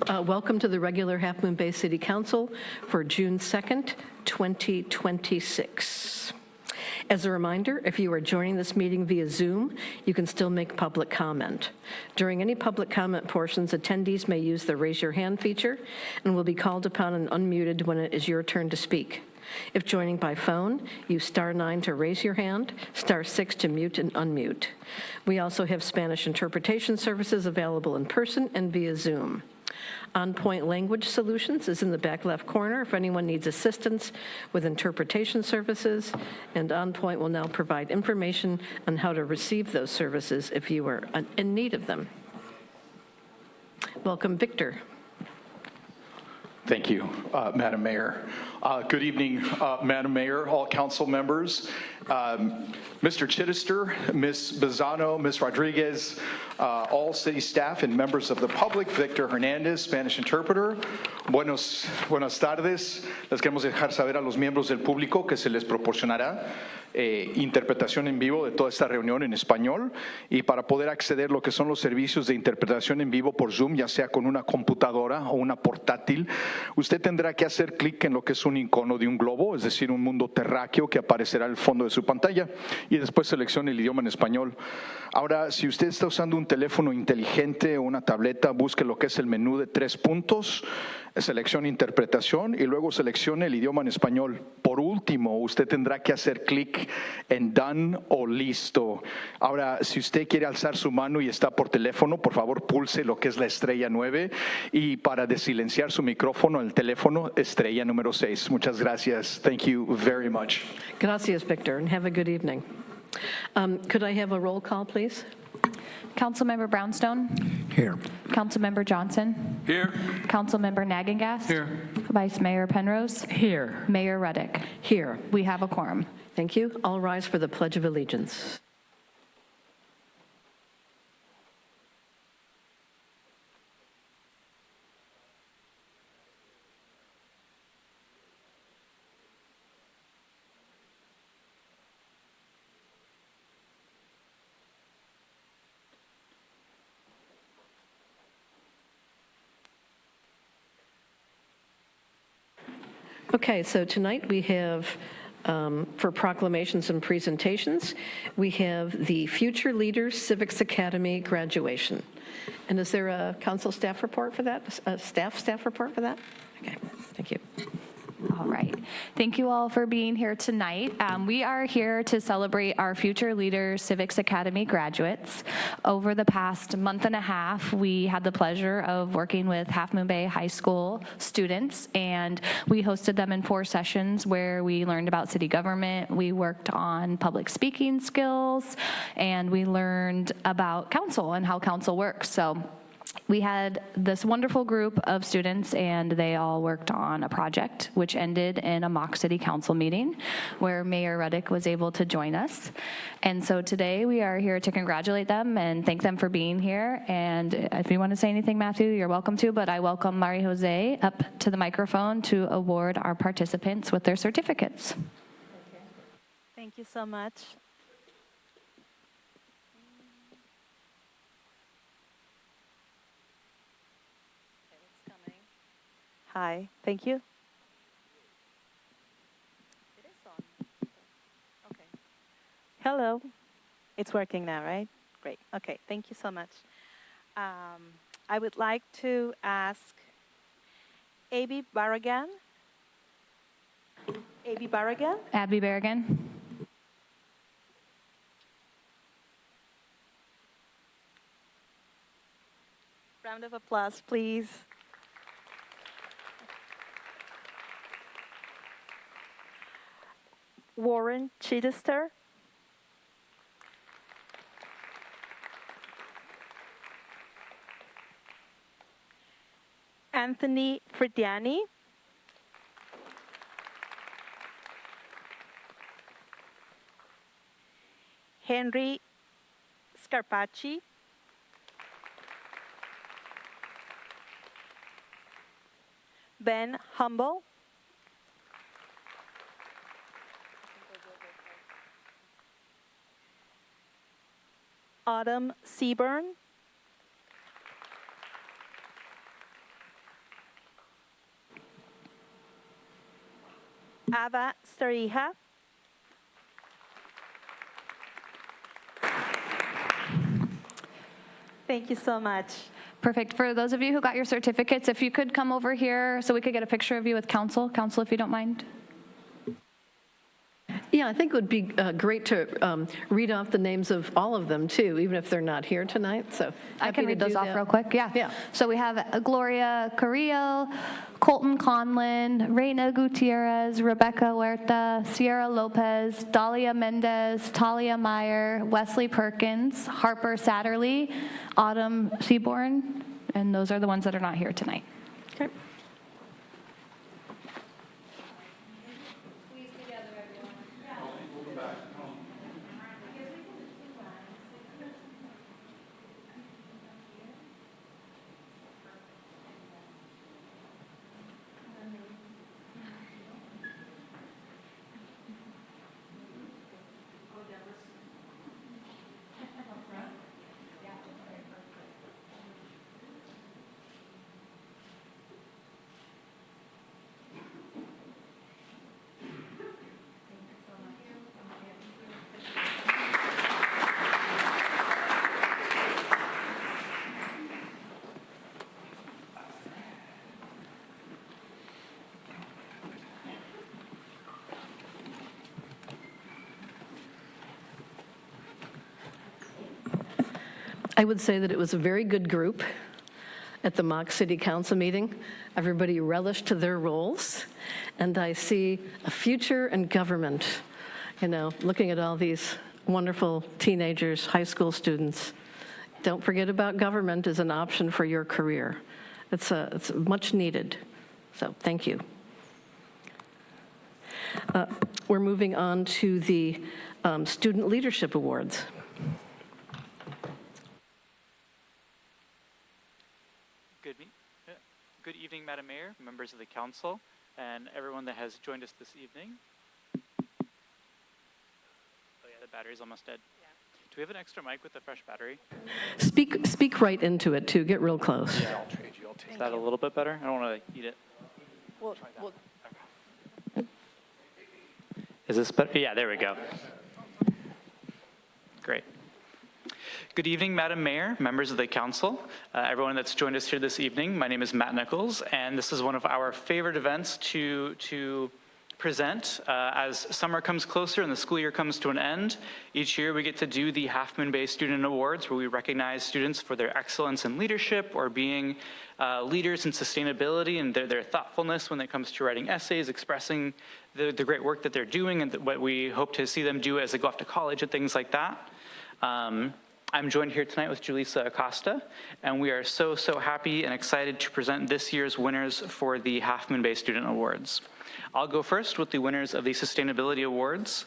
Welcome to the regular Half Moon Bay City Council for June 2nd, 2026. As a reminder, if you are joining this meeting via Zoom, you can still make public comment. During any public comment portions, attendees may use the raise your hand feature and will be called upon and unmuted when it is your turn to speak. If joining by phone, use *9 to raise your hand, *6 to mute and unmute. We also have Spanish interpretation services available in person and via Zoom. On Point Language Solutions is in the back left corner if anyone needs assistance with interpretation services, and On Point will now provide information on how to receive those services if you are in need of them. Welcome, Victor. Thank you, Madam Mayor. Good evening, Madam Mayor, all council members, Mr. Chittister, Ms. Bizano, Ms. Rodriguez, all city staff and members of the public, Victor Hernandez, Spanish interpreter. Buenas tardes. Les queremos dejar saber a los miembros del público que se les proporcionará interpretación en vivo de toda esta reunión en español, y para poder acceder a lo que son los servicios de interpretación en vivo por Zoom, ya sea con una computadora o una portátil, usted tendrá que hacer clic en lo que es un icono de un globo, es decir, un mundo terráqueo que aparecerá al fondo de su pantalla, y después seleccione el idioma en español. Ahora, si usted está usando un teléfono inteligente o una tableta, busque lo que es el menú de 3 puntos, seleccione interpretación y luego seleccione el idioma en español. Por último, usted tendrá que hacer clic en Done o Listo. Ahora, si usted quiere alzar su mano y está por teléfono, por favor pulse lo que es la estrella 9, y para desilenciar su micrófono, el teléfono, estrella número 6. Muchas gracias. Thank you very much. Gracias, Victor, and have a good evening. Could I have a roll call, please? Councilmember Brownstone? Here. Councilmember Johnson? Here. Councilmember Nagengast? Here. Vice Mayor Penrose? Here. Mayor Ruddick? Here. We have a quorum. Thank you. All rise for the Pledge of Allegiance. Okay, so tonight we have, for proclamations and presentations, we have the Future Leaders Civics Academy graduation. And is there a council staff report for that? A staff report for that? Okay, thank you. All right. Thank you all for being here tonight. We are here to celebrate our Future Leaders Civics Academy graduates. Over the past month and a half, we had the pleasure of working with Half Moon Bay High School students, and we hosted them in 4 sessions where we learned about city government, we worked on public speaking skills, and we learned about council and how council works. So we had this wonderful group of students, and they all worked on a project which ended in a mock city council meeting where Mayor Ruddick was able to join us. And so today we are here to congratulate them and thank them for being here. And if you want to say anything, Matthew, you're welcome to, but I welcome Mari Jose up to the microphone to award our participants with their certificates. Thank you so much. Hi, thank you. It is on. Okay. Hello. It's working now, right? Great. Okay, thank you so much. I would like to ask Abby Barragan. Abby Barragan? Abby Berrigan. Round of applause, please. Warren Chittister. Anthony Frediani. Henry Scarpacci. Ben Humble. Autumn Seaburn. Ava Starija. Thank you so much. Perfect. For those of you who got your certificates, if you could come over here so we could get a picture of you with council. Council, if you don't mind. Yeah, I think it would be great to read off the names of all of them, too, even if they're not here tonight, so. I happy can to read those do off that. real quick. Yeah. Yeah. So we have Gloria Carrillo, Colton Conlin, Reina Gutierrez, Rebecca Huerta, Sierra Lopez, Dahlia Mendez, Talia Meyer, Wesley Perkins, Harper Satterley, Autumn Seaborn, and those are the ones that are not here tonight. Okay. I would say that it was a very good group at the Mock City Council meeting. Everybody relished their roles, and I see a future in government, looking at all these wonderful teenagers, high school students. Don't forget about government as an option for your career. It's much needed, so thank you. We're moving on to the Student Leadership Awards. Good evening, Madam Mayor, members of the council, and everyone that has joined us this evening. Oh yeah, the battery's almost dead. Yeah. Do we have an extra mic with a fresh battery? Speak right into it, too. Get real close. Yeah, I'll trade you. Is that a little bit better? I don't want to eat it. Is this better? Yeah, there we go. Great. Good evening, Madam Mayor, members of the council, everyone that's joined us here this evening. My name is Matt Nichols, and this is one of our favorite events to present as summer comes closer and the school year comes to an end. Each year we get to do the Half Moon Bay Student Awards, where we recognize students for their excellence in leadership or being leaders in sustainability and their thoughtfulness when it comes to writing essays, expressing the great work that they're doing and what we hope to see them do as they go off to college and things like that. I'm joined here tonight with Julissa Acosta, and we are so happy and excited to present this year's winners for the Half Moon Bay Student Awards. I'll go first with the winners of the Sustainability Awards.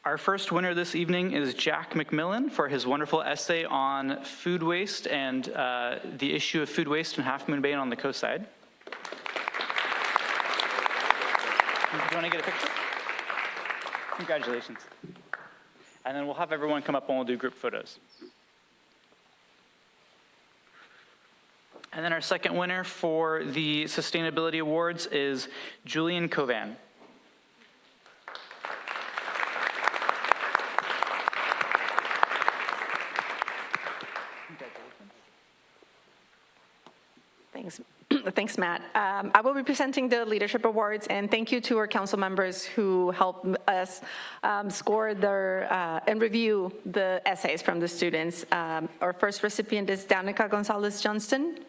Our first winner this evening is Jack McMillan for his wonderful essay on food waste and the issue of food waste in Half Moon Bay and on the coast side. Do you want to get a picture? Congratulations. And then we'll have everyone come up and we'll do group photos. And then our second winner for the Sustainability Awards is Julian Covan. Thanks, Matt. I will be presenting the Leadership Awards, and thank you to our council members who helped us score and review the essays from the students. Our first recipient is Danica Gonzalez Johnston.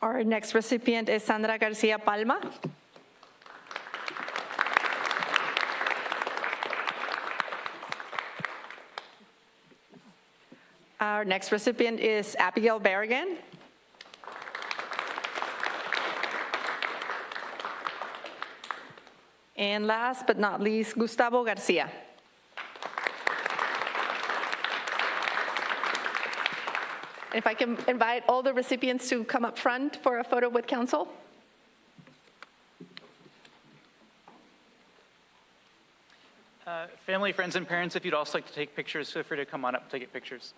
Our next recipient is Sandra Garcia Palma. Our next recipient is Abigail Berrigan. And last but not least, Gustavo Garcia. If I can invite all the recipients to come up front for a photo with council. Family, friends, and parents, if you'd also like to take pictures, feel free to come on up and take pictures.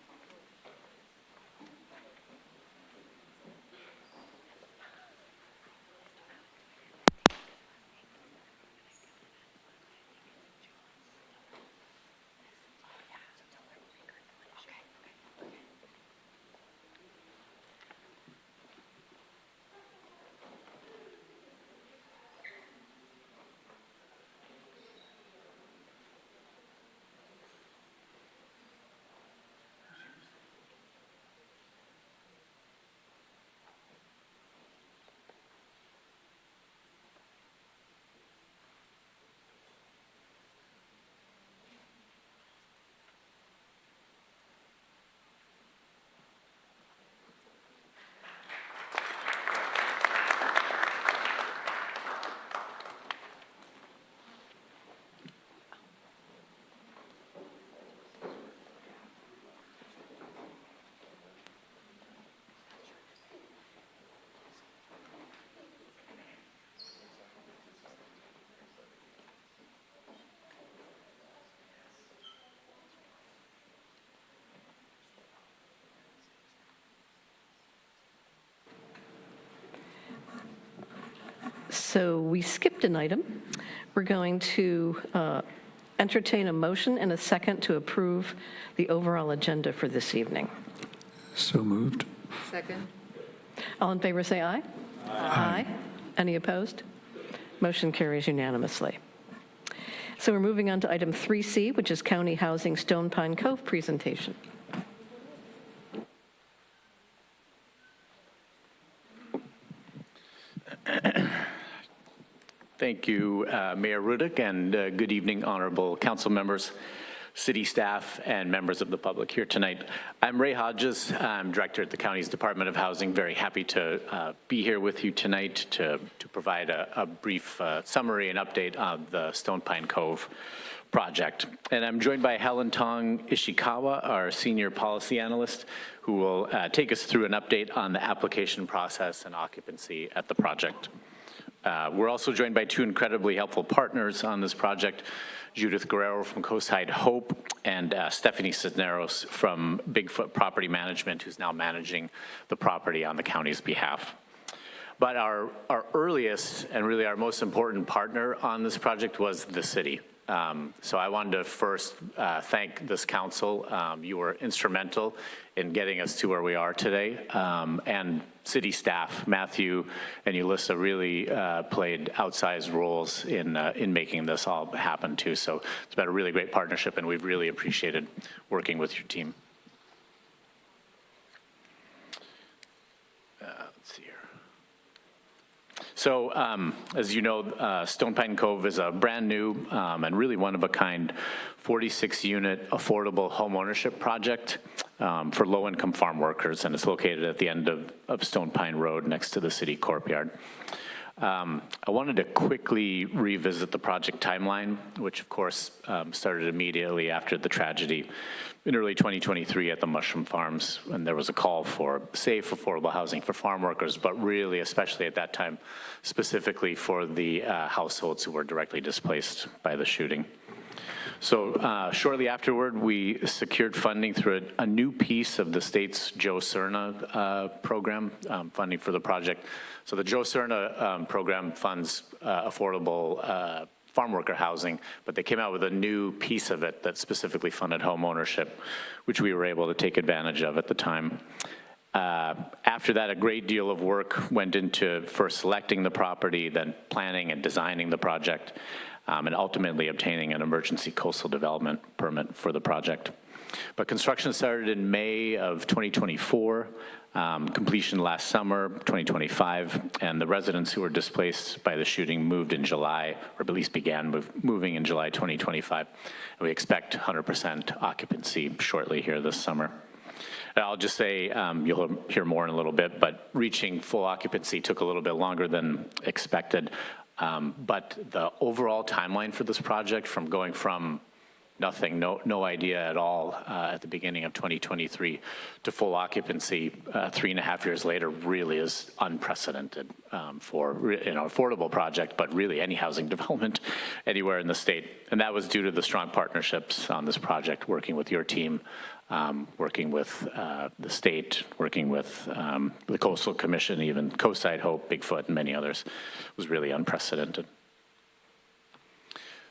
So we skipped an item. We're going to entertain a motion and a second to approve the overall agenda for this evening. So moved. Second. All in favor, say aye. Aye. Any opposed? Motion carries unanimously. So we're moving on to item 3C, which is County Housing Stone Pine Cove presentation. Thank you, Mayor Rudick, and good evening, honorable council members, city staff, and members of the public here tonight. I'm Ray Hodges. I'm director at the county's Department of Housing. Very happy to be here with you tonight to provide a brief summary and update on the Stone Pine Cove project. And I'm joined by Helen Tong Ishikawa, our senior policy analyst, who will take us through an update on the application process and occupancy at the project. We're also joined by two incredibly helpful partners on this project, Judith Guerrero from Coastside Hope and Stephanie Cisneros from Bigfoot Property Management, who's now managing the property on the county's behalf. But our earliest and really our most important partner on this project was the city. So I wanted to first thank this council. You were instrumental in getting us to where we are today. And city staff, Matthew and Ulissa, really played outsized roles in making this all happen too. So it's been a really great partnership, and we've really appreciated working with your team. Let's see here. So, as you know, Stone Pine Cove is a brand new and really one-of-a-kind 46-unit affordable homeownership project for low-income farm workers, and it's located at the end of Stone Pine Road next to the city courtyard. I wanted to quickly revisit the project timeline, which of course started immediately after the tragedy in early 2023 at the mushroom farms, when there was a call for safe, affordable housing for farm workers, but really, especially at that time, specifically for the households who were directly displaced by the shooting. So shortly afterward, we secured funding through a new piece of the state's Joe Cerna program, funding for the project. So the Joe Cerna program funds affordable farm worker housing, but they came out with a new piece of it that specifically funded home ownership, which we were able to take advantage of at the time. After that, a great deal of work went into first selecting the property, then planning and designing the project, and ultimately obtaining an emergency coastal development permit for the project. But construction started in May of 2024, completion last summer, 2025, and the residents who were displaced by the shooting moved in July, or at least began moving in July 2025. And we expect 100% occupancy shortly here this summer. And I'll just say, you'll hear more in a little bit, but reaching full occupancy took a little bit longer than expected. But the overall timeline for this project, from going from nothing, no idea at all at the beginning of 2023 to full occupancy 3.5 years later, really is unprecedented for an affordable project, but really any housing development anywhere in the state. And that was due to the strong partnerships on this project, working with your team, working with the state, working with the Coastal Commission, even Coastside Hope, Bigfoot, and many others. It was really unprecedented.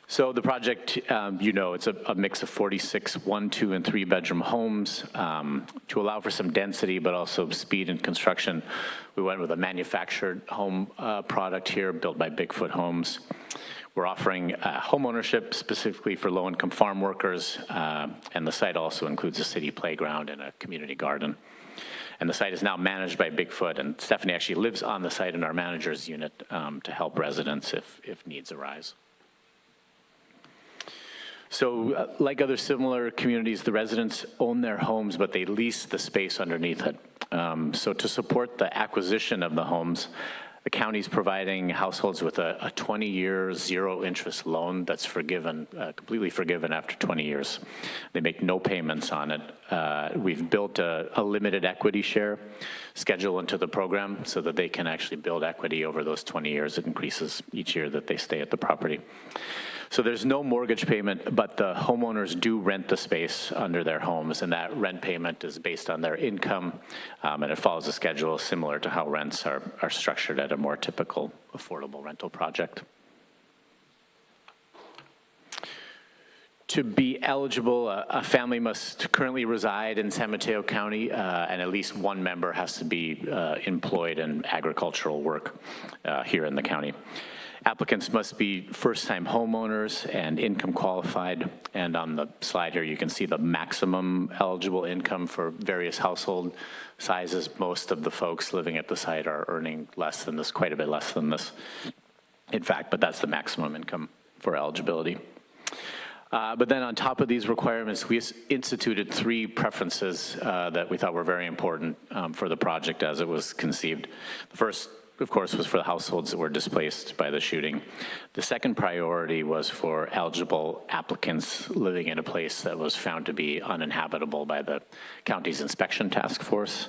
So the project, it's a mix of 46 1-, 2-, and 3-bedroom homes. To allow for some density, but also speed in construction, we went with a manufactured home product here built by Bigfoot Homes. We're offering home ownership specifically for low-income farm workers, and the site also includes a city playground and a community garden. And the site is now managed by Bigfoot, and Stephanie actually lives on the site in our manager's unit to help residents if needs arise. So like other similar communities, the residents own their homes, but they lease the space underneath it. So to support the acquisition of the homes, the county's providing households with a 20-year zero-interest loan that's forgiven, completely forgiven after 20 years. They make no payments on it. We've built a limited equity share schedule into the program so that they can actually build equity over those 20 years. It increases each year that they stay at the property. So there's no mortgage payment, but the homeowners do rent the space under their homes, and that rent payment is based on their income, and it follows a schedule similar to how rents are structured at a more typical affordable rental project. To be eligible, a family must currently reside in San Mateo County, and at least one member has to be employed in agricultural work here in the county. Applicants must be first-time homeowners and income qualified, and on the slide here you can see the maximum eligible income for various household sizes. Most of the folks living at the site are earning less than this, quite a bit less than this, in fact, but that's the maximum income for eligibility. But then on top of these requirements, we instituted 3 preferences that we thought were very important for the project as it was conceived. The first, of course, was for the households that were displaced by the shooting. The second priority was for eligible applicants living in a place that was found to be uninhabitable by the county's inspection task force.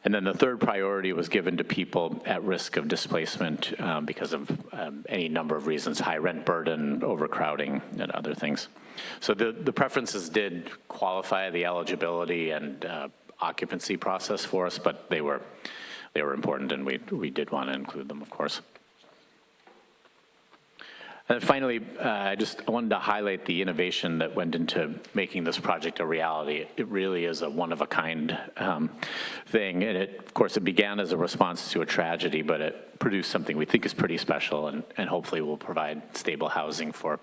And then the third priority was given to people at risk of displacement because of any number of reasons, high rent burden, overcrowding, and other things. So the preferences did qualify the eligibility and occupancy process for us, but they were important, and we did want to include them, of course. And then finally, I wanted to highlight the innovation that went into making this project a reality. It really is a one-of-a-kind thing, and of course, it began as a response to a tragedy, but it produced something we think is pretty special, and hopefully will provide stable housing for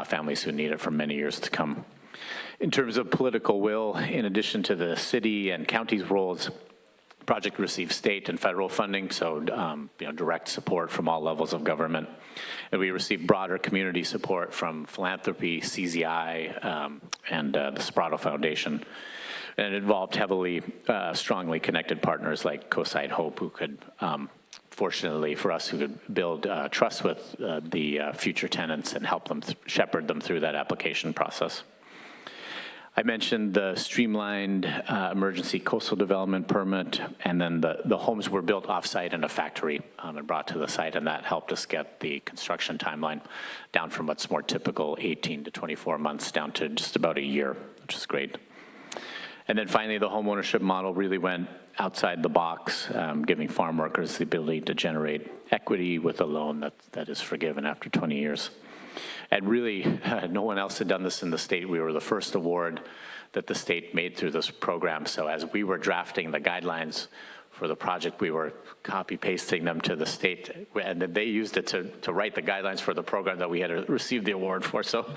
families who need it for many years to come. In terms of political will, in addition to the city and county's roles, the project received state and federal funding, so direct support from all levels of government. And we received broader community support from philanthropy, CZI, and the Sprato Foundation. And it involved heavily, strongly connected partners like CoSide Hope, who could, fortunately for us, who could build trust with the future tenants and help them shepherd them through that application process. I mentioned the streamlined emergency coastal development permit, and then the homes were built off-site in a factory and brought to the site, and that helped us get the construction timeline down from what's more typical 18 to 24 months down to just about a year, which is great. And then finally, the homeownership model really went outside the box, giving farm workers the ability to generate equity with a loan that is forgiven after 20 years. And really, no one else had done this in the state. We were the first award that the state made through this program. So as we were drafting the guidelines for the project, we were copy-pasting them to the state, and they used it to write the guidelines for the program that we had received the award for. So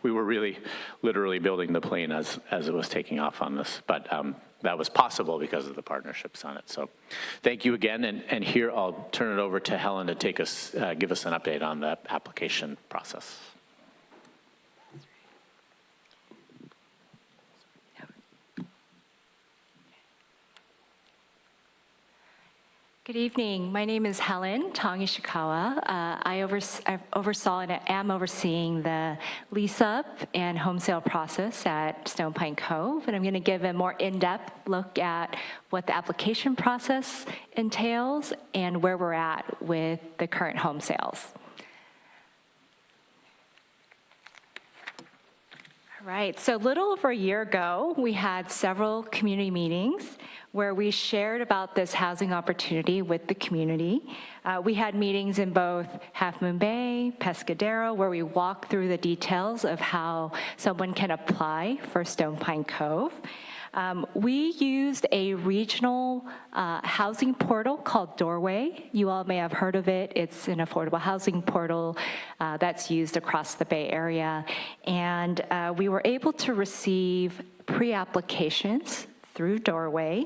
we were really literally building the plane as it was taking off on this. But that was possible because of the partnerships on it. So thank you again, and here I'll turn it over to Helen to give us an update on the application process. Good evening. My name is Helen Tong Ishikawa. I oversaw and am overseeing the lease-up and home sale process at Stone Pine Cove, and I'm going to give a more in-depth look at what the application process entails and where we're at with the current home sales. All right, so a little over a year ago, we had several community meetings where we shared about this housing opportunity with the community. We had meetings in both Half Moon Bay, Pescadero, where we walked through the details of how someone can apply for Stone Pine Cove. We used a regional housing portal called Doorway. You all may have heard of it. It's an affordable housing portal that's used across the Bay Area. And we were able to receive pre-applications through Doorway.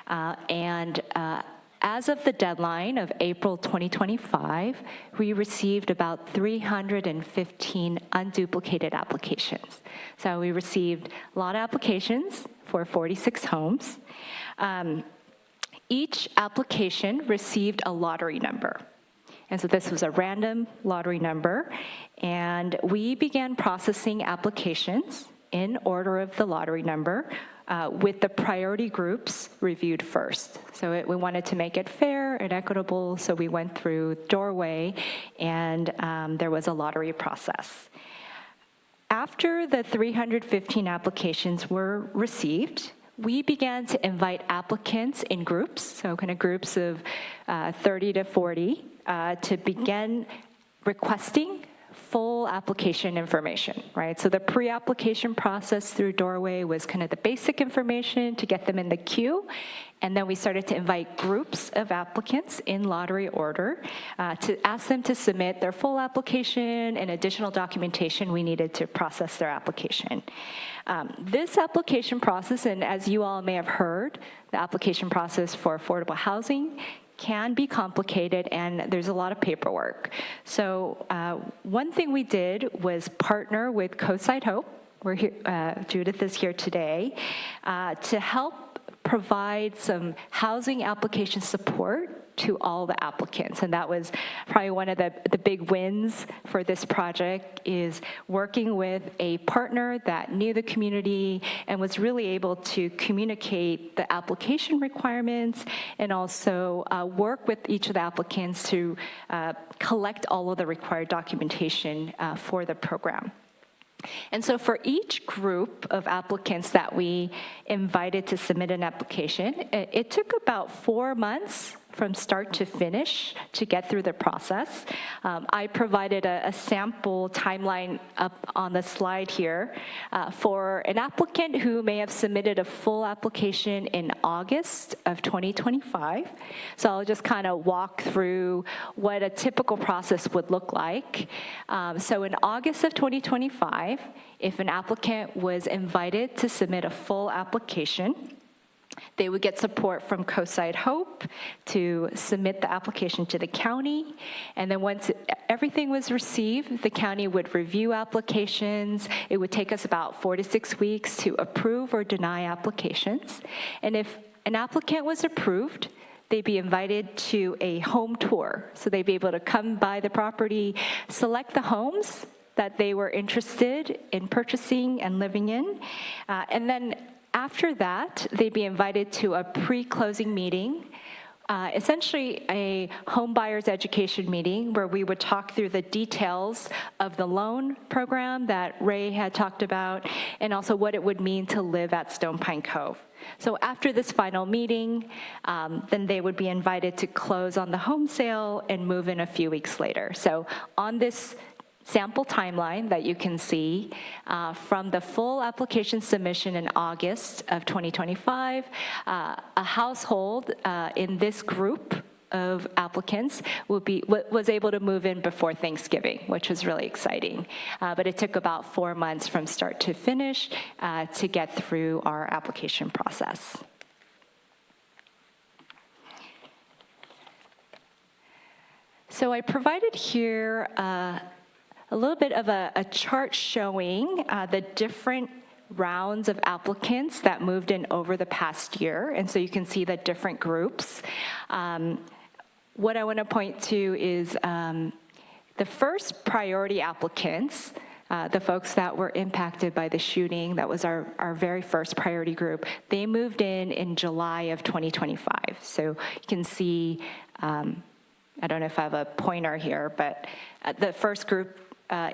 As of the deadline of April 2025, we received about 315 unduplicated applications. So we received a lot of applications for 46 homes. Each application received a lottery number. And so this was a random lottery number. And we began processing applications in order of the lottery number with the priority groups reviewed first. So we wanted to make it fair fair and equitable, so we went through doorway, and there was a lottery process. After the 315 applications were received, we began to invite applicants in groups, so kind of groups of 30 to 40, to begin requesting full application information, right? So the pre-application process through Doorway was kind of the basic information to get them in the queue, and then we started to invite groups of applicants in lottery order to ask them to submit their full application and additional documentation we needed to process their application. This application process, and as you all may have heard, the application process for affordable housing can be complicated, and there's a lot of paperwork. So one thing we did was partner with Coastside Hope. We're here, Judith is here today, to help provide some housing application support to all the applicants. And that was probably one of the big wins for this project, is working with a partner that knew the community and was really able to communicate the application requirements and also work with each of the applicants to collect all of the required documentation for the program. And so for each group of applicants that we invited to submit an application, it took about 4 months from start to finish to get through the process. I provided a sample timeline up on the slide here for an applicant who may have submitted a full application in August of 2025. So I'll just kind of walk through what a typical process would look like. So in August of 2025, if an applicant was invited to submit a full application, they would get support from Coastside Hope to submit the application to the county. And then once everything was received, the county would review applications. It would take us about 4 to 6 weeks to approve or deny applications. And if an applicant was approved, they'd be invited to a home tour. So they'd be able to come by the property, select the homes that they were interested in purchasing and living in. And then after that, they'd be invited to a pre-closing meeting, essentially a home buyer's education meeting where we would talk through the details of the loan program that Ray had talked about, and also what it would mean to live at Stone Pine Cove. So after this final meeting, then they would be invited to close on the home sale and move in a few weeks later. So on this sample timeline that you can see from the full application submission in August of 2025, a household in this group of applicants was able to move in before Thanksgiving, which was really exciting. But it took about 4 months from start to finish to get through our application process. So I provided here a little bit of a chart showing the different rounds of applicants that moved in over the past year. And so you can see the different groups. What I want to point to is the first priority applicants, the folks that were impacted by the shooting, that was our very first priority group, they moved in July of 2025. So you can see, I don't know if I have a pointer here, but the first group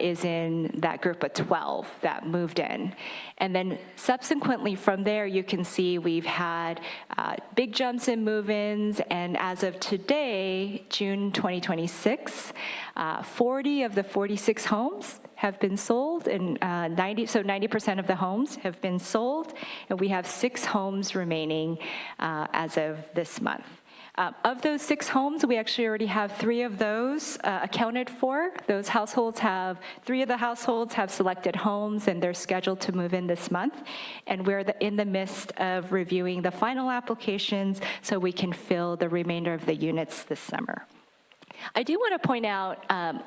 is in that group of 12 that moved in. And then subsequently from there, you can see we've had big jumps in move-ins, and as of today, June 2026, 40 of the 46 homes have been sold, and 90% of the homes have been sold, and we have 6 homes remaining as of this month. Of those 6 homes, we actually already have 3 of those accounted for. Those households have, 3 of the households have selected homes, and they're scheduled to move in this month. And we're in the midst of reviewing the final applications so we can fill the remainder of the units this summer. I do want to point out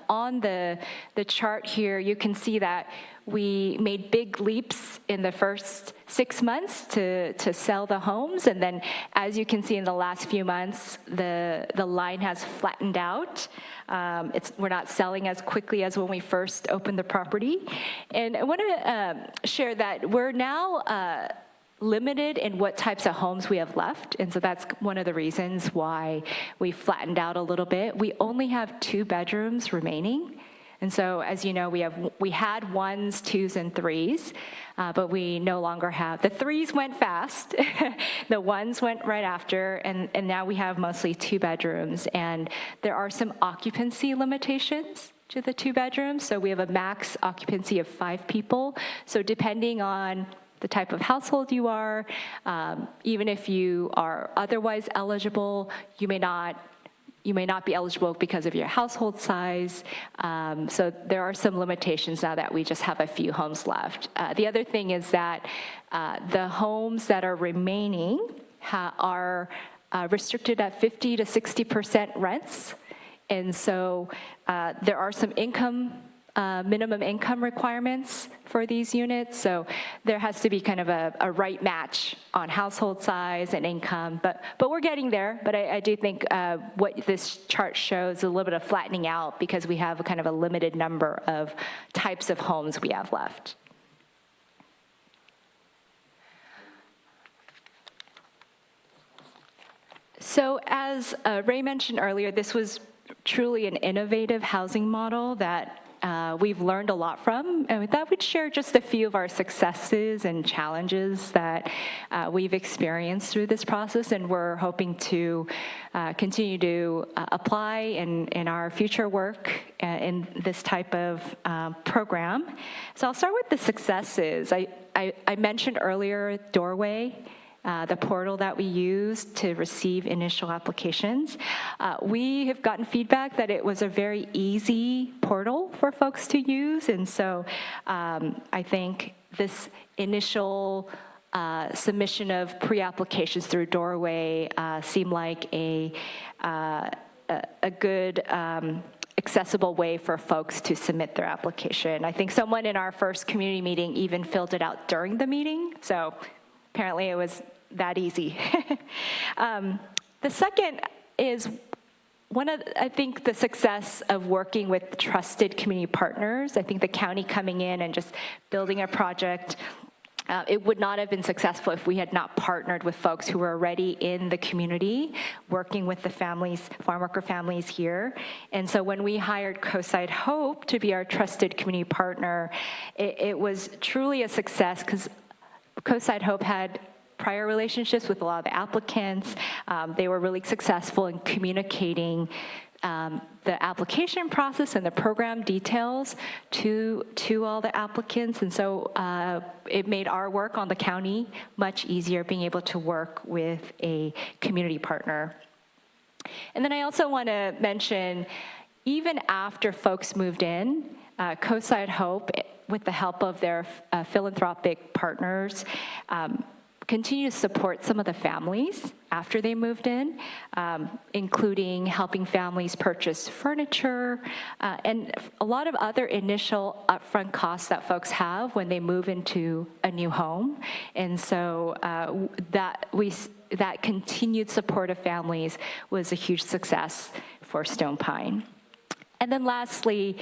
on the chart here, you can see that we made big leaps in the first 6 months to sell the homes. And then as you can see in the last few months, the line has flattened out. We're not selling as quickly as when we first opened the property. And I want to share that we're now limited in what types of homes we have left, and so that's one of the reasons why we flattened out a little bit. We only have 2 bedrooms remaining, and so as you know, we had 1s, 2s, and 3s, but we no longer have. The 3s went fast, the 1s went right after, and now we have mostly 2 bedrooms, and there are some occupancy limitations to the 2 bedrooms, so we have a max occupancy of 5 people, so depending on the type of household you are, even if you are otherwise eligible, you may not be eligible because of your household size. So there are some limitations now that we just have a few homes left. The other thing is that the homes that are remaining are restricted at 50 to 60% rents. And so there are some minimum income requirements for these units, so there has to be kind of a right match on household size and income, but we're getting there. But I do think what this chart shows is a little bit of flattening out because we have a kind of a limited number of types of homes we have left. So as Ray mentioned earlier, this was truly an innovative housing model that we've learned a lot from, and with that, we'd share just a few of our successes and challenges that we've experienced through this process, and we're hoping to continue to apply in our future work in this type of program. So I'll start with the successes. I mentioned earlier Doorway, the portal that we use to receive initial applications. We have gotten feedback that it was a very easy portal for folks to use, and so I think this initial submission of pre-applications through Doorway seemed like a good accessible way for folks to submit their application. I think someone in our first community meeting even filled it out during the meeting, so apparently it was that easy. The second is I think the success of working with trusted community partners. I think the county coming in and just building a project, it would not have been successful if we had not partnered with folks who were already in the community, working with the families, farm worker families here. And so when we hired Coastside Hope to be our trusted community partner, it was truly a success because Coastside Hope had prior relationships with a lot of the applicants. They were really successful in communicating the application process and the program details to all the applicants. And so it made our work on the county much easier, being able to work with a community partner. And then I also want to mention, even after folks moved in, Coastside Hope, with the help of their philanthropic partners, continue to support some of the families after they moved in, including helping families purchase furniture and a lot of other initial upfront costs that folks have when they move into a new home. And so that continued support of families was a huge success for Stone Pine. And then lastly,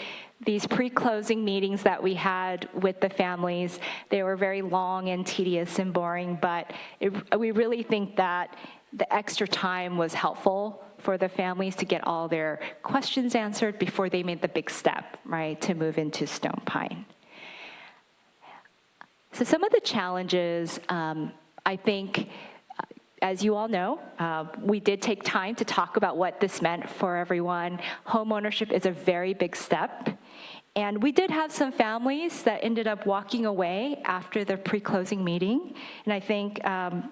these pre-closing meetings that we had with the families, they were very long and tedious and boring, but we really think that the extra time was helpful for the families to get all their questions answered before they made the big step, right, to move into Stone Pine. So some of the challenges, I think, as you all know, we did take time to talk about what this meant for everyone. Homeownership is a very big step. And we did have some families that ended up walking away after the pre-closing meeting. And I think,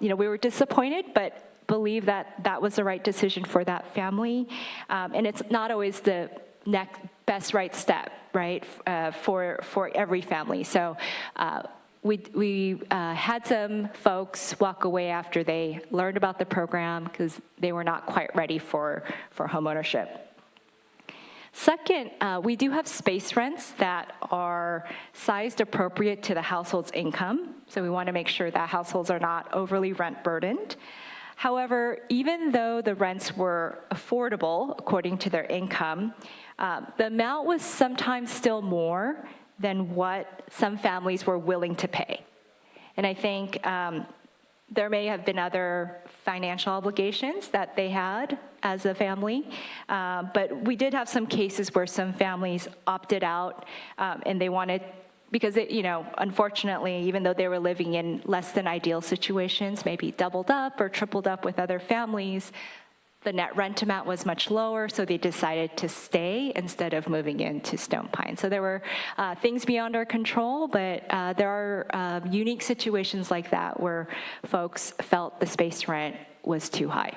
we were disappointed, but believe that that was the right decision for that family. And it's not always the next best right step, right, for every family. So we had some folks walk away after they learned about the program because they were not quite ready for homeownership. Second, we do have space rents that are sized appropriate to the household's income. So we want to make sure that households are not overly rent burdened. However, even though the rents were affordable according to their income, the amount was sometimes still more than what some families were willing to pay. And I think there may have been other financial obligations that they had as a family, but we did have some cases where some families opted out and they wanted, because unfortunately, even though they were living in less than ideal situations, maybe doubled up or tripled up with other families, the net rent amount was much lower, so they decided to stay instead of moving into Stone Pine. So there were things beyond our control, but there are unique situations like that where folks felt the space rent was too high.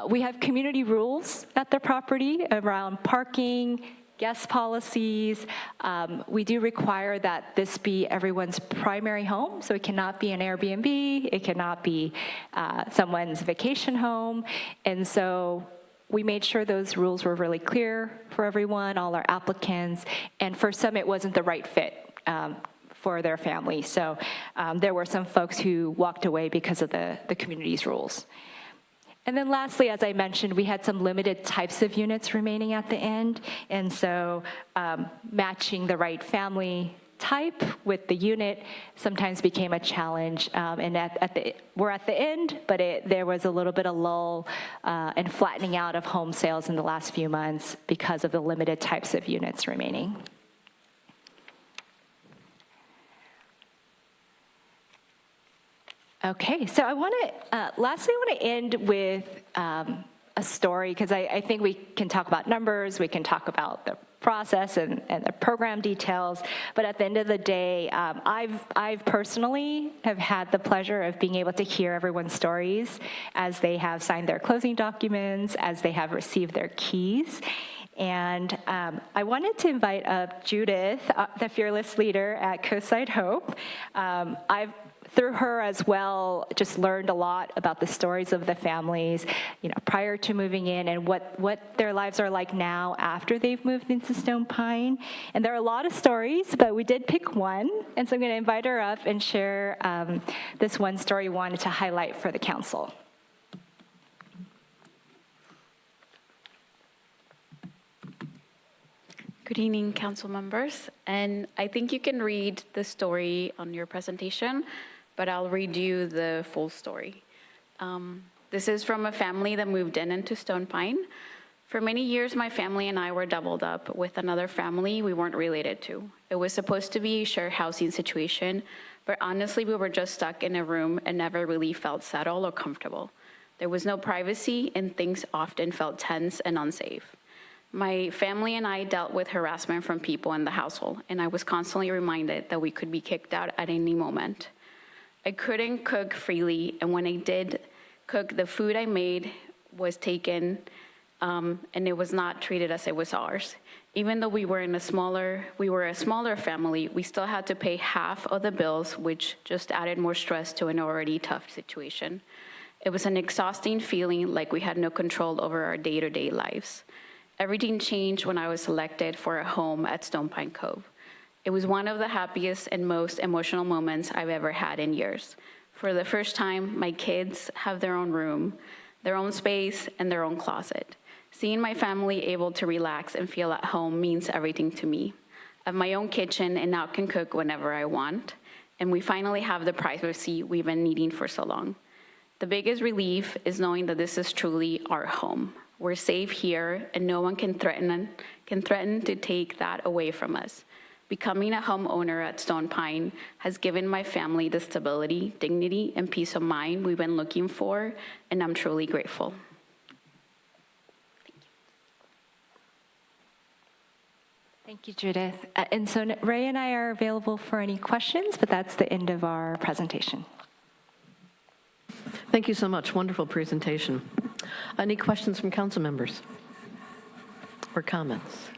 We have community rules at the property around parking, guest policies. We do require that this be everyone's primary home, so it cannot be an Airbnb, it cannot be someone's vacation home, and so we made sure those rules were really clear for everyone, all our applicants, and for some it wasn't the right fit for their family, so there were some folks who walked away because of the community's rules. And then lastly, as I mentioned, we had some limited types of units remaining at the end. And so matching the right family type with the unit sometimes became a challenge. And we're at the end, but there was a little bit of lull and flattening out of home sales in the last few months because of the limited types of units remaining. Okay, so lastly, I want to end with a story, because I think we can talk about numbers, we can talk about the process and the program details, but at the end of the day, I've personally have had the pleasure of being able to hear everyone's stories as they have signed their closing documents, as they have received their keys. And I wanted to invite up Judith, the fearless leader at Coastside Hope. Through her as well, just learned a lot about the stories of the families, prior to moving in, and what their lives are like now after they've moved into Stone Pine. And there are a lot of stories, but we did pick one, and so I'm going to invite her up and share this one story we wanted to highlight for the council. Good evening, council members. And I think you can read the story on your presentation, but I'll read you the full story. This is from a family that moved into Stone Pine. For many years, my family and I were doubled up with another family we weren't related to. It was supposed to be a shared housing situation, but honestly, we were just stuck in a room and never really felt settled or comfortable. There was no privacy, and things often felt tense and unsafe. My family and I dealt with harassment from people in the household, and I was constantly reminded that we could be kicked out at any moment. I couldn't cook freely, and when I did cook, the food I made was taken, and it was not treated as it was ours. Even though we were a smaller family, we still had to pay half of the bills, which just added more stress to an already tough situation. It was an exhausting feeling, like we had no control over our day-to-day lives. Everything changed when I was selected for a home at Stone Pine Cove. It was one of the happiest and most emotional moments I've ever had in years. For the first time, my kids have their own room, their own space, and their own closet. Seeing my family able to relax and feel at home means everything to me. I have my own kitchen and now can cook whenever I want, and we finally have the privacy we've been needing for so long. The biggest relief is knowing that this is truly our home. We're safe here, and no one can threaten to take that away from us. Becoming a homeowner at Stone Pine has given my family the stability, dignity, and peace of mind we've been looking for, and I'm truly grateful. Thank you, Judith. And so Ray and I are available for any questions, but that's the end of our presentation. Thank you so much. Wonderful presentation. Any questions from council members or comments?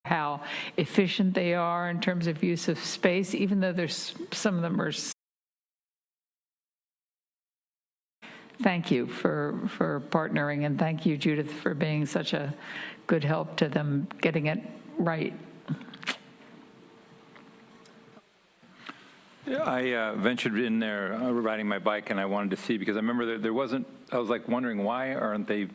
how efficient they are in terms of use of space, even though there's some of them are. Thank you for partnering, and thank you, Judith, for being such a good help to them getting it right. I ventured in there riding my bike, and I wanted to see, because I remember there wasn't, I was like wondering, why aren't they,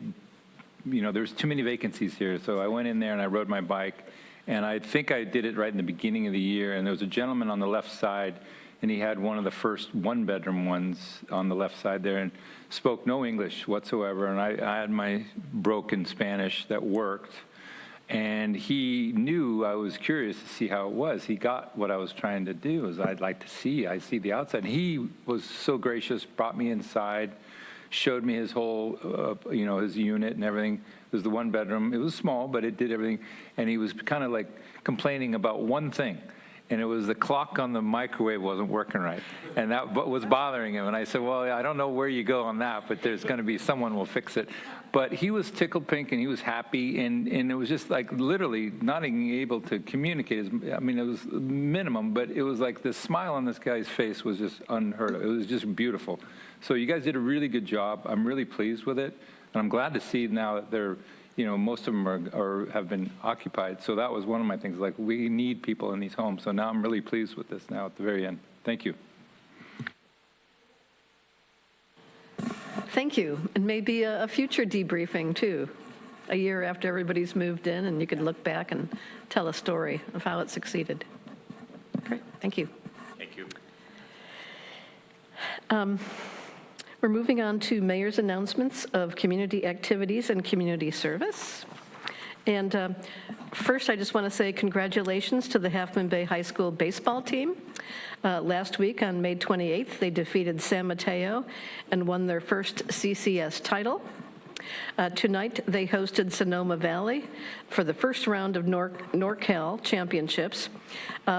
there's too many vacancies here. So I went in there and I rode my bike, and I think I did it right in the beginning of the year, and there was a gentleman on the left side, and he had one of the first one-bedroom ones on the left side there, and spoke no English whatsoever, and I had my broken Spanish that worked. And he knew I was curious to see how it was. He got what I was trying to do, is I'd like to see. I see the outside. And he was so gracious, brought me inside, showed me his whole, his unit and everything. It was the one bedroom. It was small, but it did everything. And he was kind of like complaining about one thing. And it was the clock on the microwave wasn't working right. And that was bothering him. And I said, well, I don't know where you go on that, but there's going to be someone will fix it. But he was tickled pink, and he was happy. And it was just like literally not even able to communicate. It was minimum, but it was like the smile on this guy's face was just unheard of. It was just beautiful. So you guys did a really good job. I'm really pleased with it. And I'm glad to see now that they're, most of them have been occupied. So that was one of my things, like we need people in these homes. So now I'm really pleased with this now at the very end. Thank you. Thank you. And maybe a future debriefing too, a year after everybody's moved in, and you can look back and tell a story of how it succeeded. Great, thank you. Thank you. We're moving on to mayor's announcements of community activities and community service. And first, I just want to say congratulations to the Half Moon Bay High School baseball team. Last week, on May 28th, they defeated San Mateo and won their first CCS title. Tonight, they hosted Sonoma Valley for the first round of NorCal championships.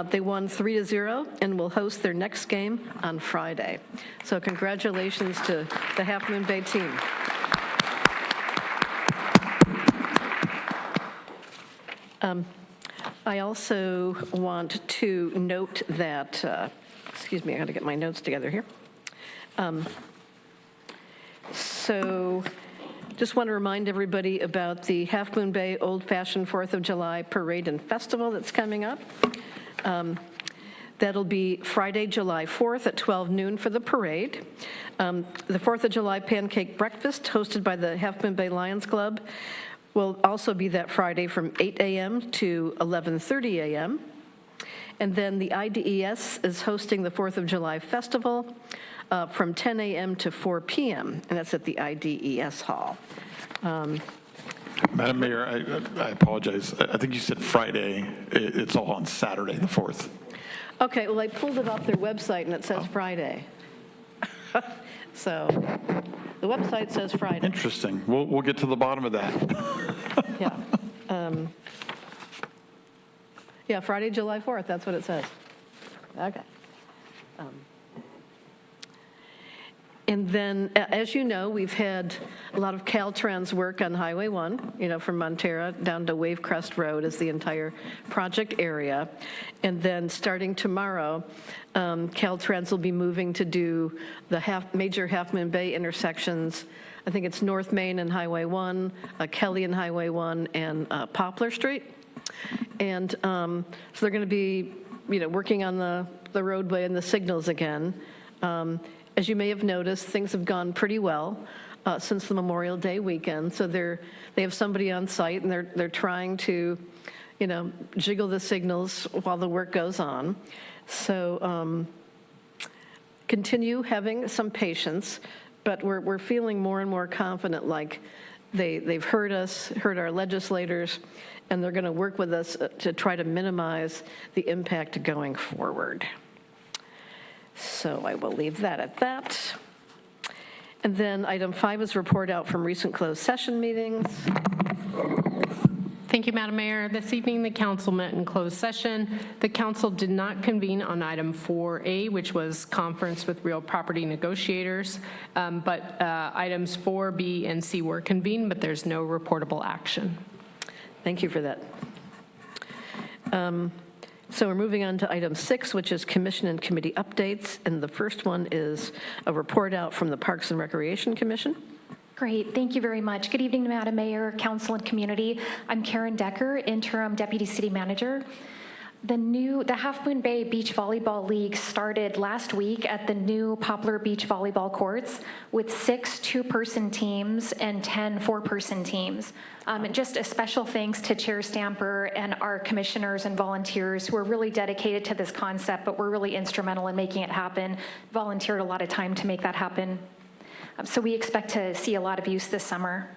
They won 3-0 and will host their next game on Friday. So congratulations to the Half Moon Bay team. I also want to note that, excuse me, I got to get my notes together here. Just want to remind everybody about the Half Moon Bay Old Fashioned 4th of July Parade and Festival that's coming up. That'll be Friday, July 4th at 12 noon for the parade. The 4th of July Pancake Breakfast, hosted by the Half Moon Bay Lions Club, will also be that Friday from 8 a.m. to 11:30 a.m. And then the IDES is hosting the 4th of July Festival from 10 a.m. to 4 p.m., and that's at the IDES Hall. Madam Mayor, I apologize. I think you said Friday. It's all on Saturday, the 4th. Okay, well, I pulled it off their website, and it says Friday. So the website says Friday. Interesting. We'll get to the bottom of that. Yeah, Friday, July 4th, that's what it says. Okay. And then, as you know, we've had a lot of Caltrans work on Highway 1, from Montera down to Wavecrest Road is the entire project area. And then starting tomorrow, Caltrans will be moving to do the major Half Moon Bay intersections. I think it's North Main and Highway 1, Kelly and Highway 1, and Poplar Street. And so they're going to be, working on the roadway and the signals again. As you may have noticed, things have gone pretty well since the Memorial Day weekend. So they have somebody on site, and they're trying to, jiggle the signals while the work goes on. So continue having some patience, but we're feeling more and more confident, like they've heard us, heard our legislators, and they're going to work with us to try to minimize the impact going forward. So I will leave that at that. And then item 5 is report out from recent closed session meetings. Thank you, Madam Mayor. This evening, the council met in closed session. The council did not convene on item 4A, which was conference with real property negotiators, but items 4, B, and C were convened, but there's no reportable action. Thank you for that. So we're moving on to item 6, which is commission and committee updates. And the first one is a report out from the Parks and Recreation Commission. Great, thank you very much. Good evening, Madam Mayor, Council, and Community. I'm Karen Decker, Interim Deputy City Manager. The Half Moon Bay Beach Volleyball League started last week at the new Poplar Beach Volleyball Courts with 6 two-person teams and 10 four-person teams. And just a special thanks to Chair Stamper and our commissioners and volunteers who are really dedicated to this concept, but were really instrumental in making it happen, volunteered a lot of time to make that happen. So we expect to see a lot of use this summer.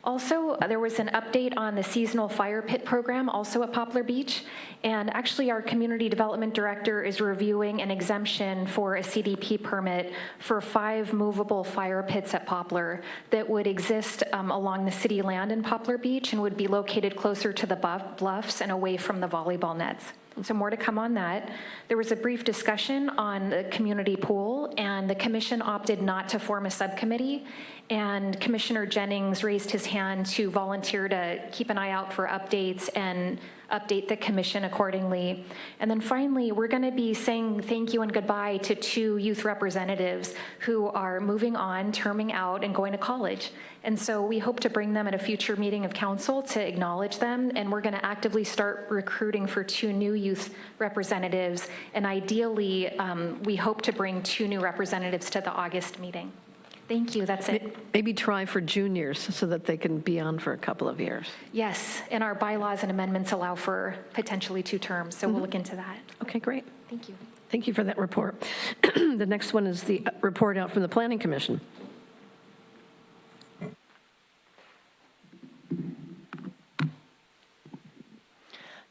Also, there was an update on the seasonal fire pit program also at Poplar Beach. And actually, our community development director is reviewing an exemption for a CDP permit for 5 movable fire pits at Poplar that would exist along the city land in Poplar Beach and would be located closer to the bluffs and away from the volleyball nets. So more to come on that. There was a brief discussion on the community pool, and the commission opted not to form a subcommittee. And Commissioner Jennings raised his hand to volunteer to keep an eye out for updates and update the commission accordingly. And then finally, we're going to be saying thank you and goodbye to 2 youth representatives who are moving on, terming out, and going to college. And so we hope to bring them at a future meeting of council to acknowledge them. And we're going to actively start recruiting for 2 new youth representatives. And ideally, we hope to bring 2 new representatives to the August meeting. Thank you, that's it. Maybe try for juniors so that they can be on for a couple of years. Yes, and our bylaws and amendments allow for potentially 2 terms, so we'll look into that. Okay, great. Thank you. Thank you for that report. The next one is the report out from the Planning Commission.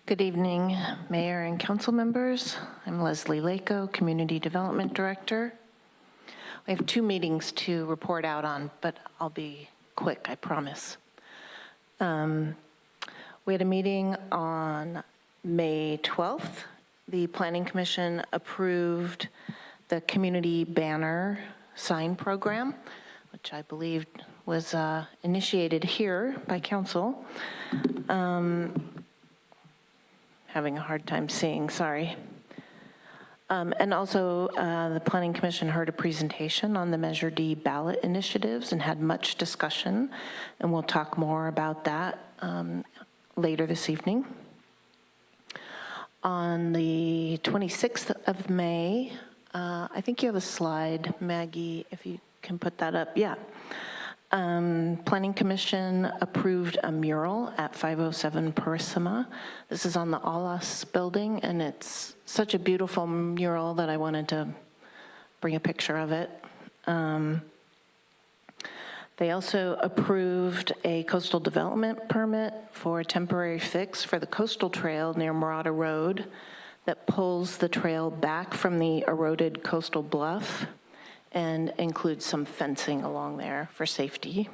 Good evening, Mayor and council members. I'm Leslie Lako, Community Development Director. We have 2 meetings to report out on, but I'll be quick, I promise. We had a meeting on May 12th. The Planning Commission approved the community banner sign program, which I believe was initiated here by council. Having a hard time seeing, sorry. And also, the Planning Commission heard a presentation on the Measure D ballot initiatives and had much discussion, and we'll talk more about that later this evening. On the 26th of May, I think you have a slide, Maggie, if you can put that up. Yeah. Planning Commission approved a mural at 507 Parissima. This is on the Alas building, and it's such a beautiful mural that I wanted to bring a picture of it. They also approved a coastal development permit for a temporary fix for the coastal trail near Murata Road that pulls the trail back from the eroded coastal bluff and includes some fencing along there for safety.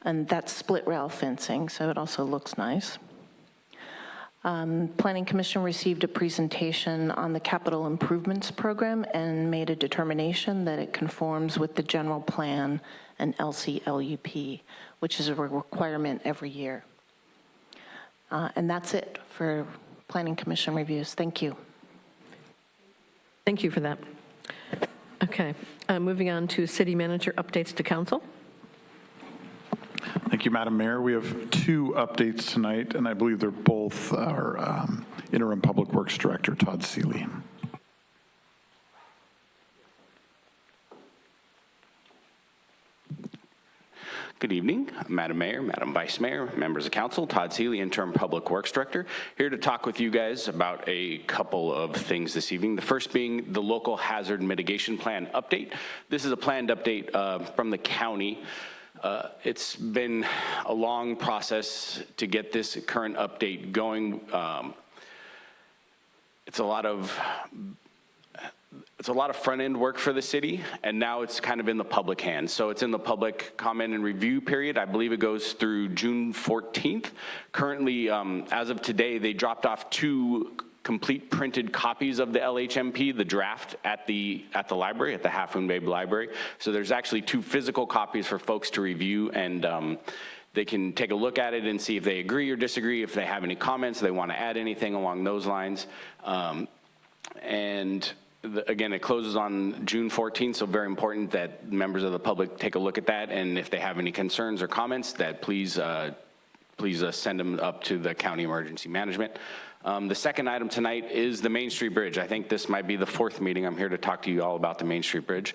And that's split rail fencing, so it also looks nice. Planning Commission received a presentation on the capital improvements program and made a determination that it conforms with the general plan and LCLUP, which is a requirement every year. And that's it for Planning Commission reviews. Thank you. Thank you for that. Okay, moving on to city manager updates to council. Thank you, Madam Mayor. We have 2 updates tonight, and I believe they're both our Interim Public Works Director, Todd Seeley. Good evening, Madam Mayor, Madam Vice Mayor, members of council. Todd Seeley, Interim Public Works Director, here to talk with you guys about a couple of things this evening. The first being the local hazard mitigation plan update. This is a planned update from the county. It's been a long process to get this current update going. It's a lot of front-end work for the city, and now it's kind of in the public hands. So it's in the public comment and review period. I believe it goes through June 14th. Currently, as of today, they dropped off 2 complete printed copies of the LHMP, the draft at the library, at the Half Moon Bay Library. So there's actually 2 physical copies for folks to review and They can take a look at it and see if they agree or disagree, if they have any comments, they want to add anything along those lines. Again, it closes on June 14th, so very important that members of the public take a look at that, and if they have any concerns or comments, that please send them up to the county emergency management. The second item tonight is the Main Street Bridge. I think this might be the fourth meeting I'm here to talk to you all about the Main Street Bridge.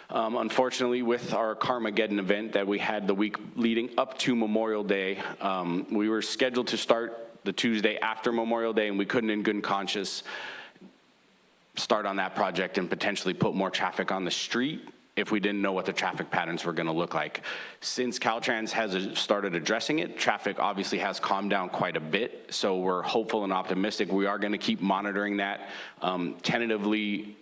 Unfortunately, with our Carmageddon event that we had the week leading up to Memorial Day, we were scheduled to start the Tuesday after Memorial Day, and we couldn't in good conscience start on that project and potentially put more traffic on the street if we didn't know what the traffic patterns were going to look like. Since Caltrans has started addressing it, traffic obviously has calmed down quite a bit, so we're hopeful and optimistic. We are going to keep monitoring that. Tentatively,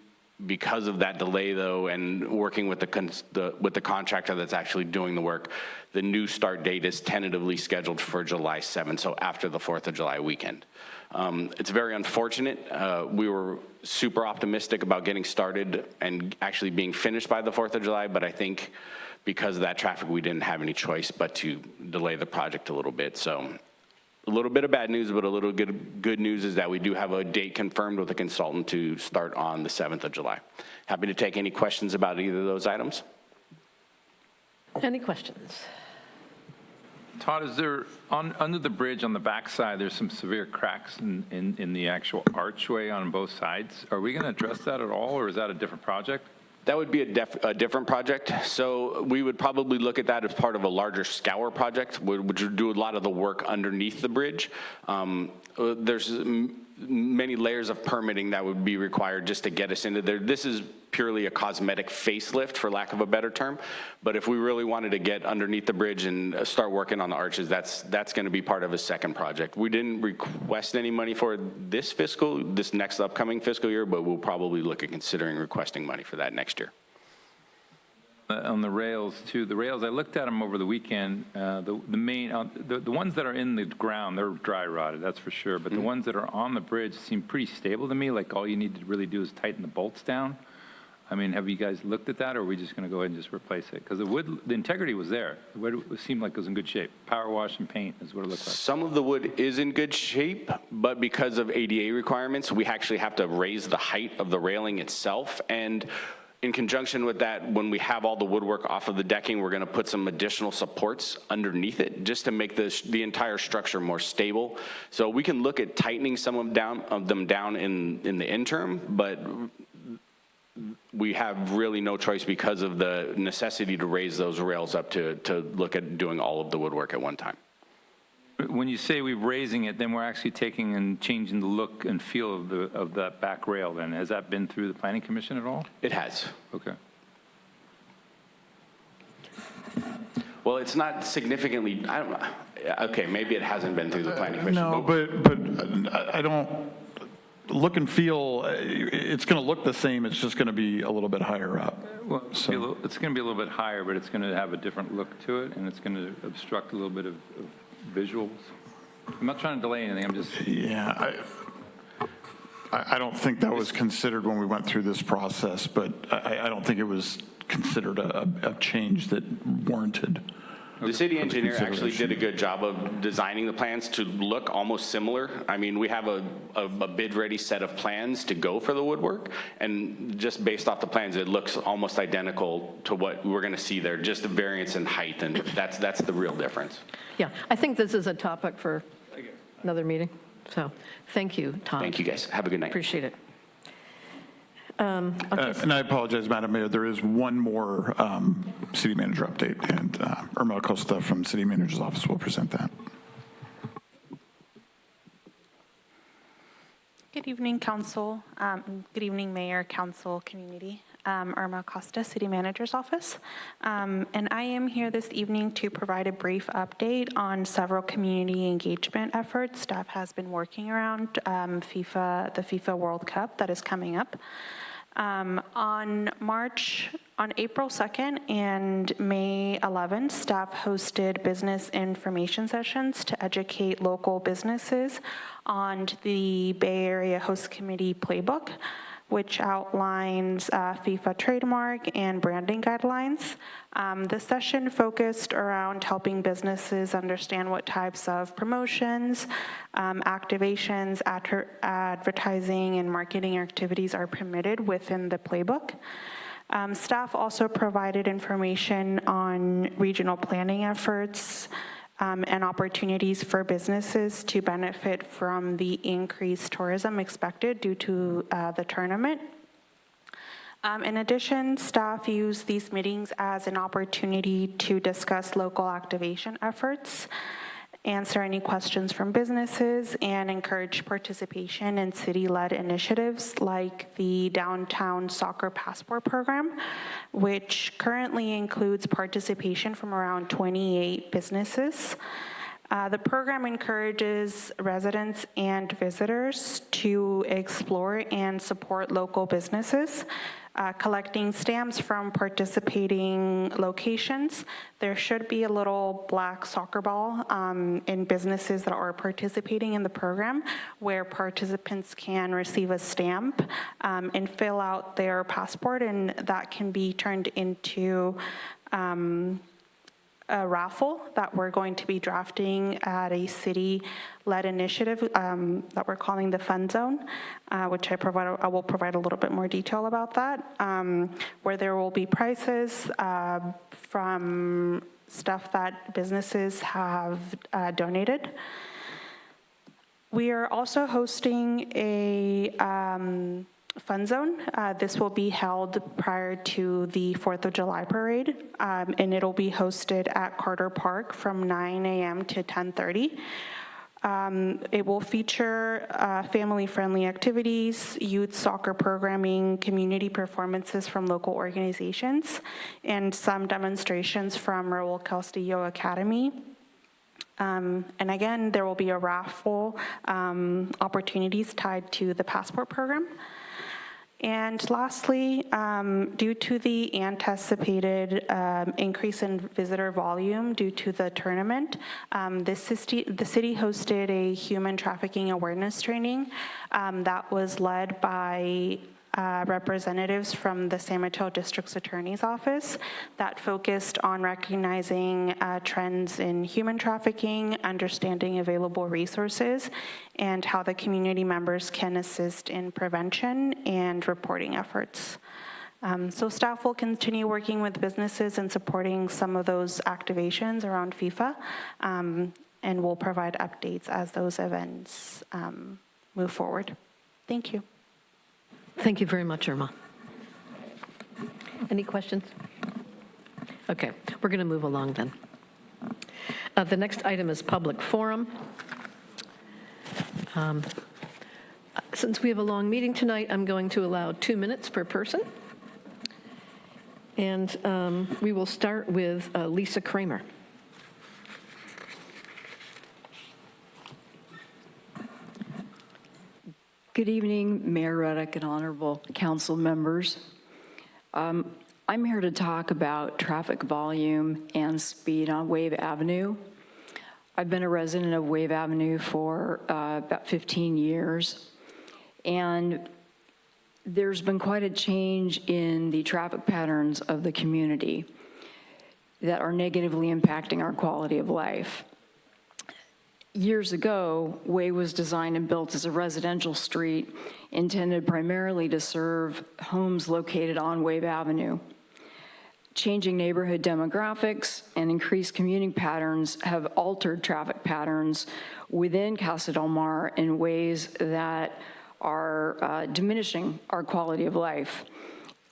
because of that delay, though, and working with the contractor that's actually doing the work, the new start date is tentatively scheduled for July 7th, so after the 4th of July weekend. It's very unfortunate. We were super optimistic about getting started and actually being finished by the 4th of July, but I think because of that traffic, we didn't have any choice but to delay the project a little bit. So a little bit of bad news, but a little good news is that we do have a date confirmed with a consultant to start on the 7th of July. Happy to take any questions about either of those items. Any questions? Todd, is there, under the bridge on the backside, there's some severe cracks in the actual archway on both sides. Are we going to address that at all, or is that a different project? That would be a different project. So we would probably look at that as part of a larger scour project, which would do a lot of the work underneath the bridge. There's many layers of permitting that would be required just to get us into there. This is purely a cosmetic facelift, for lack of a better term. But if we really wanted to get underneath the bridge and start working on the arches, that's going to be part of a second project. We didn't request any money for this next upcoming fiscal year, but we'll probably look at considering requesting money for that next year. On the rails, too. The rails, I looked at them over the weekend. The ones that are in the ground, they're dry rotted, that's for sure. But the ones that are on the bridge seem pretty stable to me, like all you need to really do is tighten the bolts down. I mean, have you guys looked at that, or are we just going to go ahead and just replace it? Because the integrity was there. The wood seemed like it was in good shape. Power wash and paint is what it looked like. Some of the wood is in good shape, but because of ADA requirements, we actually have to raise the height of the railing itself. And in conjunction with that, when we have all the woodwork off of the decking, we're going to put some additional supports underneath it just to make the entire structure more stable. So we can look at tightening some of them down in the interim, but we have really no choice because of the necessity to raise those rails up to look at doing all of the woodwork at one time. When you say we're raising it, then we're actually taking and changing the look and feel of that back rail then. Has that been through the Planning Commission at all? It has. Okay. Well, it's not significantly, okay, maybe it hasn't been through the Planning Commission. No, but I don't, look and feel, it's going to look the same, it's just going to be a little bit higher up. Well, it's going to be a little bit higher, but it's going to have a different look to it, and it's going to obstruct a little bit of visuals. I'm not trying to delay anything, I'm just... Yeah, I don't think that was considered when we went through this process, but I don't think it was considered a change that warranted. The city engineer actually did a good job of designing the plans to look almost similar. I mean, we have a bid-ready set of plans to go for the woodwork, and just based off the plans, it looks almost identical to what we're going to see there, just a variance in height, and that's the real difference. Yeah, I think this is a topic for another meeting. So thank you, Tom. Thank you, guys. Have a good night. Appreciate it. And I apologize, Madam Mayor, there is one more city manager update, and Irma Acosta from City Manager's Office will present that. Good evening, Council. Good evening, Mayor, Council, community. Irma Acosta, City Manager's Office. And I am here this evening to provide a brief update on several community engagement efforts staff has been working around the FIFA World Cup that is coming up. On April 2nd and May 11th, staff hosted business information sessions to educate local businesses on the Bay Area Host Committee playbook. which outlines FIFA trademark and branding guidelines. The session focused around helping businesses understand what types of promotions, activations, advertising, and marketing activities are permitted within the playbook. Staff also provided information on regional planning efforts and opportunities for businesses to benefit from the increased tourism expected due to the tournament. In addition, staff used these meetings as an opportunity to discuss local activation efforts, answer any questions from businesses, and encourage participation in city-led initiatives like the Downtown Soccer Passport Program, which currently includes participation from around 28 businesses. The program encourages residents and visitors to explore and support local businesses, collecting stamps from participating locations. There should be a little black soccer ball in businesses that are participating in the program where participants can receive a stamp and fill out their passport, and that can be turned into a raffle that we're going to be drafting at a city-led initiative that we're calling the Fun Zone, which I will provide a little bit more detail about that, where there will be prizes from stuff that businesses have donated. We are also hosting a Fun Zone. This will be held prior to the 4th of July parade, and it'll be hosted at Carter Park from 9 a.m. to 10:30. It will feature family-friendly activities, youth soccer programming, community performances from local organizations, and some demonstrations from Raul Castillo Academy. And again, there will be a raffle opportunities tied to the passport program. And lastly, due to the anticipated increase in visitor volume due to the tournament, the city hosted a human trafficking awareness training that was led by representatives from the San Mateo District's Attorney's Office that focused on recognizing trends in human trafficking, understanding available resources, and how the community members can assist in prevention and reporting efforts. So staff will continue working with businesses and supporting some of those activations around FIFA, and we'll provide updates as those events move forward. Thank you. Thank you very much, Irma. Any questions? Okay, we're going to move along then. The next item is public forum. Since we have a long meeting tonight, I'm going to allow 2 minutes per person. And we will start with Lisa Kramer. Good evening, Mayor Ruddick and honorable council members. I'm here to talk about traffic volume and speed on Wave Avenue. I've been a resident of Wave Avenue for about 15 years, and there's been quite a change in the traffic patterns of the community that are negatively impacting our quality of life. Years ago, Wave was designed and built as a residential street intended primarily to serve homes located on Wave Avenue. Changing neighborhood demographics and increased commuting patterns have altered traffic patterns within Casa del Mar in ways that are diminishing our quality of life.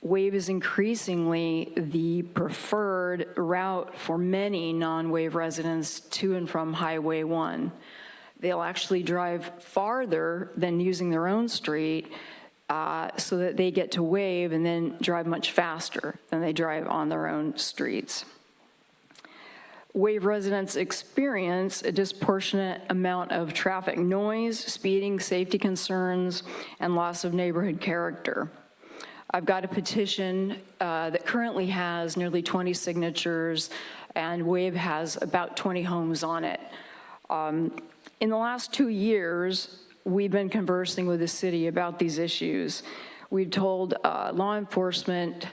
Wave is increasingly the preferred route for many non-Wave residents to and from Highway 1. They'll actually drive farther than using their own street so that they get to Wave and then drive much faster than they drive on their own streets. Wave residents experience a disproportionate amount of traffic noise, speeding, safety concerns, and loss of neighborhood character. I've got a petition that currently has nearly 20 signatures, and Wave has about 20 homes on it. In the last 2 years, we've been conversing with the city about these issues. We've told law enforcement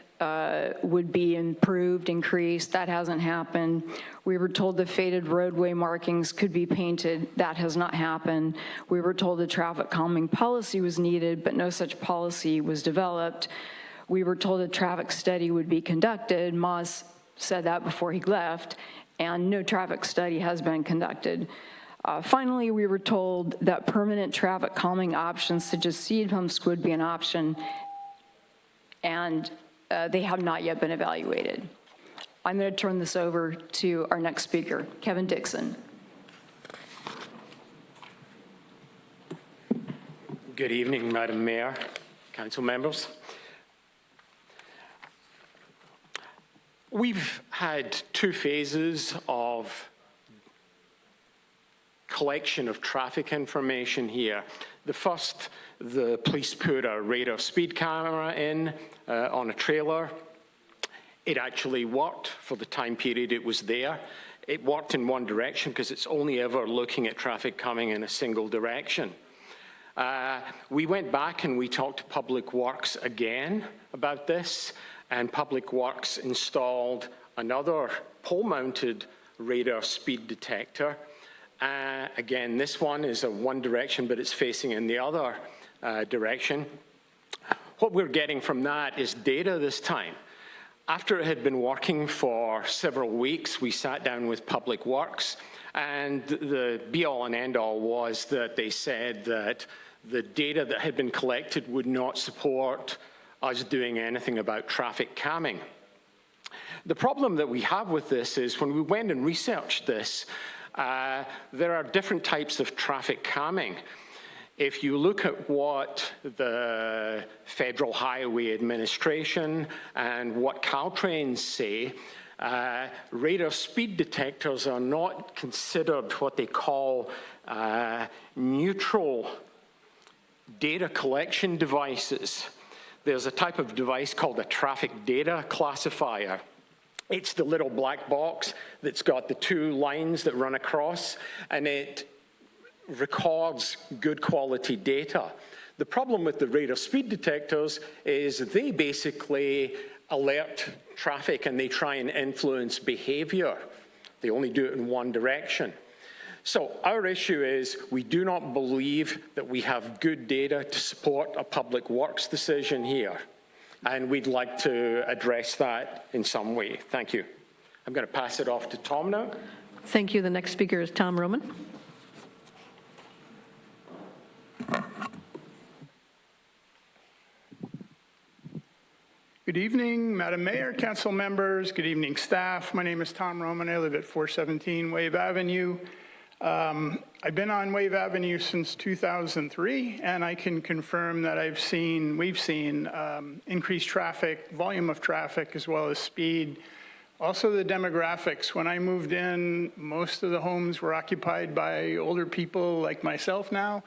would be improved, increased. That hasn't happened. We were told the faded roadway markings could be painted. That has not happened. We were told the traffic calming policy was needed, but no such policy was developed. We were told a traffic study would be conducted. Moss said that before he left, and no traffic study has been conducted. Finally, we were told that permanent traffic calming options such as speed bumps would be an option, and they have not yet been evaluated. I'm going to turn this over to our next speaker, Kevin Dixon. Good evening, Madam Mayor, council members. We've had two phases of collection of traffic information here. The first, the police put a radar speed camera in on a trailer. It actually worked for the time period it was there. It worked in one direction because it's only ever looking at traffic coming in a single direction. We went back and we talked to Public Works again about this, and Public Works installed another pole-mounted radar speed detector. Again, this one is a one direction, but it's facing in the other direction. What we're getting from that is data this time. After it had been working for several weeks, we sat down with Public Works, and the be-all and end-all was that they said that the data that had been collected would not support us doing anything about traffic calming. The problem that we have with this is when we went and researched this, there are different types of traffic calming. If you look at what the Federal Highway Administration and what Caltrains say, radar speed detectors are not considered what they call neutral data collection devices. There's a type of device called a traffic data classifier. It's the little black box that's got the two lines that run across, and it records good quality data. The problem with the radar speed detectors is they basically alert traffic and they try and influence behavior. They only do it in one direction. So our issue is we do not believe that we have good data to support a Public Works decision here. And we'd like to address that in some way. Thank you. I'm going to pass it off to Tom now. Thank you. The next speaker is Tom Roman. Good evening, Madam Mayor, council members. Good evening, staff. My name is Tom Roman. I live at 417 Wave Avenue. I've been on Wave Avenue since 2003, and I can confirm that we've seen increased traffic, volume of traffic, as well as speed. Also the demographics. When I moved in, most of the homes were occupied by older people like myself now,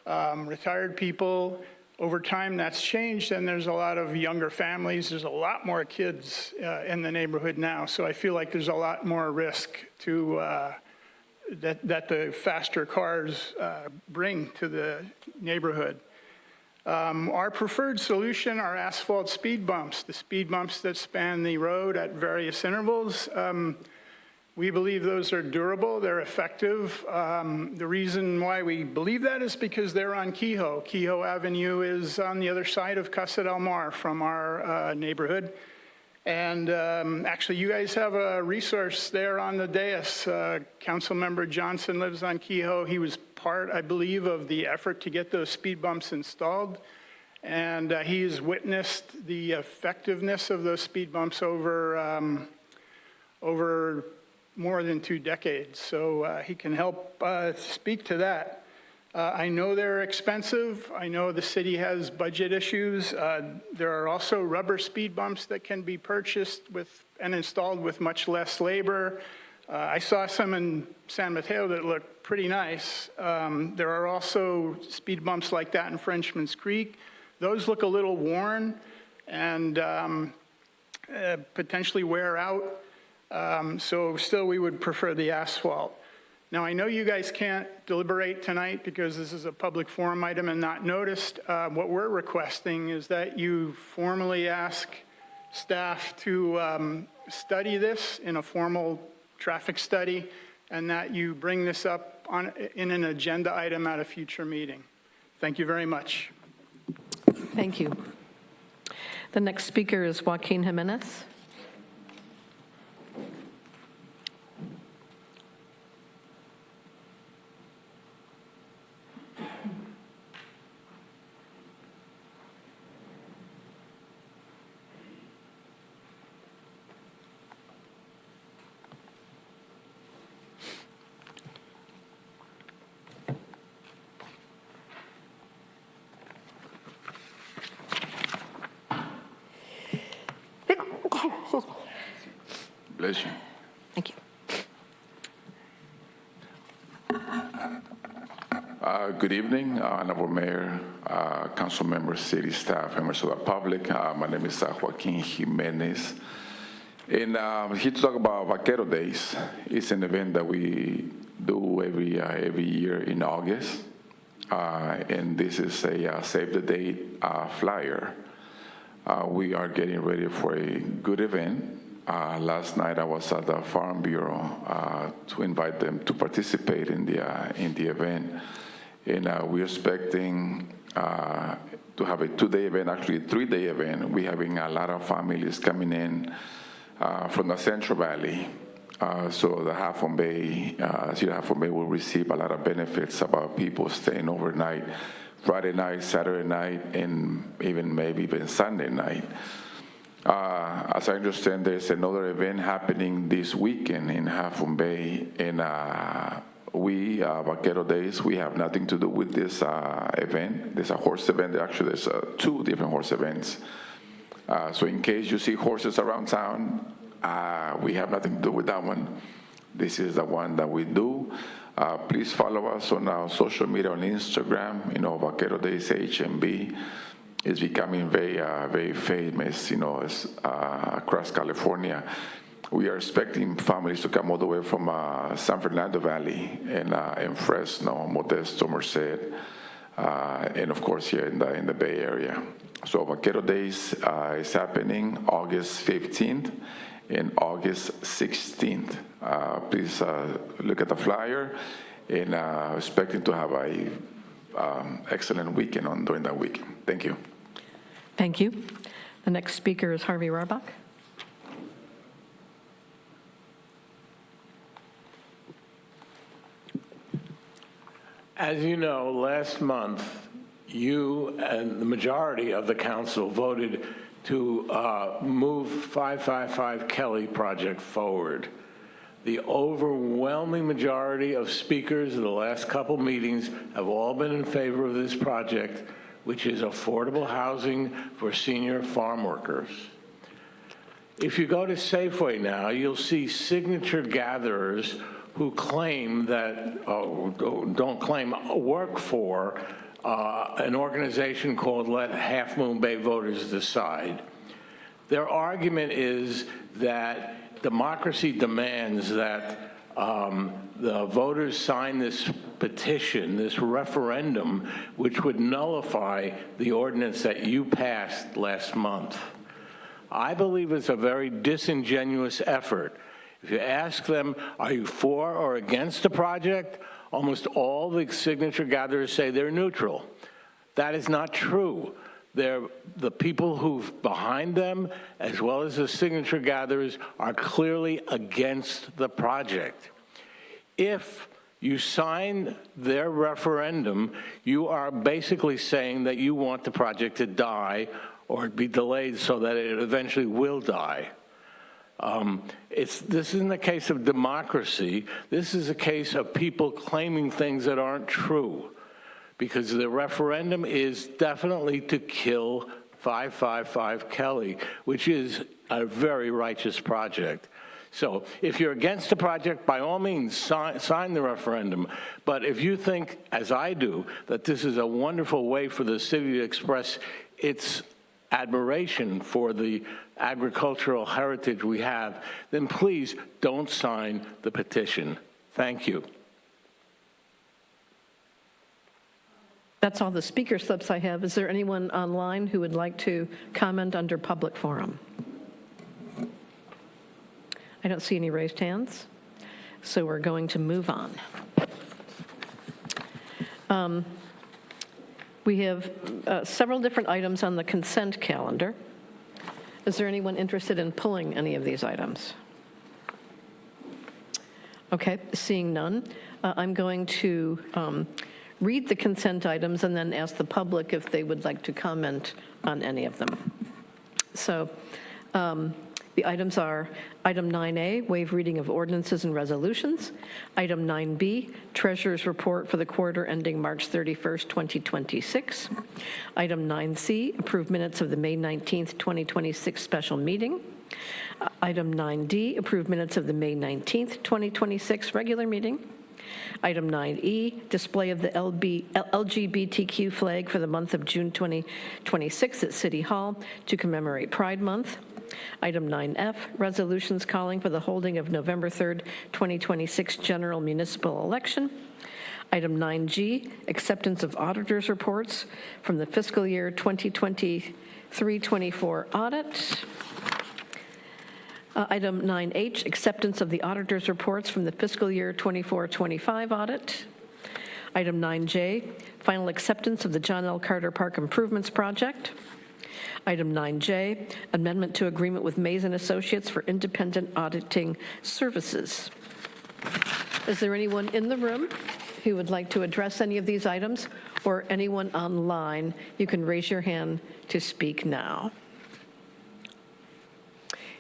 retired people. Over time, that's changed, and there's a lot of younger families. There's a lot more kids in the neighborhood now, so I feel like there's a lot more risk to that the faster cars bring to the neighborhood. Our preferred solution are asphalt speed bumps, the speed bumps that span the road at various intervals. We believe those are durable, they're effective. The reason why we believe that is because they're on Kehoe. Kehoe Avenue is on the other side of Casa del Mar from our neighborhood. And actually, you guys have a resource there on the dais. Councilmember Johnson lives on Kehoe. He was part, I believe, of the effort to get those speed bumps installed. And he's witnessed the effectiveness of those speed bumps over more than 2 decades. So he can help speak to that. I know they're expensive. I know the city has budget issues. There are also rubber speed bumps that can be purchased and installed with much less labor. I saw some in San Mateo that look pretty nice. There are also speed bumps like that in Frenchman's Creek. Those look a little worn and potentially wear out. So still we would prefer the asphalt. Now, I know you guys can't deliberate tonight because this is a public forum item and not noticed. What we're requesting is that you formally ask staff to study this in a formal traffic study, and that you bring this up in an agenda item at a future meeting. Thank you very much. Thank you. The next speaker is Joaquin Jimenez. Bless you. Thank you. Good evening, Honorable Mayor, Council members, city staff, members of the public. My name is Joaquin Jimenez. And I'm here to talk about Vaquero Days. It's an event that we do every year in August. And this is a save the date flyer. We are getting ready for a good event. Last night I was at the Farm Bureau to invite them to participate in the event, and we're expecting to have a 2-day event, actually a 3-day event. We're having a lot of families coming in from the Central Valley, so the Half Moon Bay, Half Moon Bay will receive a lot of benefits about people staying overnight, Friday night, Saturday night, and maybe even Sunday night. As I understand, there's another event happening this weekend in Half Moon Bay, and we, Vaquero Days, we have nothing to do with this event. There's a horse event. Actually, there's 2 different horse events. So in case you see horses around town, we have nothing to do with that one. This is the one that we do. Please follow us on our social media on Instagram, Vaquero Days HMB. Is becoming very famous, across California. We are expecting families to come all the way from San Fernando Valley and Fresno, Modesto, Merced, and of course here in the Bay Area. So Vaquero Days is happening August 15th and August 16th. Please look at the flyer, and expecting to have a excellent weekend during that weekend. Thank you. Thank you. The next speaker is Harvey Rarbach. As you know, last month, you and the majority of the council voted to move 555 Kelly project forward. The overwhelming majority of speakers in the last couple meetings have all been in favor of this project, which is affordable housing for senior farm workers. If you go to Safeway now, you'll see signature gatherers who claim that, don't claim, work for an organization called Let Half Moon Bay Voters Decide. Their argument is that democracy demands that the voters sign this petition, this referendum, which would nullify the ordinance that you passed last month. I believe it's a very disingenuous effort. If you ask them, are you for or against the project? Almost all the signature gatherers say they're neutral. That is not true. The people who behind them, as well as the signature gatherers, are clearly against the project. If you sign their referendum, you are basically saying that you want the project to die or be delayed so that it eventually will die. This isn't a case of democracy. This is a case of people claiming things that aren't true, because the referendum is definitely to kill 555 Kelly, which is a very righteous project. So if you're against the project, by all means, sign the referendum. But if you think, as I do, that this is a wonderful way for the city to express its admiration for the agricultural heritage we have, then please don't sign the petition. Thank you. That's all the speaker slips I have. Is there anyone online who would like to comment under public forum? I don't see any raised hands, so we're going to move on. We have several different items on the consent calendar. Is there anyone interested in pulling any of these items? Okay, seeing none, I'm going to read the consent items and then ask the public if they would like to comment on any of them. So the items are item 9A, waive reading of ordinances and resolutions. Item 9B, treasurer's report for the quarter ending March 31st, 2026. Item 9C, approve minutes of the May 19th, 2026 special meeting. Item 9D, approve minutes of the May 19th, 2026 regular meeting. Item 9E, display of the LGBTQ flag for the month of June 2026 at City Hall to commemorate Pride Month. Item 9F, resolutions calling for the holding of November 3rd, 2026 general municipal election. Item 9G, acceptance of auditors' reports from the fiscal year 2023-24 audit. Item 9H, acceptance of the auditor's reports from the fiscal year 24-25 audit. Item 9J, final acceptance of the John L. Carter Park Improvements Project. Item 9J, amendment to agreement with Mays & Associates for independent auditing services. Is there anyone in the room who would like to address any of these items, or anyone online? You can raise your hand to speak now.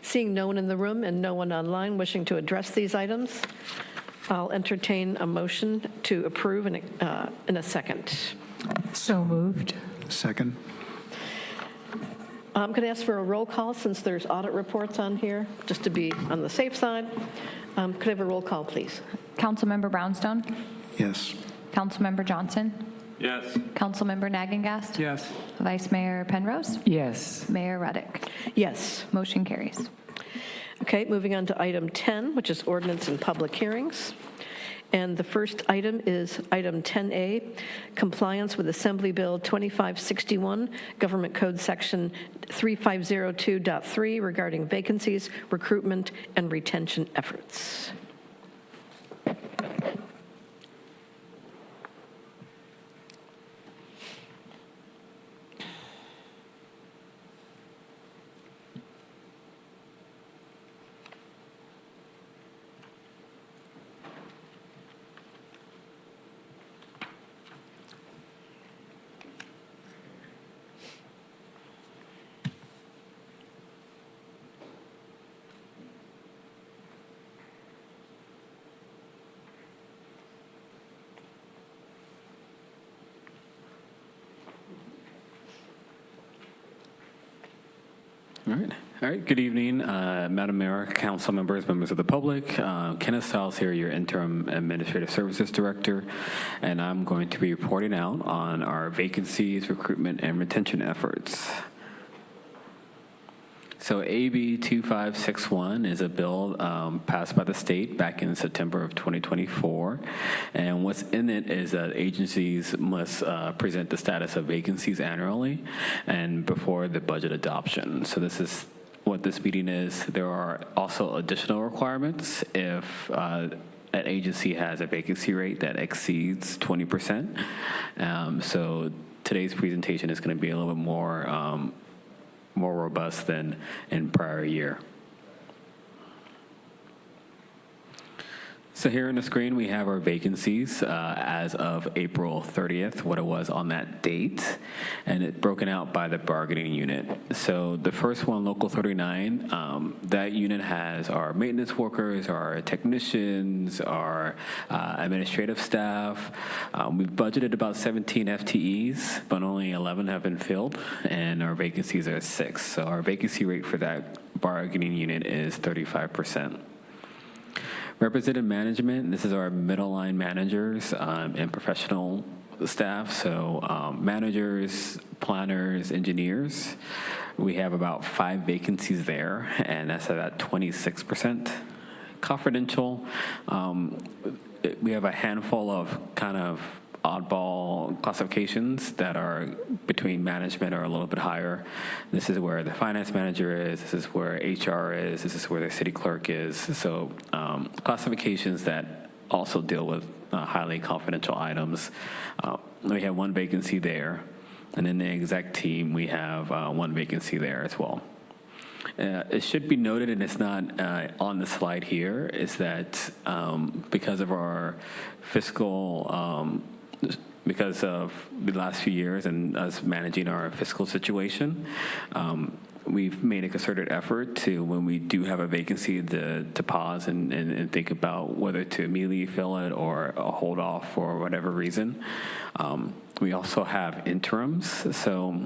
Seeing no one in the room and no one online wishing to address these items, I'll entertain a motion to approve in a second. So moved. Second. I'm going to ask for a roll call since there's audit reports on here, just to be on the safe side. Could I have a roll call, please? Councilmember Brownstone? Yes. Councilmember Johnson? Yes. Councilmember Nagengast? Yes. Vice Mayor Penrose? Yes. Mayor Ruddick? Yes. Motion carries. Okay, moving on to item 10, which is ordinance and public hearings. And the first item is item 10A, compliance with Assembly Bill 2561, Government Code Section 3502.3 regarding vacancies, recruitment, and retention efforts. All right. Good evening, Madam Mayor, council members, members of the public. Kenneth Stiles here, your interim administrative services director, and I'm going to be reporting out on our vacancies, recruitment, and retention efforts. So AB 2561 is a bill passed by the state back in September of 2024. And what's in it is that agencies must present the status of vacancies annually and before the budget adoption. So this is what this meeting is. There are also additional requirements if an agency has a vacancy rate that exceeds 20%. So today's presentation is going to be a little bit more robust than in prior year. So here on the screen, we have our vacancies as of April 30th, what it was on that date, and it's broken out by the bargaining unit. So the first one, Local 39, that unit has our maintenance workers, our technicians, our administrative staff. We've budgeted about 17 FTEs, but only 11 have been filled, and our vacancies are 6. So our vacancy rate for that bargaining unit is 35%. Represented management, this is our middle line managers and professional staff, so managers, planners, engineers. We have about 5 vacancies there, and that's about 26%. Confidential, we have a handful of kind of oddball classifications that are between management or a little bit higher. This is where the finance manager is, this is where HR is, this is where the city clerk is. So classifications that also deal with highly confidential items. We have one vacancy there, and in the exec team, we have one vacancy there as well. It should be noted, and it's not on the slide here, is that because of our fiscal, because of the last few years and us managing our fiscal situation, we've made a concerted effort to, when we do have a vacancy, to pause and think about whether to immediately fill it or hold off for whatever reason. We also have interims, so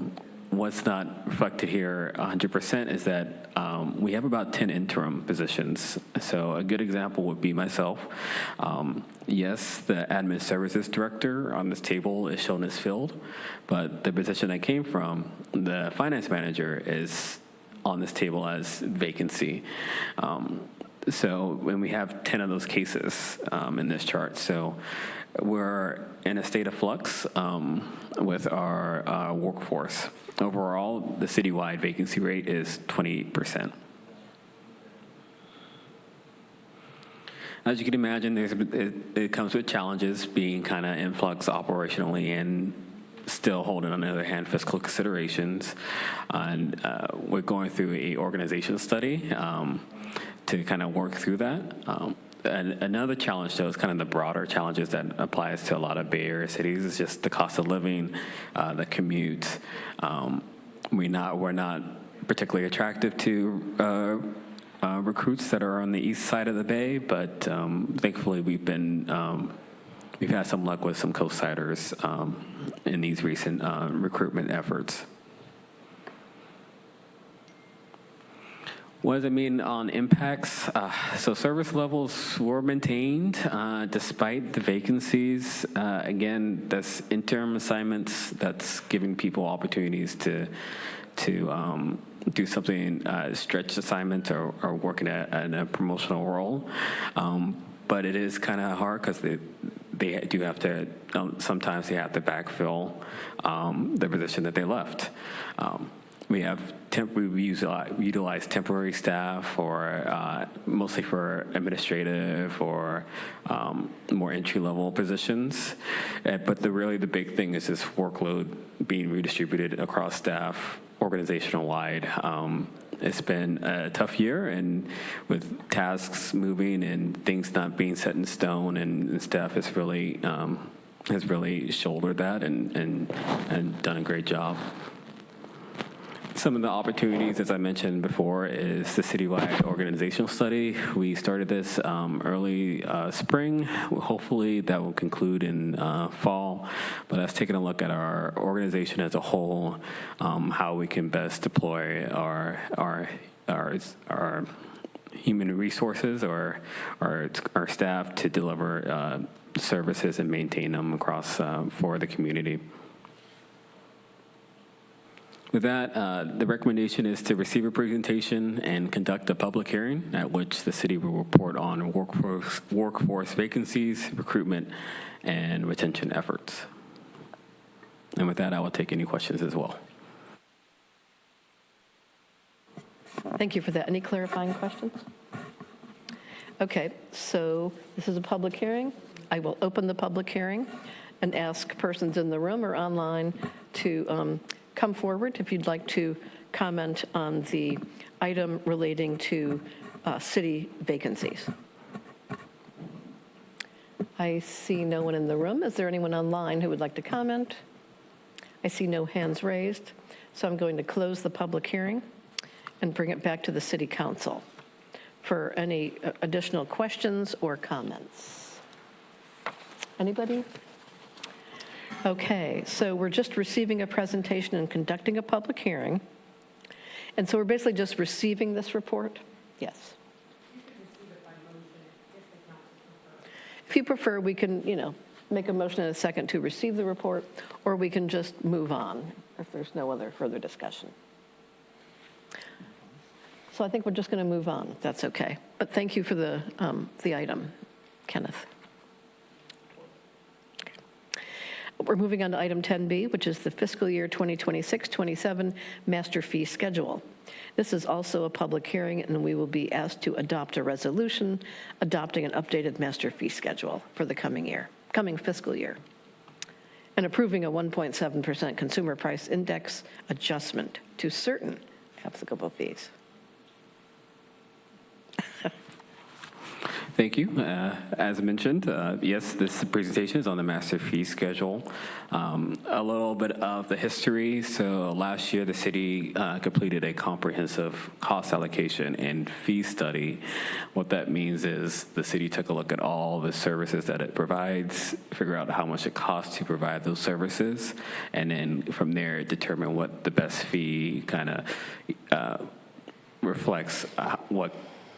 what's not reflected here 100% is that we have about 10 interim positions. So a good example would be myself. Yes, the admin services director on this table is shown as filled, but the position I came from, the finance manager, is on this table as vacancy. So when we have 10 of those cases in this chart, so we're in a state of flux with our workforce. Overall, the citywide vacancy rate is 28%. As you can imagine, it comes with challenges being kind of in flux operationally and still holding, on the other hand, fiscal considerations. And we're going through a organization study to kind of work through that. And another challenge, though, is kind of the broader challenges that applies to a lot of Bay Area cities. Is just the cost of living, the commute. We're not particularly attractive to recruits that are on the east side of the Bay, but thankfully we've had some luck with some coastsiders in these recent recruitment efforts. What does it mean on impacts? So service levels were maintained despite the vacancies. Again, that's interim assignments. That's giving people opportunities to do something, stretch assignment or work in a promotional role. But it is kind of hard because they do have to, sometimes they have to backfill the position that they left. We utilize temporary staff mostly for administrative or more entry-level positions. But the big thing is this workload being redistributed across staff organizational-wide. It's been a tough year, and with tasks moving and things not being set in stone, and staff has really shouldered that and done a great job. Some of the opportunities, as I mentioned before, is the citywide organizational study. We started this early spring. Hopefully that will conclude in fall. But that's taking a look at our organization as a whole, how we can best deploy our human resources or our staff to deliver services and maintain them across for the community. With that, the recommendation is to receive a presentation and conduct a public hearing at which the city will report on workforce vacancies, recruitment, and retention efforts. And with that, I will take any questions as well. Thank you for that. Any clarifying questions? Okay, so this is a public hearing. I will open the public hearing and ask persons in the room or online to come forward if you'd like to comment on the item relating to city vacancies. I see no one in the room. Is there anyone online who would like to comment? I see no hands raised, so I'm going to close the public hearing and bring it back to the City Council for any additional questions or comments. Anybody? Okay, so we're just receiving a presentation and conducting a public hearing. And so we're basically just receiving this report? Yes. If you prefer, we can, make a motion in a second to receive the report, or we can just move on if there's no other further discussion. So I think we're just going to move on, if that's okay. But thank you for the item, Kenneth. We're moving on to item 10B, which is the fiscal year 2026-27 master fee schedule. This is also a public hearing, and we will be asked to adopt a resolution adopting an updated master fee schedule for the coming fiscal year, and approving a 1.7% consumer price index adjustment to certain applicable fees. Thank you. As mentioned, yes, this presentation is on the master fee schedule. A little bit of the history. So last year, the city completed a comprehensive cost allocation and fee study. What that means is the city took a look at all the services that it provides, figure out how much it costs to provide those services, and then from there, determine what the best fee kind of reflects what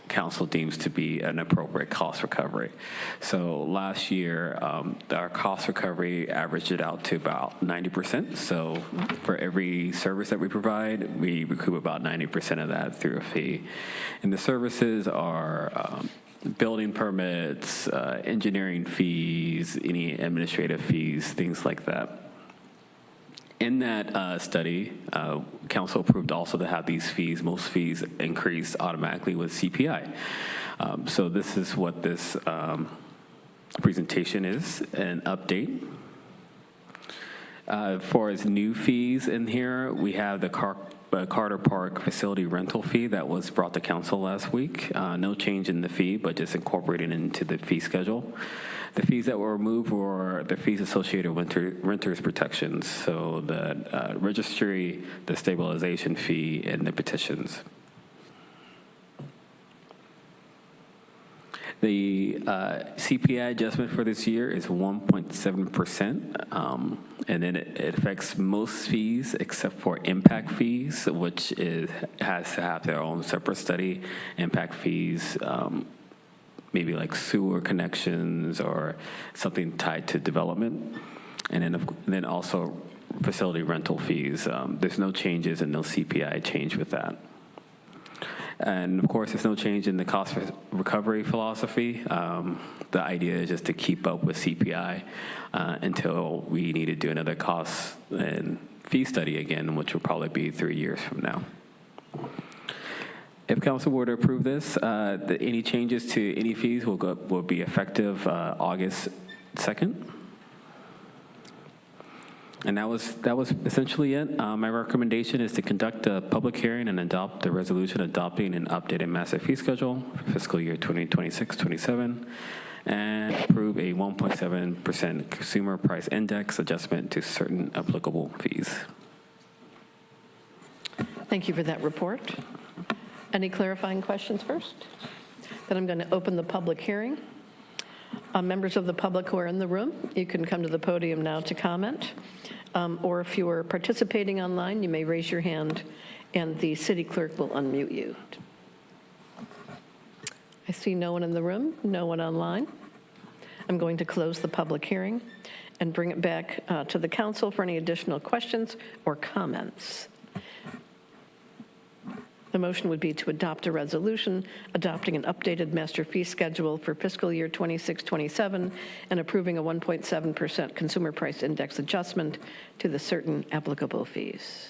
council deems to be an appropriate cost recovery. So last year, our cost recovery averaged it out to about 90%. So for every service that we provide, we recoup about 90% of that through a fee. And the services are building permits, engineering fees, any administrative fees, things like that. In that study, council approved also to have these fees, most fees increase automatically with CPI. So this is what this presentation is, an update. For as new fees in here, we have the Carter Park facility rental fee that was brought to council last week. No change in the fee, but just incorporated into the fee schedule. The fees that were removed were the fees associated with renters protections, so the registry, the stabilization fee, and the petitions. The CPI adjustment for this year is 1.7%, and then it affects most fees except for impact fees, which has to have their own separate study. Impact fees, maybe like sewer connections or something tied to development. And then also facility rental fees. There's no changes and no CPI change with that. And of course, there's no change in the cost recovery philosophy. The idea is just to keep up with CPI until we need to do another cost and fee study again, which will probably be 3 years from now. If council were to approve this, any changes to any fees will be effective August 2nd. And that was essentially it. My recommendation is to conduct a public hearing and adopt the resolution adopting an updated master fee schedule for fiscal year 2026-27, and approve a 1.7% consumer price index adjustment to certain applicable fees. Thank you for that report. Any clarifying questions first? Then I'm going to open the public hearing. Members of the public who are in the room, you can come to the podium now to comment. Or if you are participating online, you may raise your hand and the city clerk will unmute you. I see no one in the room, no one online. I'm going to close the public hearing and bring it back to the council for any additional questions or comments. The motion would be to adopt a resolution adopting an updated master fee schedule for fiscal year 26-27 and approving a 1.7% consumer price index adjustment to the certain applicable fees.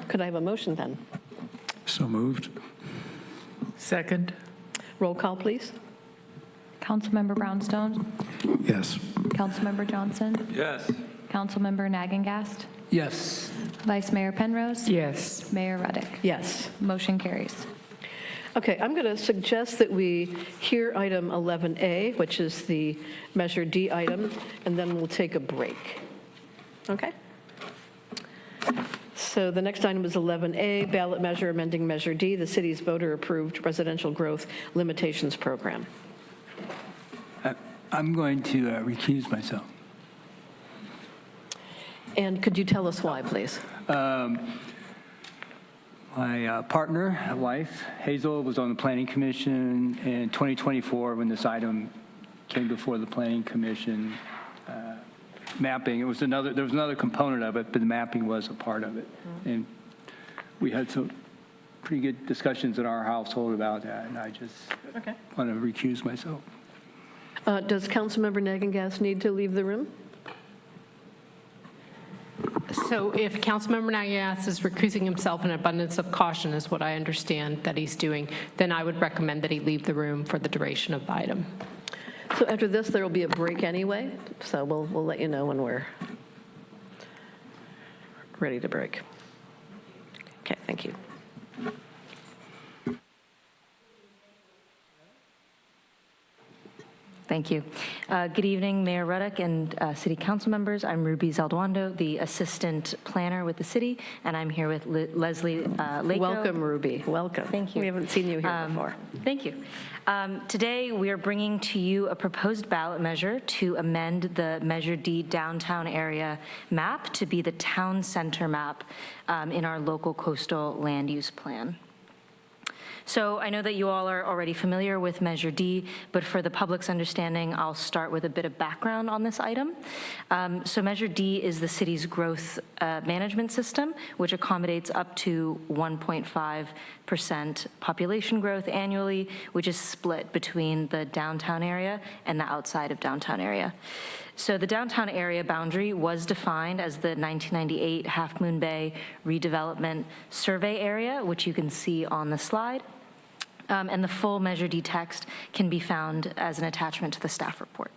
Could I have a motion then? So moved. Second. Roll call, please. Councilmember Brownstone? Yes. Councilmember Johnson? Yes. Councilmember Nagengast? Yes. Vice Mayor Penrose? Yes. Mayor Ruddick? Yes. Motion carries. Okay, I'm going to suggest that we hear item 11A, which is the Measure D item, and then we'll take a break. Okay? So the next item is 11A, ballot measure amending Measure D, the city's voter-approved residential growth limitations program. I'm going to recuse myself. And could you tell us why, please? My partner, wife, Hazel, was on the Planning Commission in 2024 when this item came before the Planning Commission. Mapping, there was another component of it, but the mapping was a part of it. And we had some pretty good discussions in our household about that, and I just want to recuse myself. Does Councilmember Nagengas need to leave the room? So if Councilmember Nagias is recusing himself in abundance of caution, is what I understand that he's doing, then I would recommend that he leave the room for the duration of the item. So after this, there will be a break anyway, so we'll let you know when we're ready to break. Okay, thank you. Thank you. Good evening, Mayor Ruddock and City Council members. I'm Ruby Zalduando, the Assistant Planner with the City, and I'm here with Leslie Lako. Welcome, Ruby. Welcome. Thank you. We haven't seen you here before. Thank you. Today, we are bringing to you a proposed ballot measure to amend the Measure D downtown area map to be the town center map in our local coastal land use plan. So I know that you all are already familiar with Measure D, but for the public's understanding, I'll start with a bit of background on this item. So Measure D is the city's growth management system, which accommodates up to 1.5% population growth annually, which is split between the downtown area and the outside of downtown area. So the downtown area boundary was defined as the 1998 Half Moon Bay redevelopment survey area, which you can see on the slide. And the full Measure D text can be found as an attachment to the staff report.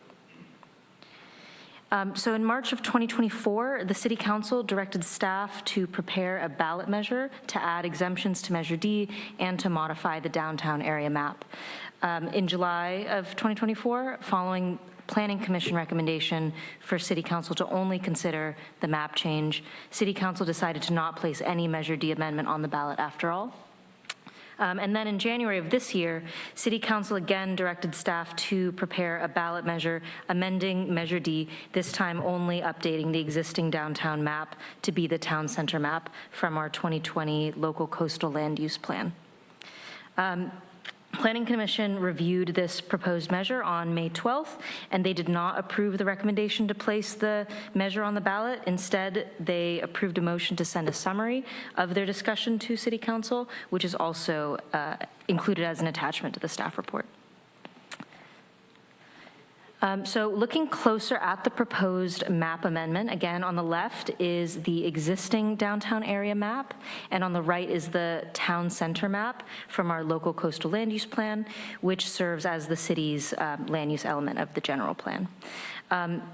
So in March of 2024, the City Council directed staff to prepare a ballot measure to add exemptions to Measure D and to modify the downtown area map. In July of 2024, following Planning Commission recommendation for City Council to only consider the map change, City Council decided to not place any Measure D amendment on the ballot after all. And then in January of this year, City Council again directed staff to prepare a ballot measure amending Measure D, this time only updating the existing downtown map to be the town center map from our 2020 local coastal land use plan. Planning Commission reviewed this proposed measure on May 12th, and they did not approve the recommendation to place the measure on the ballot. Instead, they approved a motion to send a summary of their discussion to City Council, which is also included as an attachment to the staff report. So looking closer at the proposed map amendment, again, on the left is the existing downtown area map, and on the right is the town center map from our local coastal land use plan, which serves as the city's land use element of the general plan.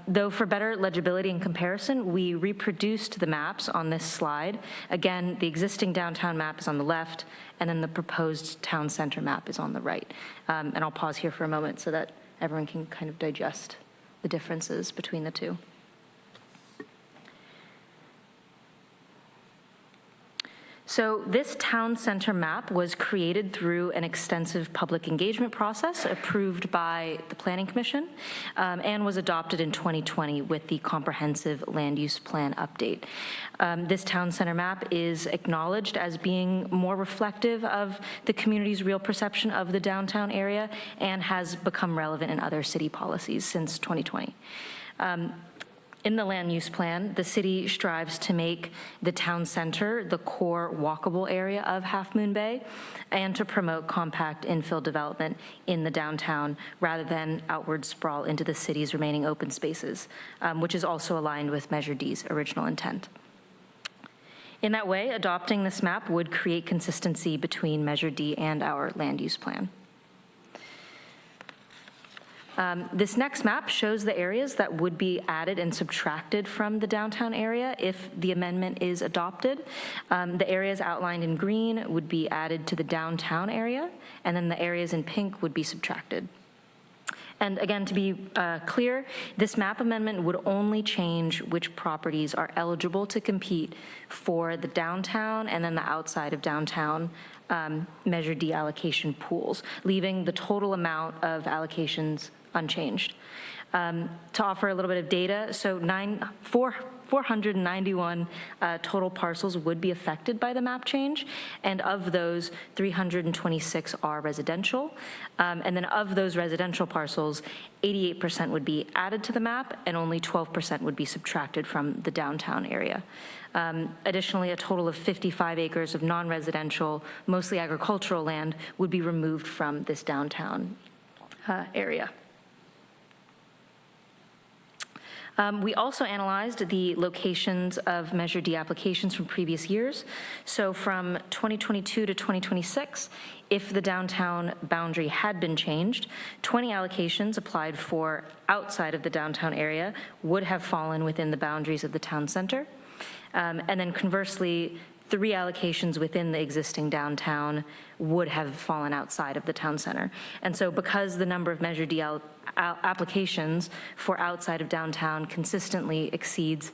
Though for better legibility and comparison, we reproduced the maps on this slide. Again, the existing downtown map is on the left, and then the proposed town center map is on the right. And I'll pause here for a moment so that everyone can kind of digest the differences between the two. So this town center map was created through an extensive public engagement process approved by the Planning Commission and was adopted in 2020 with the comprehensive land use plan update. This town center map is acknowledged as being more reflective of the community's real perception of the downtown area and has become relevant in other city policies since 2020. In the land use plan, the city strives to make the town center the core walkable area of Half Moon Bay and to promote compact infill development in the downtown rather than outward sprawl into the city's remaining open spaces, which is also aligned with Measure D's original intent. In that way, adopting this map would create consistency between Measure D and our land use plan. This next map shows the areas that would be added and subtracted from the downtown area if the amendment is adopted. The areas outlined in green would be added to the downtown area, and then the areas in pink would be subtracted. And again, to be clear, this map amendment would only change which properties are eligible to compete for the downtown and then the outside of downtown Measure D allocation pools, leaving the total amount of allocations unchanged. To offer a little bit of data, so 491 total parcels would be affected by the map change, and of those, 326 are residential. And then of those residential parcels, 88% would be added to the map, and only 12% would be subtracted from the downtown area. Additionally, a total of 55 acres of non-residential, mostly agricultural land would be removed from this downtown area. We also analyzed the locations of Measure D applications from previous years. So from 2022 to 2026, if the downtown boundary had been changed, 20 allocations applied for outside of the downtown area would have fallen within the boundaries of the town center. And then conversely, 3 allocations within the existing downtown would have fallen outside of the town center. And so because the number of Measure D applications for outside of downtown consistently exceeds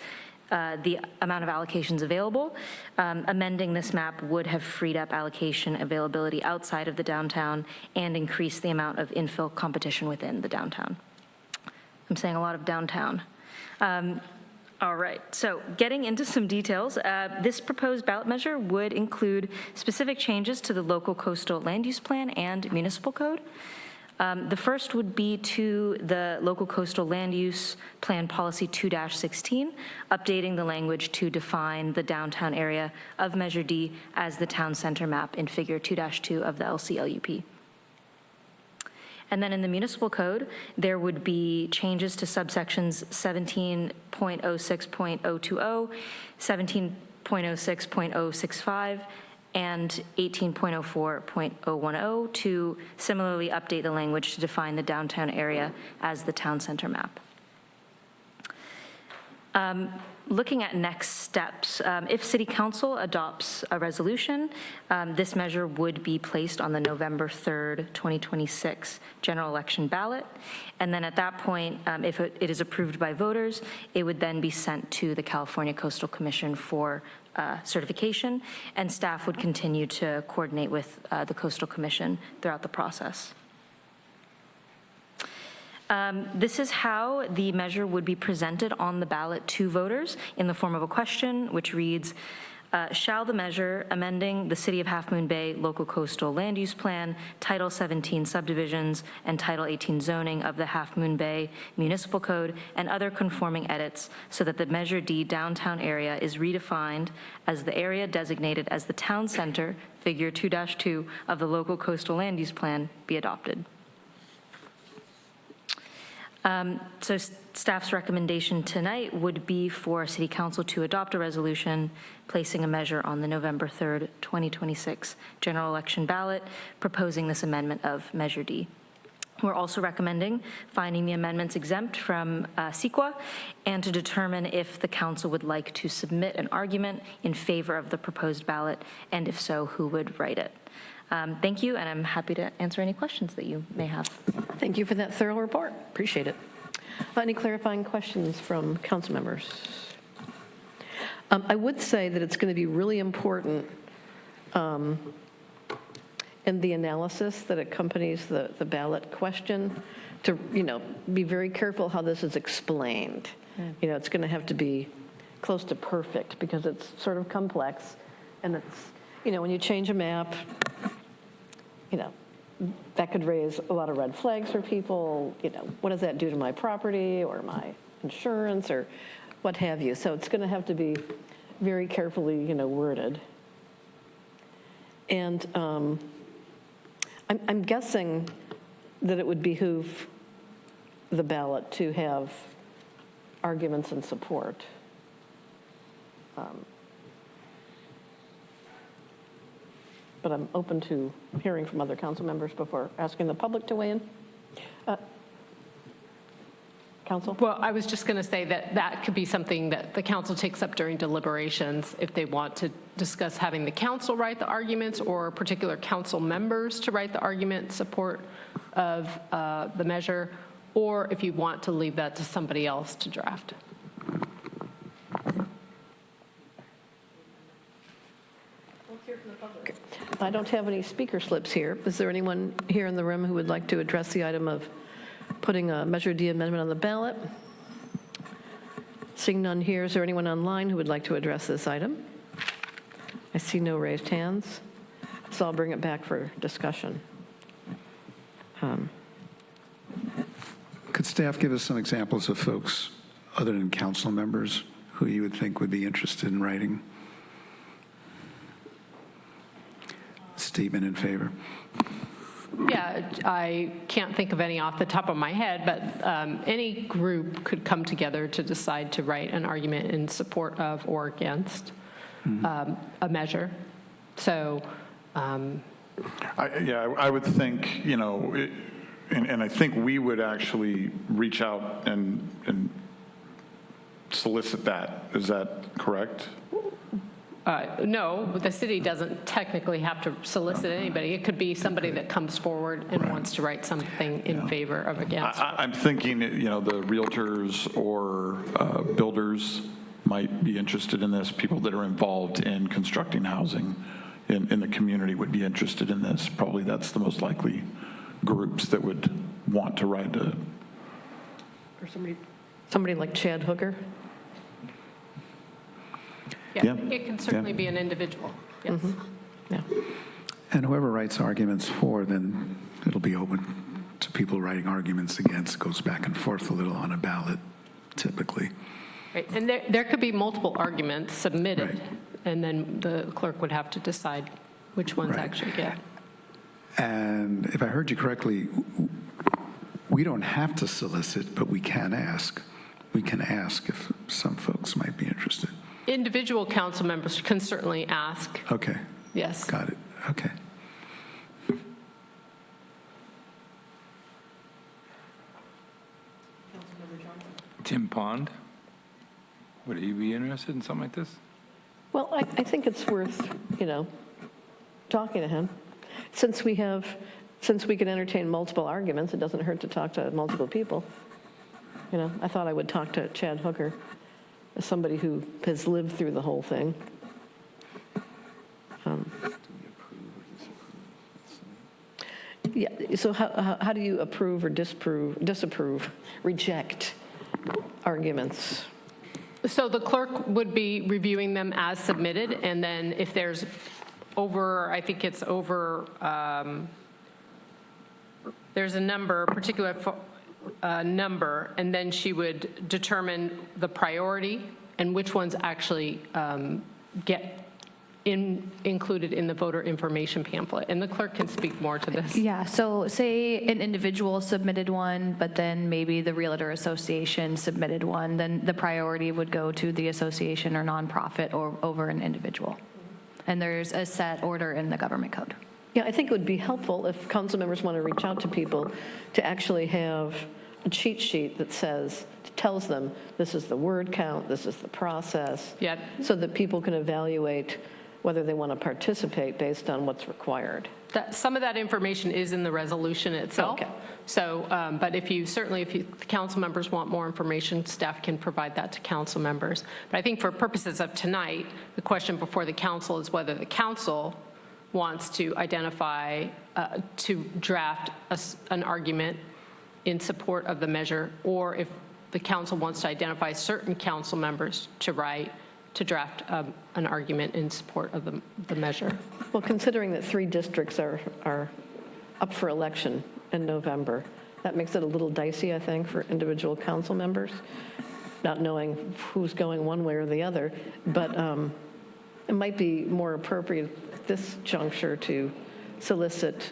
the amount of allocations available, amending this map would have freed up allocation availability outside of the downtown and increased the amount of infill competition within the downtown. I'm saying a lot of downtown. All right, so getting into some details, this proposed ballot measure would include specific changes to the local coastal land use plan and municipal code. The first would be to the local coastal land use plan policy 2-16, updating the language to define the downtown area of Measure D as the town center map in figure 2-2 of the LCLUP. And then in the municipal code, there would be changes to subsections 17.06.020, 17.06.065, and 18.04.010 to similarly update the language to define the downtown area as the town center map. Looking at next steps, if City Council adopts a resolution, this measure would be placed on the November 3rd, 2026 general election ballot. And then at that point, if it is approved by voters, it would then be sent to the California Coastal Commission for certification, and staff would continue to coordinate with the Coastal Commission throughout the process. This is how the measure would be presented on the ballot to voters in the form of a question, which reads, shall the measure amending the City of Half Moon Bay Local Coastal Land Use Plan, Title 17 subdivisions, and Title 18 zoning of the Half Moon Bay Municipal Code and other conforming edits so that the Measure D downtown area is redefined as the area designated as the town center, figure 2-2 of the Local Coastal Land Use Plan, be adopted? So staff's recommendation tonight would be for City Council to adopt a resolution placing a measure on the November 3rd, 2026 general election ballot, proposing this amendment of Measure D. We're also recommending finding the amendments exempt from CEQA and to determine if the council would like to submit an argument in favor of the proposed ballot, and if so, who would write it. Thank you, and I'm happy to answer any questions that you may have. Thank you for that thorough report. Appreciate it. Any clarifying questions from council members? I would say that it's going to be really important in the analysis that accompanies the ballot question to, be very careful how this is explained. It's going to have to be close to perfect because it's sort of complex, and it's, when you change a map, that could raise a lot of red flags for people. What does that do to my property or my insurance or what have you? So it's going to have to be very carefully, worded. And I'm guessing that it would behoove the ballot to have arguments and support. But I'm open to hearing from other council members before asking the public to weigh in. Council? Well, I was just going to say that that could be something that the council takes up during deliberations if they want to discuss having the council write the arguments or particular council members to write the argument in support of the measure, or if you want to leave that to somebody else to draft. I don't have any speaker slips here. Is there anyone here in the room who would like to address the item of putting a Measure D amendment on the ballot? Seeing none here, is there anyone online who would like to address this item? I see no raised hands, so I'll bring it back for discussion. Could staff give us some examples of folks other than council members who you would think would be interested in writing statement in favor? Yeah, I can't think of any off the top of my head, but any group could come together to decide to write an argument in support of or against a measure. So, I would think, and I think we would actually reach out and solicit that. Is that correct? no, the city doesn't technically have to solicit anybody. It could be somebody that comes forward and wants to write something in favor of against. I'm thinking, the realtors or builders might be interested in this. People that are involved in constructing housing in the community would be interested in this. Probably that's the most likely groups that would want to write a. Or somebody like Chad Hooker? Yeah, it can certainly be an individual, yes. Yeah. And whoever writes arguments for, then it'll be open to people writing arguments against. It goes back and forth a little on a ballot, typically. Right, and there could be multiple arguments submitted, and then the clerk would have to decide which ones actually get. And if I heard you correctly, we don't have to solicit, but we can ask. We can ask if some folks might be interested. Individual council members can certainly ask. Okay. Yes. Got it. Okay. Tim Pond, would he be interested in something like this? Well, I think it's worth, talking to him. Since we can entertain multiple arguments, it doesn't hurt to talk to multiple people. I thought I would talk to Chad Hooker as somebody who has lived through the whole thing. Yeah, so how do you approve or disapprove, reject arguments? So the clerk would be reviewing them as submitted, and then if there's there's a number, particular number, and then she would determine the priority and which ones actually get included in the voter information pamphlet. And the clerk can speak more to this. Yeah, so say an individual submitted one, but then maybe the Realtor Association submitted one, then the priority would go to the association or nonprofit or over an individual. And there's a set order in the government code. Yeah, I think it would be helpful if council members want to reach out to people to actually have a cheat sheet that tells them this is the word count, this is the process, so that people can evaluate whether they want to participate based on what's required. Some of that information is in the resolution itself. Okay. So, but if the council members want more information, staff can provide that to council members. But I think for purposes of tonight, the question before the council is whether the council wants to identify, to draft an argument in support of the measure, or if the council wants to identify certain council members to draft an argument in support of the measure. Well, considering that 3 districts are up for election in November, that makes it a little dicey, I think, for individual council members, not knowing who's going one way or the other. But it might be more appropriate at this juncture to solicit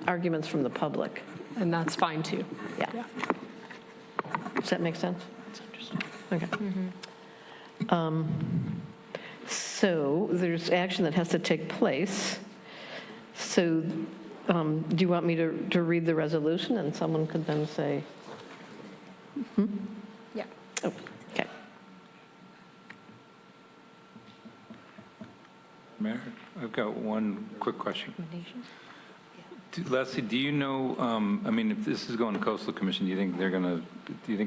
arguments from the public. And that's fine, too. Yeah. Does that make sense? That's interesting. Okay. So there's action that has to take place. So do you want me to read the resolution and someone could then say? Yeah. Oh, okay. Mayor, I've got one quick question. Leslie, do you know, if this is going to Coastal Commission, do you think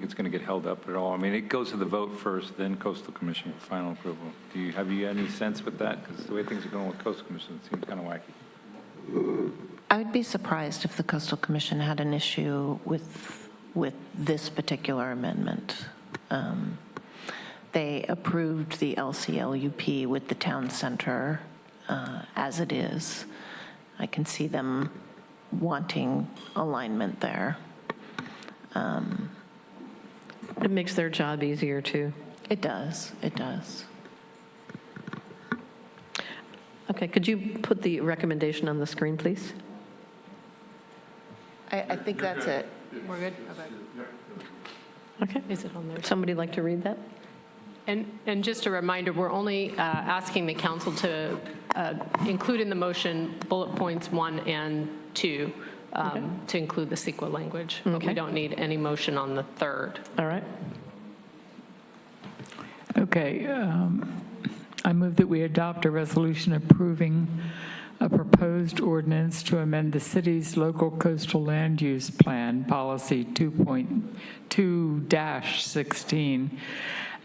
it's going to get held up at all? I mean, it goes to the vote first, then Coastal Commission for final approval. Have you any sense with that? Because the way things are going with Coastal Commission, it seems kind of wacky. I would be surprised if the Coastal Commission had an issue with this particular amendment. They approved the LCLUP with the town center as it is. I can see them wanting alignment there. It makes their job easier, too. It does. It does. Okay, could you put the recommendation on the screen, please? I think that's it. We're good? Okay. Is it on there? Somebody like to read that? And just a reminder, we're only asking the council to include in the motion bullet points 1 and 2 to include the CEQA language. But we don't need any motion on the third. All right. Okay, I move that we adopt a resolution approving a proposed ordinance to amend the city's local coastal land use plan, policy 2.2-16,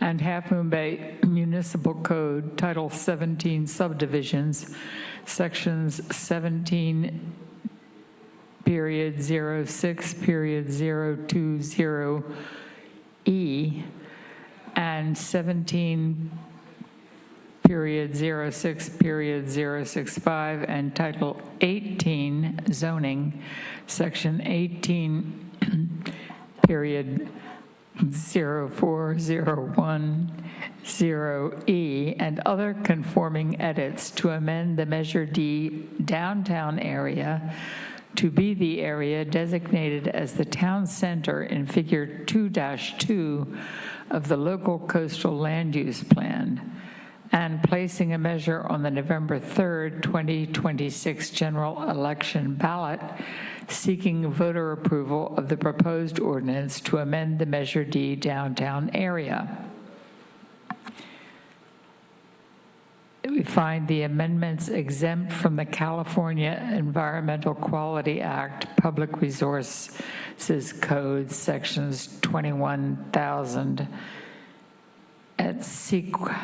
and Half Moon Bay Municipal Code, Title 17 subdivisions, sections 17.06.020E and 17.06.065 and Title 18 zoning, section 18.0401.0E and other conforming edits to amend the Measure D downtown area to be the area designated as the town center in Figure 2-2 of the local coastal land use plan, and placing a measure on the November 3rd, 2026 general election ballot, seeking voter approval of the proposed ordinance to amend the Measure D downtown area. We find the amendments exempt from the California Environmental Quality Act, Public Resources Code, sections 21,000 at CEQA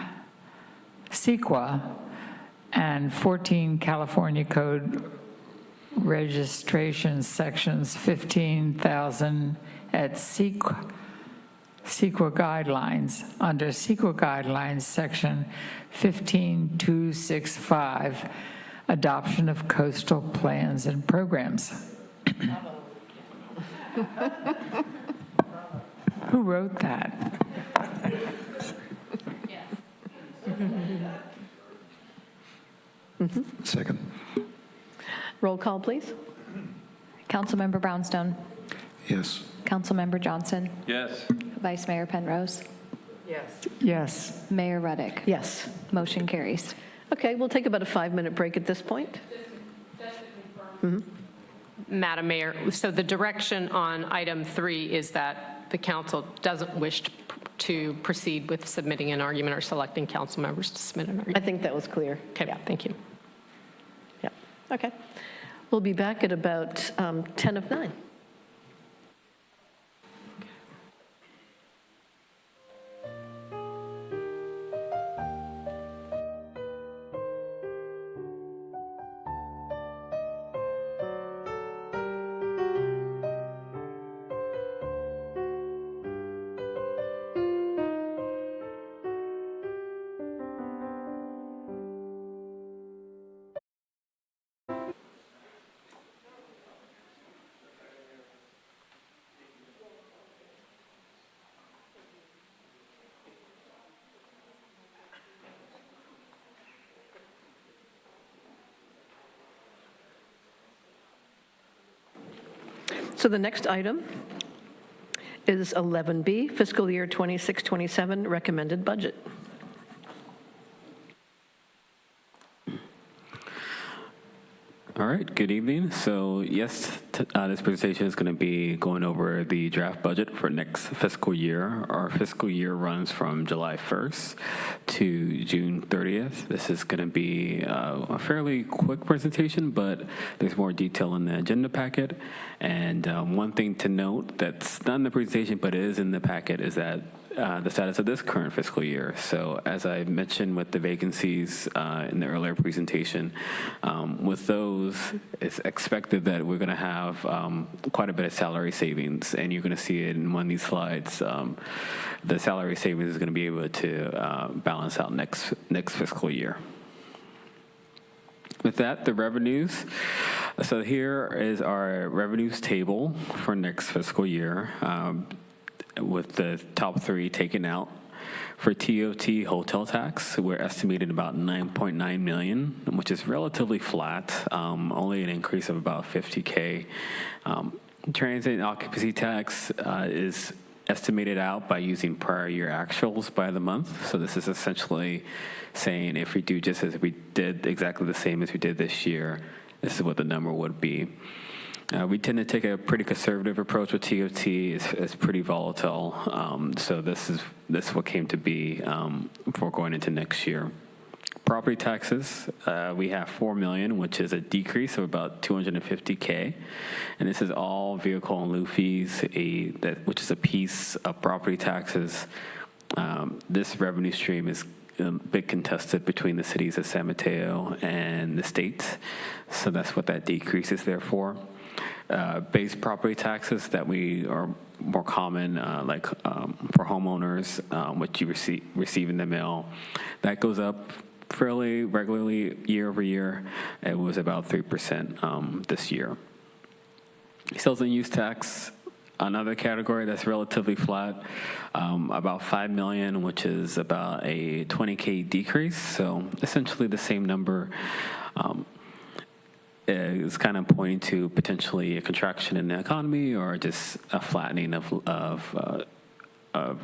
and 14 California Code registration sections 15,000 at CEQA guidelines, under CEQA guidelines, section 15265, adoption of coastal plans and programs. Who wrote that? Second. Roll call, please. Councilmember Brownstone. Yes. Councilmember Johnson. Yes. Vice Mayor Penrose. Yes. Yes. Mayor Ruddick. Yes. Motion carries. Okay, we'll take about a 5-minute break at this point. Madam Mayor, so the direction on item 3 is that the council doesn't wish to proceed with submitting an argument or selecting council members to submit an argument. I think that was clear. Okay, thank you. Yeah, okay. We'll be back at about 10 of 9. So the next item is 11B, fiscal year 26-27 recommended budget. All right, good evening. So yes, this presentation is going to be going over the draft budget for next fiscal year. Our fiscal year runs from July 1st to June 30th. This is going to be a fairly quick presentation, but there's more detail in the agenda packet. And one thing to note that's not in the presentation, but is in the packet, is that the status of this current fiscal year. So as I mentioned with the vacancies in the earlier presentation, with those, it's expected that we're going to have quite a bit of salary savings, and you're going to see it in one of these slides. The salary savings is going to be able to balance out next fiscal year. With that, the revenues. So here is our revenues table for next fiscal year, with the top 3 taken out. For TOT hotel tax, we're estimating about $9.9 million, which is relatively flat, only an increase of about $50K. Transit and occupancy tax is estimated out by using prior year actuals by the month. So this is essentially saying if we do just as we did exactly the same as we did this year, this is what the number would be. We tend to take a pretty conservative approach with TOT. It's pretty volatile. So this is what came to be for going into next year. Property taxes, we have $4 million, which is a decrease of about $250K, and this is all vehicle in lieu fees, which is a piece of property taxes. This revenue stream is a bit contested between the cities of San Mateo and the state, so that's what that decrease is there for. Base property taxes that we are more common, like for homeowners, which you receive in the mail, that goes up fairly regularly year over year. It was about 3% this year. Sales and use tax, another category that's relatively flat, about $5 million, which is about a $20K decrease. So essentially the same number. Is kind of pointing to potentially a contraction in the economy or just a flattening of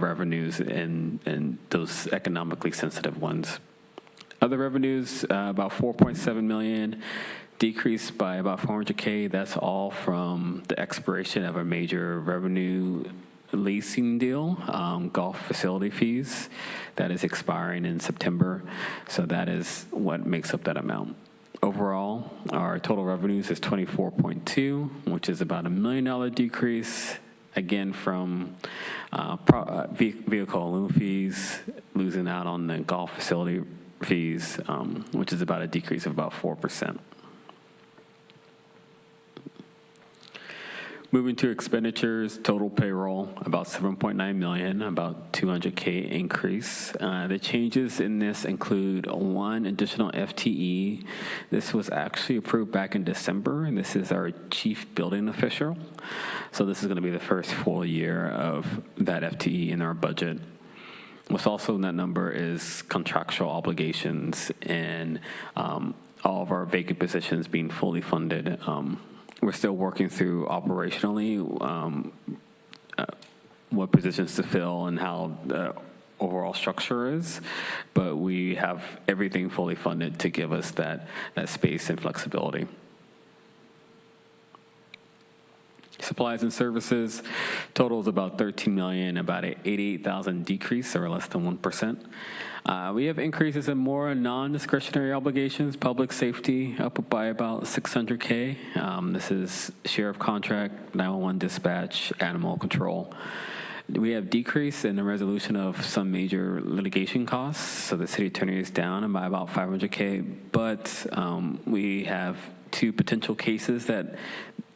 revenues in those economically sensitive ones. Other revenues, about $4.7 million, decreased by about $400K. That's all from the expiration of a major revenue leasing deal, golf facility fees, that is expiring in September. So that is what makes up that amount. Overall, our total revenues is 24.2, which is about $1 million decrease, again from vehicle loan fees, losing out on the golf facility fees, which is about a decrease of about 4%. Moving to expenditures, total payroll, about $7.9 million, about $200K increase. The changes in this include one additional FTE. This was actually approved back in December, and this is our chief building official. So this is going to be the first full year of that FTE in our budget. What's also in that number is contractual obligations and all of our vacant positions being fully funded. We're still working through operationally what positions to fill and how the overall structure is, but we have everything fully funded to give us that space and flexibility. Supplies and services total is about $13 million, about an $88,000 decrease, or less than 1%. We have increases in more non-discretionary obligations, public safety up by about $600K. This is sheriff contract, 911 dispatch, animal control. We have decrease in the resolution of some major litigation costs, so the city attorney is down by about $500K, but we have two potential cases that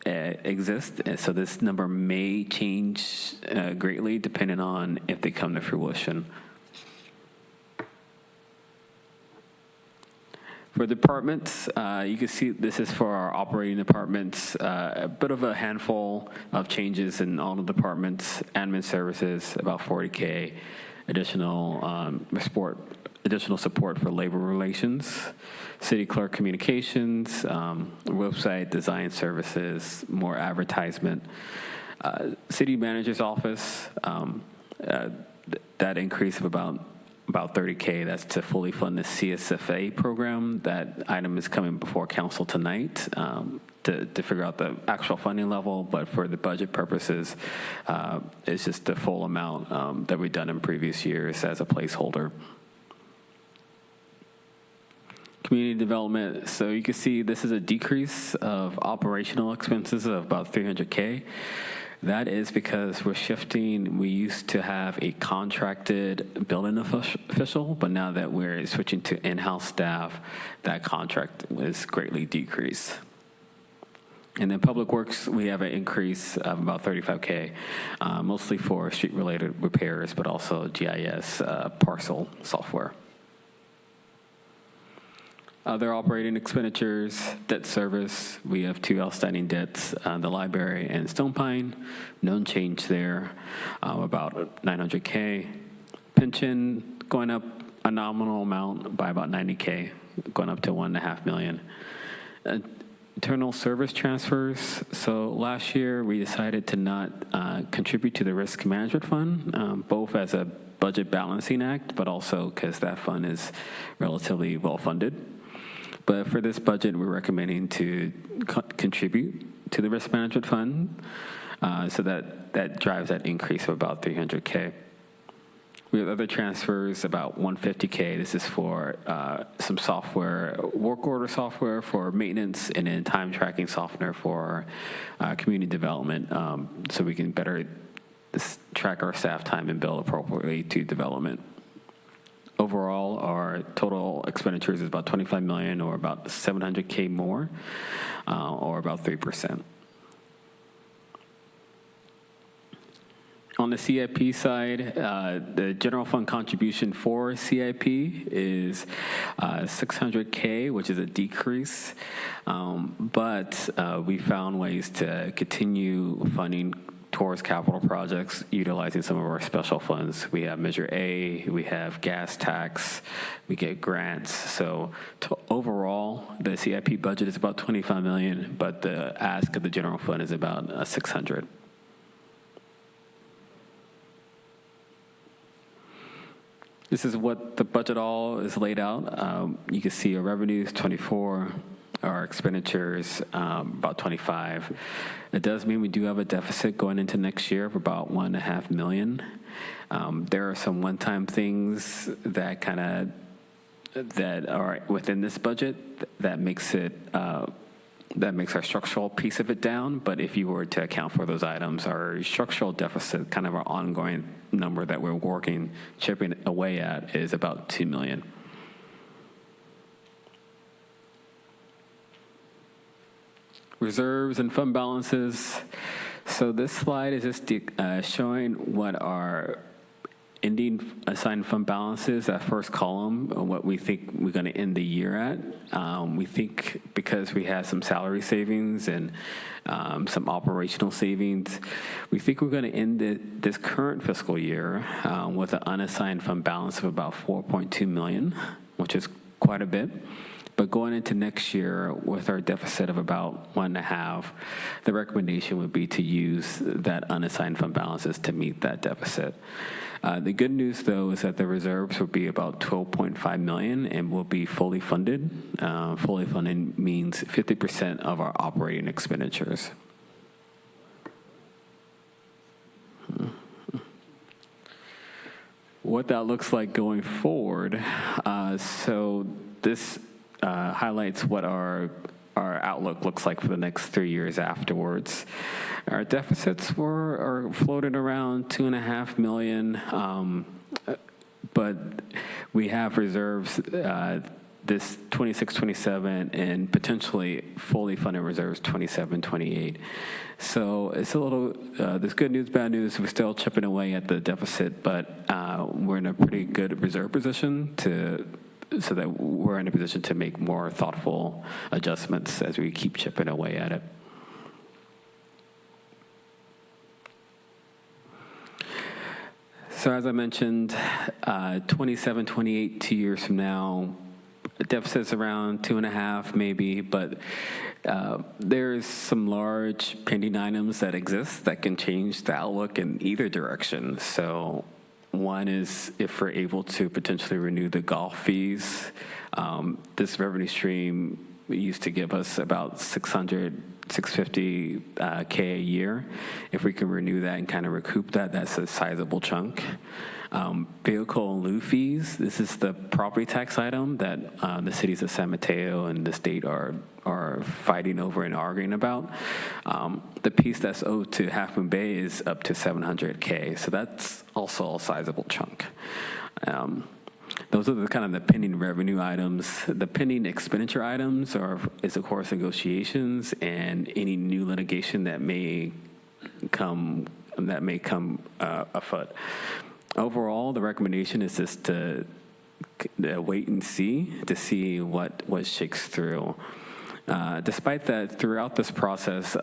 exist, so this number may change greatly depending on if they come to fruition. For departments, you can see this is for our operating departments, a bit of a handful of changes in all the departments. Admin services, about $40K, additional support for labor relations, city clerk communications, website design services, more advertisement. City manager's office, that increase of about 30K, that's to fully fund the CSFA program. That item is coming before council tonight to figure out the actual funding level, but for the budget purposes, it's just the full amount that we've done in previous years as a placeholder. Community development, so you can see this is a decrease of operational expenses of about $300K. That is because we're shifting. We used to have a contracted building official, but now that we're switching to in-house staff, that contract was greatly decreased. And then Public Works, we have an increase of about $35K, mostly for street-related repairs, but also GIS parcel software. Other operating expenditures, debt service, we have two outstanding debts, the library and Stone Pine, no change there, about $900K. Pension going up a nominal amount by about $90K, going up to $1.5 million. Internal service transfers. So last year, we decided to not contribute to the risk management fund, both as a budget balancing act, but also because that fund is relatively well-funded. But for this budget, we're recommending to contribute to the risk management fund, so that drives that increase of about $300K. We have other transfers, about $150K. This is for some software, work order software for maintenance, and then time tracking software for community development, so we can better track our staff time and bill appropriately to development. Overall, our total expenditures is about $25 million, or about $700K more, or about 3%. On the CIP side, the general fund contribution for CIP is $600K, which is a decrease, but we found ways to continue funding towards capital projects utilizing some of our special funds. We have Measure A, we have gas tax, we get grants. So overall, the CIP budget is about $25 million, but the ask of the general fund is about $600. This is what the budget all is laid out. You can see our revenues, 24, our expenditures, about 25. It does mean we do have a deficit going into next year of about $1.5 million. There are some one-time things that that are within this budget that makes it that makes our structural piece of it down. But if you were to account for those items, our structural deficit, kind of our ongoing number that we're chipping away at, is about $2 million. Reserves and fund balances. So this slide is just showing what our ending assigned fund balances, that first column, what we think we're going to end the year at. We think because we had some salary savings and some operational savings, we think we're going to end this current fiscal year with an unassigned fund balance of about $4.2 million, which is quite a bit. But going into next year with our deficit of about 1.5, the recommendation would be to use that unassigned fund balances to meet that deficit. The good news, though, is that the reserves will be about $12.5 million and will be fully funded. Fully funded means 50% of our operating expenditures. What that looks like going forward. So this highlights what our outlook looks like for the next 3 years afterwards. Our deficits are floating around $2.5 million, but we have reserves this 26-27 and potentially fully funded reserves 27-28. So it's a little, there's good news, bad news. We're still chipping away at the deficit, but we're in a pretty good reserve position so that we're in a position to make more thoughtful adjustments as we keep chipping away at it. So as I mentioned, 27, 28, 2 years from now, the deficit's around 2.5 maybe, but there's some large pending items that exist that can change the outlook in either direction. So one is if we're able to potentially renew the golf fees. This revenue stream used to give us about $650K a year. If we can renew that and kind of recoup that, that's a sizable chunk. Vehicle in lieu fees. This is the property tax item that the cities of San Mateo and the state are fighting over and arguing about. The piece that's owed to Half Moon Bay is up to $700K, so that's also a sizable chunk. Those are the kind of the pending revenue items. The pending expenditure items is of course negotiations and any new litigation that may come afoot. Overall, the recommendation is just to wait and see to see what shakes through. Despite that, throughout this process,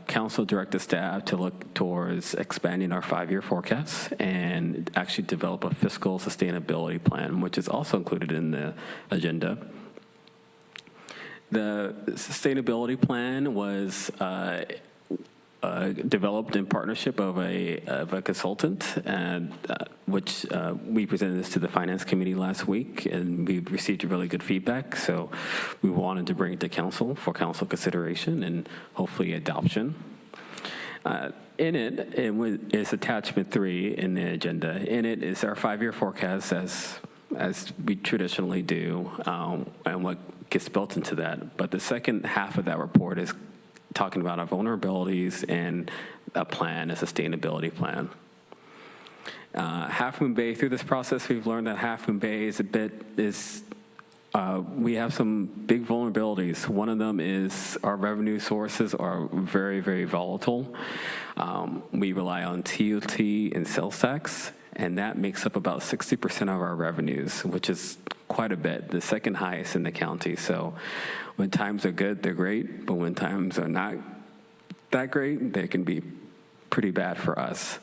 Council directed staff to look towards expanding our 5-year forecasts and actually develop a fiscal sustainability plan, which is also included in the agenda. The sustainability plan was developed in partnership of a consultant, and which we presented this to the Finance Committee last week, and we received really good feedback. So we wanted to bring it to council for council consideration and hopefully adoption. In it is attachment 3 in the agenda. In it is our 5-year forecast as we traditionally do, and what gets built into that. But the second half of that report is talking about our vulnerabilities and a plan, a sustainability plan. Half Moon Bay, through this process, we've learned that Half Moon Bay we have some big vulnerabilities. One of them is our revenue sources are very, very volatile. We rely on TOT and sales tax, and that makes up about 60% of our revenues, which is quite a bit, the second highest in the county. So when times are good, they're great, but when times are not that great, they can be pretty bad for us.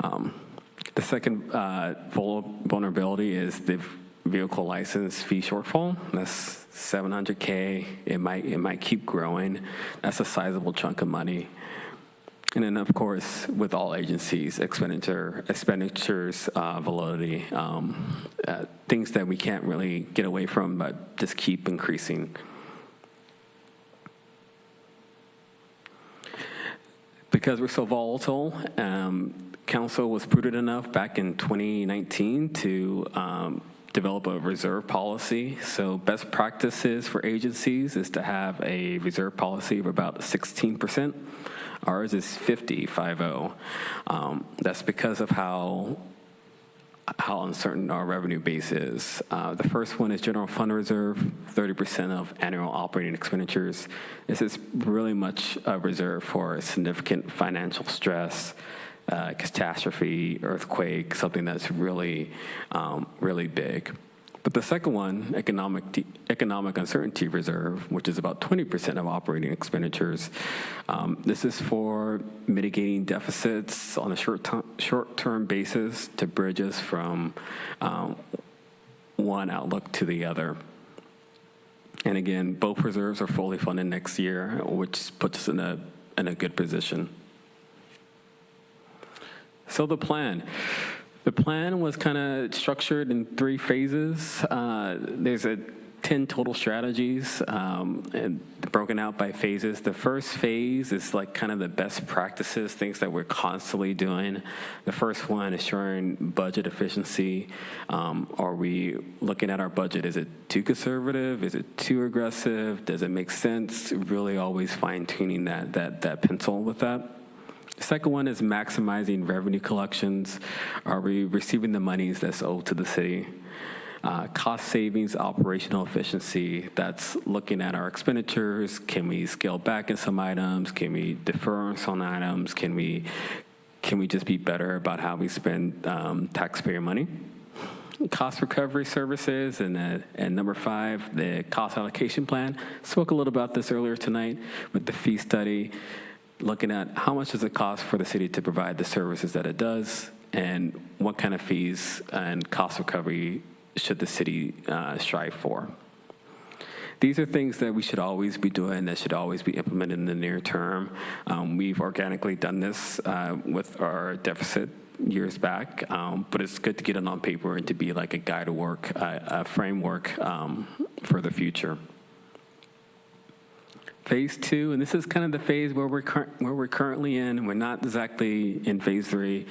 The second vulnerability is the vehicle license fee shortfall. That's $700K. It might keep growing. That's a sizable chunk of money. And then, of course, with all agencies, expenditures, validity, things that we can't really get away from, but just keep increasing. Because we're so volatile, Council was prudent enough back in 2019 to develop a reserve policy. So best practices for agencies is to have a reserve policy of about 16%. Ours is 50. That's because of how uncertain our revenue base is. The first one is general fund reserve, 30% of annual operating expenditures. This is really much a reserve for significant financial stress, catastrophe, earthquake, something that's really, really big. But the second one, economic uncertainty reserve, which is about 20% of operating expenditures. This is for mitigating deficits on a short-term basis to bridge us from one outlook to the other. And again, both reserves are fully funded next year, which puts us in a good position. So the plan. The plan was kind of structured in 3 phases. There's 10 total strategies and broken out by phases. The first phase is like kind of the best practices, things that we're constantly doing. The first one is ensuring budget efficiency. Are we looking at our budget? Is it too conservative? Is it too aggressive? Does it make sense? Really always fine-tuning that pencil with that. The second one is maximizing revenue collections. Are we receiving the monies that's owed to the city? Cost savings, operational efficiency, that's looking at our expenditures. Can we scale back in some items? Can we defer on some items? Can we just be better about how we spend taxpayer money? Cost recovery services, and number 5, the cost allocation plan. Spoke a little about this earlier tonight with the fee study, looking at how much does it cost for the city to provide the services that it does, and what kind of fees and cost recovery should the city strive for. These are things that we should always be doing, that should always be implemented in the near term. We've organically done this with our deficit years back, but it's good to get it on paper and to be like a guide to work, a framework for the future. Phase 2, and this is kind of the phase where we're currently in. We're not exactly in phase 3.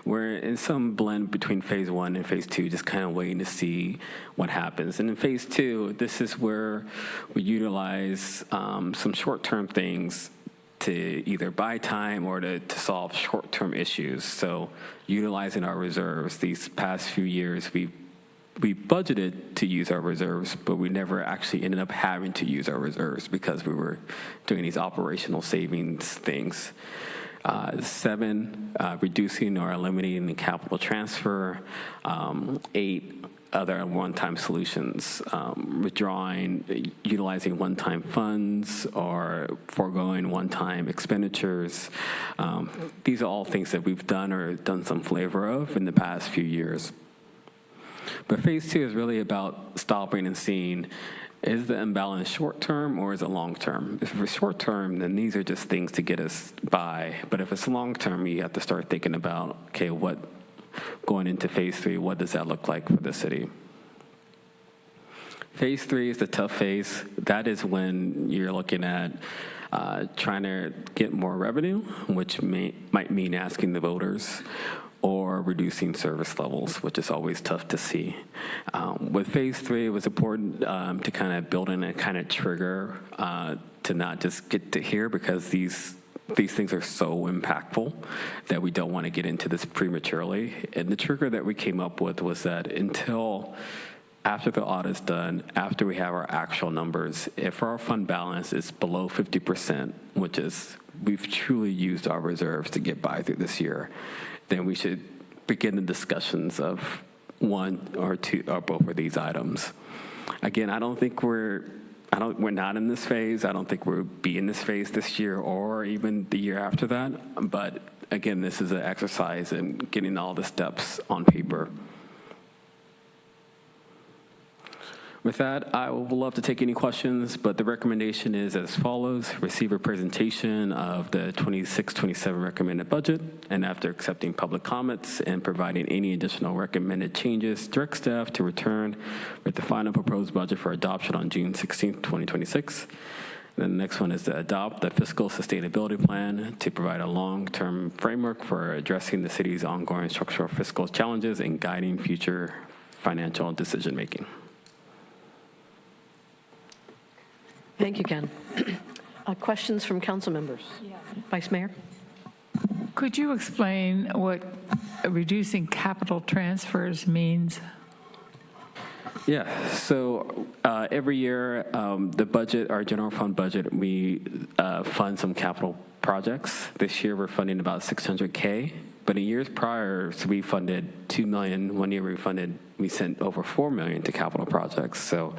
We're in some blend between phase 1 and phase 2, just kind of waiting to see what happens. And in phase 2, this is where we utilize some short-term things to either buy time or to solve short-term issues. So utilizing our reserves. These past few years, we budgeted to use our reserves, but we never actually ended up having to use our reserves because we were doing these operational savings things. 7, reducing or eliminating the capital transfer. 8, other one-time solutions, withdrawing, utilizing one-time funds, or foregoing one-time expenditures. These are all things that we've done or done some flavor of in the past few years. But phase 2 is really about stopping and seeing, Is the imbalance short-term or is it long-term? If it's short-term, then these are just things to get us by. But if it's long-term, you have to start thinking about, okay, going into phase 3, what does that look like for the city? Phase 3 is the tough phase. That is when you're looking at trying to get more revenue, which might mean asking the voters, or reducing service levels, which is always tough to see. With phase 3, it was important to kind of build in a kind of trigger to not just get to here, because these things are so impactful that we don't want to get into this prematurely. And the trigger that we came up with was that until after the audit's done, after we have our actual numbers, if our fund balance is below 50%, which is we've truly used our reserves to get by through this year, then we should begin the discussions of one or two or both of these items. Again, I don't think we're not in this phase. I don't think we'll be in this phase this year or even the year after that. But again, this is an exercise in getting all the steps on paper. With that, I would love to take any questions, but the recommendation is as follows. Receive a presentation of the 26-27 recommended budget, and after accepting public comments and providing any additional recommended changes, direct staff to return with the final proposed budget for adoption on June 16, 2026. Then the next one is to adopt the fiscal sustainability plan to provide a long-term framework for addressing the city's ongoing structural fiscal challenges and guiding future financial decision-making. Thank you, Ken. Questions from council members? Yeah. Vice Mayor? Could you explain what reducing capital transfers means? Yeah, so every year, the budget, our general fund budget, we fund some capital projects. This year, we're funding about $600K, but in years prior, so we funded $2 million. One year we sent over $4 million to capital projects. So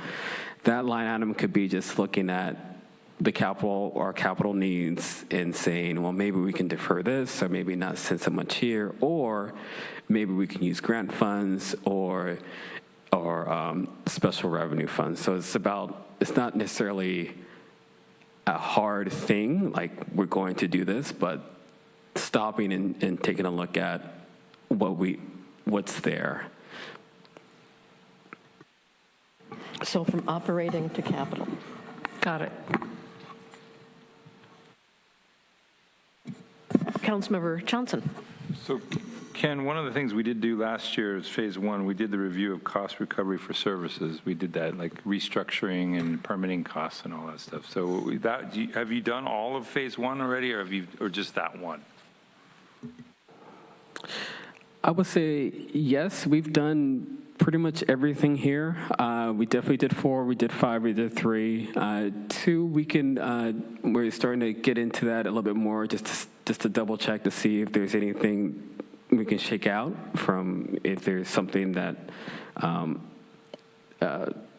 that line item could be just looking at the capital or capital needs and saying, well, maybe we can defer this, or maybe not send so much here, or maybe we can use grant funds or special revenue funds. So it's not necessarily a hard thing, like we're going to do this, but stopping and taking a look at what's there. So from operating to capital. Got it. Councilmember Johnson. So, Ken, one of the things we did do last year is phase 1. We did the review of cost recovery for services. We did that, like restructuring and permitting costs and all that stuff. So have you done all of phase 1 already, or just that one? I would say yes. We've done pretty much everything here. We definitely did 4, we did 5, we did 3. 2, we're starting to get into that a little bit more, just to double check to see if there's anything we can shake out from, if there's something that,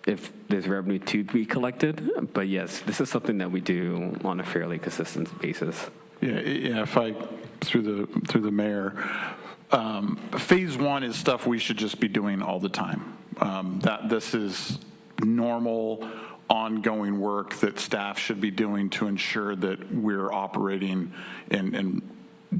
if there's revenue to be collected. But yes, this is something that we do on a fairly consistent basis. Yeah. If I, through the mayor, phase 1 is stuff we should just be doing all the time. This is normal, ongoing work that staff should be doing to ensure that we're operating and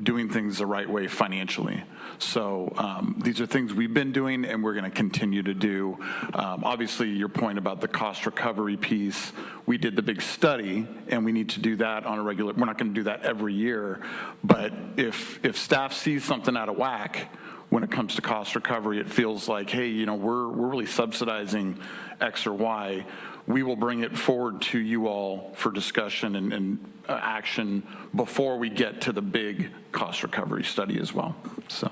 doing things the right way financially. So these are things we've been doing and we're going to continue to do. Obviously, your point about the cost recovery piece, we did the big study and we need to do that on a regular, we're not going to do that every year, but if staff sees something out of whack when it comes to cost recovery, it feels like, hey, we're really subsidizing X or Y, we will bring it forward to you all for discussion and action before we get to the big cost recovery study as well. So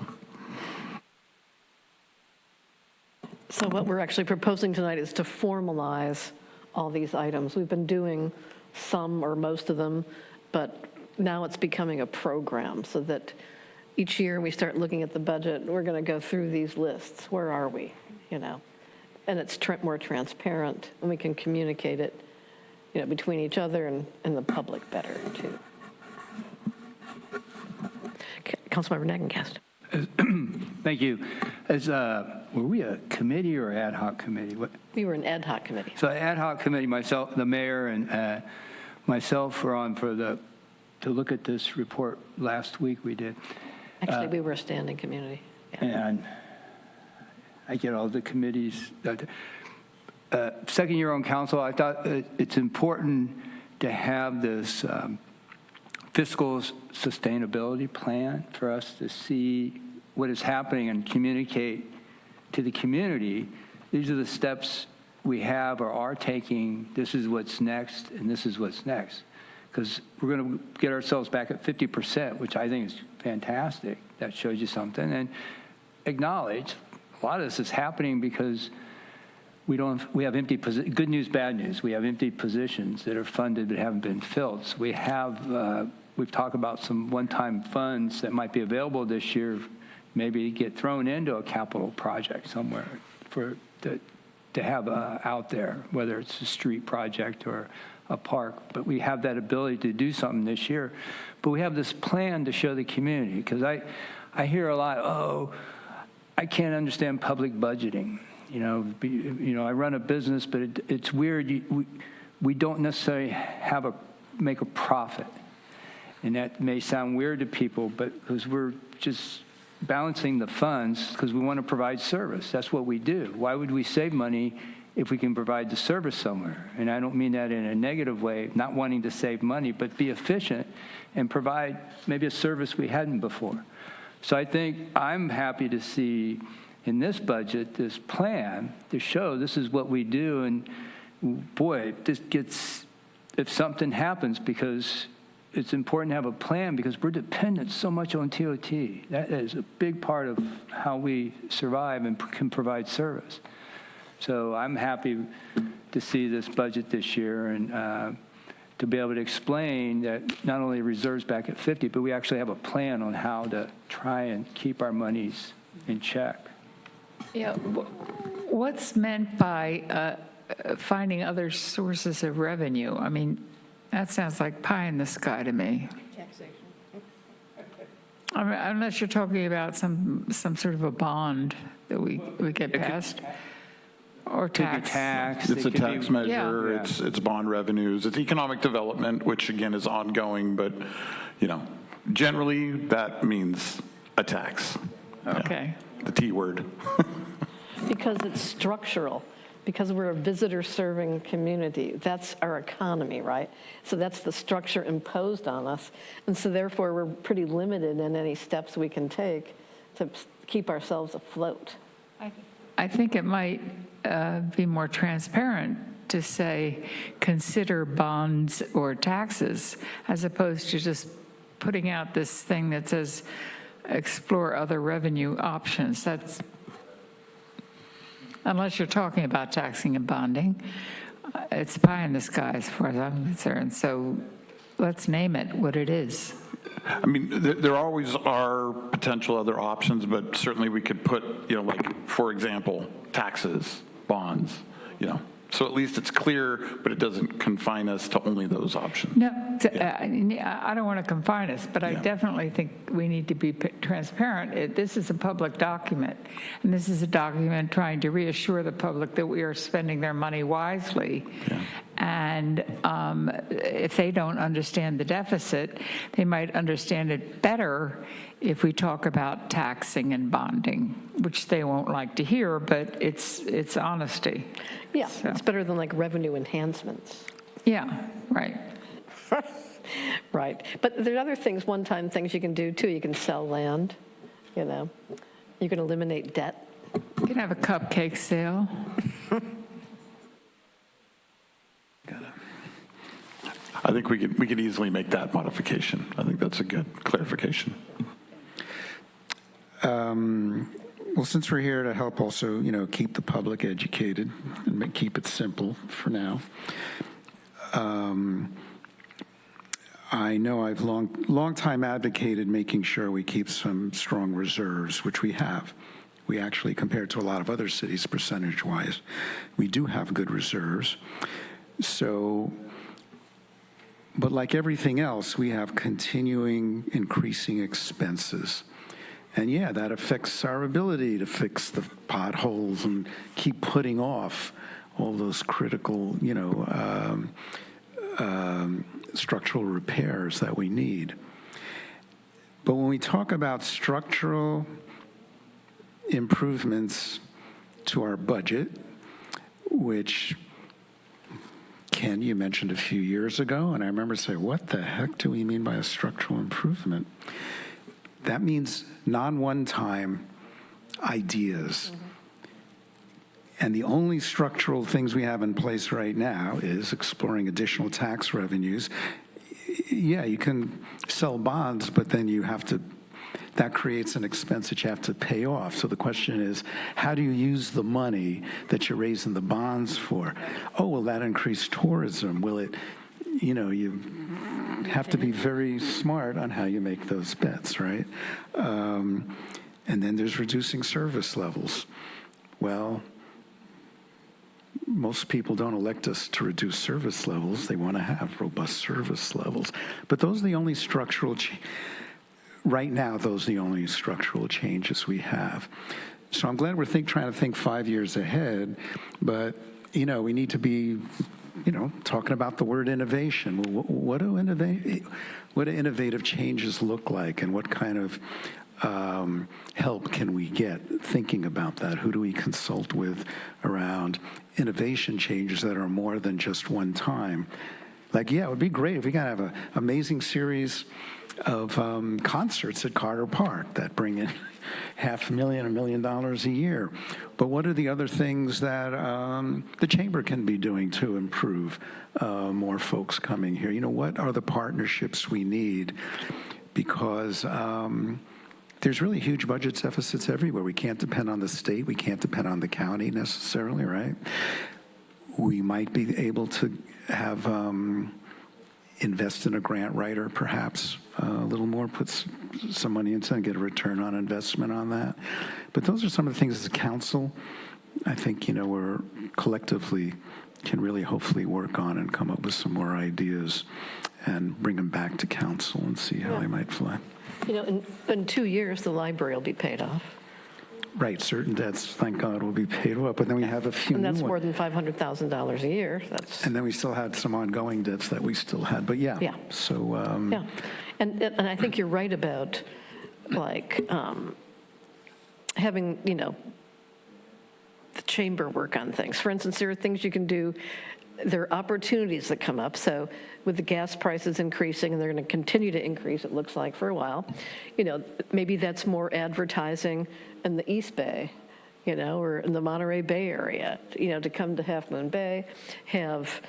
what we're actually proposing tonight is to formalize all these items. We've been doing some or most of them, but now it's becoming a program so that each year we start looking at the budget, we're going to go through these lists. Where are we, And it's more transparent, and we can communicate it, between each other and the public better, too. Councilmember Nagenkast. Thank you. As were we a committee or ad hoc committee? What? We were an ad hoc committee. So ad hoc committee, myself, the mayor, and myself were on to look at this report last week. We did. Actually, we were a standing community. And I get all the committees. Second year on council, I thought it's important to have this fiscal sustainability plan for us to see what is happening and communicate to the community. These are the steps we have or are taking. This is what's next, and this is what's next. Because we're going to get ourselves back at 50%, which I think is fantastic. That shows you something. And acknowledge a lot of this is happening because we have empty positions. Good news, bad news. We have empty positions that are funded but haven't been filled. So we've talked about some one-time funds that might be available this year, maybe get thrown into a capital project somewhere to have out there, whether it's a street project or a park. But we have that ability to do something this year. But we have this plan to show the community, because I hear a lot, I can't understand public budgeting. I run a business, but it's weird. We don't necessarily make a profit. And that may sound weird to people, but because we're just balancing the funds because we want to provide service. That's what we do. Why would we save money if we can provide the service somewhere? And I don't mean that in a negative way, not wanting to save money, but be efficient and provide maybe a service we hadn't before. So I think I'm happy to see in this budget, this plan to show this is what we do. And boy, if something happens, because it's important to have a plan, because we're dependent so much on TOT. That is a big part of how we survive and can provide service. So I'm happy to see this budget this year and to be able to explain that not only reserves back at 50, but we actually have a plan on how to try and keep our monies in check. Yeah, what's meant by finding other sources of revenue? I mean, that sounds like pie in the sky to me. Taxation. I mean, unless you're talking about some sort of a bond that we get passed, or tax. It's a tax measure. Yeah. It's bond revenues. It's economic development, which again is ongoing, but generally that means a tax. Okay. Yeah, the T word. Because it's structural. Because we're a visitor-serving community. That's our economy, right? So that's the structure imposed on us. And so therefore, we're pretty limited in any steps we can take to keep ourselves afloat. I think it might be more transparent to say, consider bonds or taxes, as opposed to just putting out this thing that says, explore other revenue options. That's, unless you're talking about taxing and bonding, it's pie in the sky as far as I'm concerned. So let's name it what it is. I mean, there always are potential other options, but certainly we could put, like, for example, taxes, bonds, So at least it's clear, but it doesn't confine us to only those options. No, I don't want to confine us, but I definitely think we need to be transparent. This is a public document, and this is a document trying to reassure the public that we are spending their money wisely. Yeah. And if they don't understand the deficit, they might understand it better if we talk about taxing and bonding, which they won't like to hear, but it's honesty. Yeah, it's better than like revenue enhancements. Yeah, right. Right. But there are other things, one-time things you can do too. You can sell land, you can eliminate debt. You can have a cupcake sale. I think we could easily make that modification. I think that's a good clarification. Well, since we're here to help also, keep the public educated and keep it simple for now, I know I've long time advocated making sure we keep some strong reserves, which we have. We actually, compared to a lot of other cities percentage-wise, we do have good reserves. So, but like everything else, we have continuing increasing expenses. And yeah, that affects our ability to fix the potholes and keep putting off all those critical, structural repairs that we need. But when we talk about structural improvements to our budget, which Ken, you mentioned a few years ago, and I remember saying, what the heck do we mean by a structural improvement? That means non-one-time ideas. And the only structural things we have in place right now is exploring additional tax revenues. Yeah, you can sell bonds, but then that creates an expense that you have to pay off. So the question is, how do you use the money that you're raising the bonds for? Oh, will that increase tourism? Will it, you have to be very smart on how you make those bets, right? And then there's reducing service levels. Well, most people don't elect us to reduce service levels. They want to have robust service levels. But those are the only structural right now, those are the only structural changes we have. So I'm glad we're trying to think 5 years ahead, but, we need to be, talking about the word innovation. What do innovative changes look like, and what kind of help can we get thinking about that? Who do we consult with around innovation changes that are more than just one time? Like, yeah, it would be great if we could have an amazing series of concerts at Carter Park that bring in $500,000, $1 million a year. But what are the other things that the chamber can be doing to improve more folks coming here? What are the partnerships we need? Because there's really huge budget deficits everywhere. We can't depend on the state. We can't depend on the county necessarily, right? We might be able to have invest in a grant writer, perhaps a little more, put some money into and get a return on investment on that. But those are some of the things as a council, I think, we're collectively can really hopefully work on and come up with some more ideas and bring them back to council and see how they might fly. In 2 years, the library will be paid off. Right, certain debts, thank God, will be paid off, but then we have a few And new that's ones. more than $500,000 a year. And then we still had some ongoing debts that we still had, but yeah. So, yeah. And I think you're right about, having, the chamber work on things. For instance, there are things you can do, there are opportunities that come up. So with the gas prices increasing, and they're going to continue to increase, it looks like, for a while, maybe that's more advertising in the East Bay, or in the Monterey Bay area, to come to Half Moon Bay, have,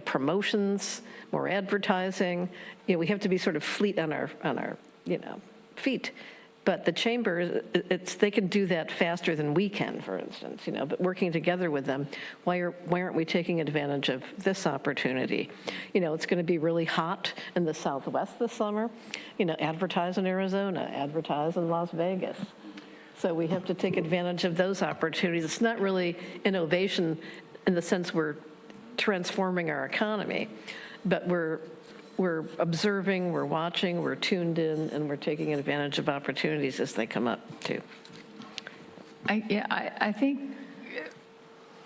promotions, more advertising. We have to be sort of fleet on our feet. But the chamber, they can do that faster than we can, for instance, but working together with them, why aren't we taking advantage of this opportunity? It's going to be really hot in the Southwest this summer. Advertise in Arizona, advertise in Las Vegas. So we have to take advantage of those opportunities. It's not really innovation in the sense we're transforming our economy, but we're observing, we're watching, we're tuned in, and we're taking advantage of opportunities as they come up, too. I think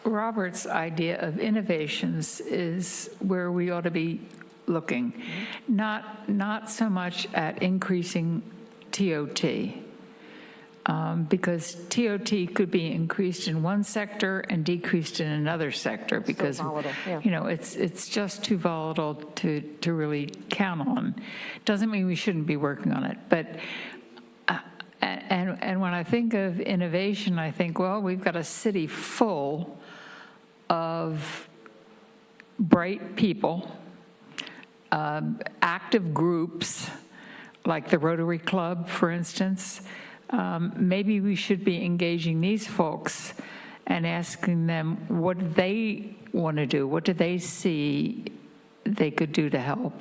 Robert's idea of innovations is where we ought to be looking, not so much at increasing TOT, because TOT could be increased in one sector and decreased in another sector because volatile, yeah. It's just too volatile to really count on. Doesn't mean we shouldn't be working on it, but and when I think of innovation, I think, well, we've got a city full of bright people, active groups like the Rotary Club, for instance. Maybe we should be engaging these folks and asking them what do they want to do, what do they see they could do to help,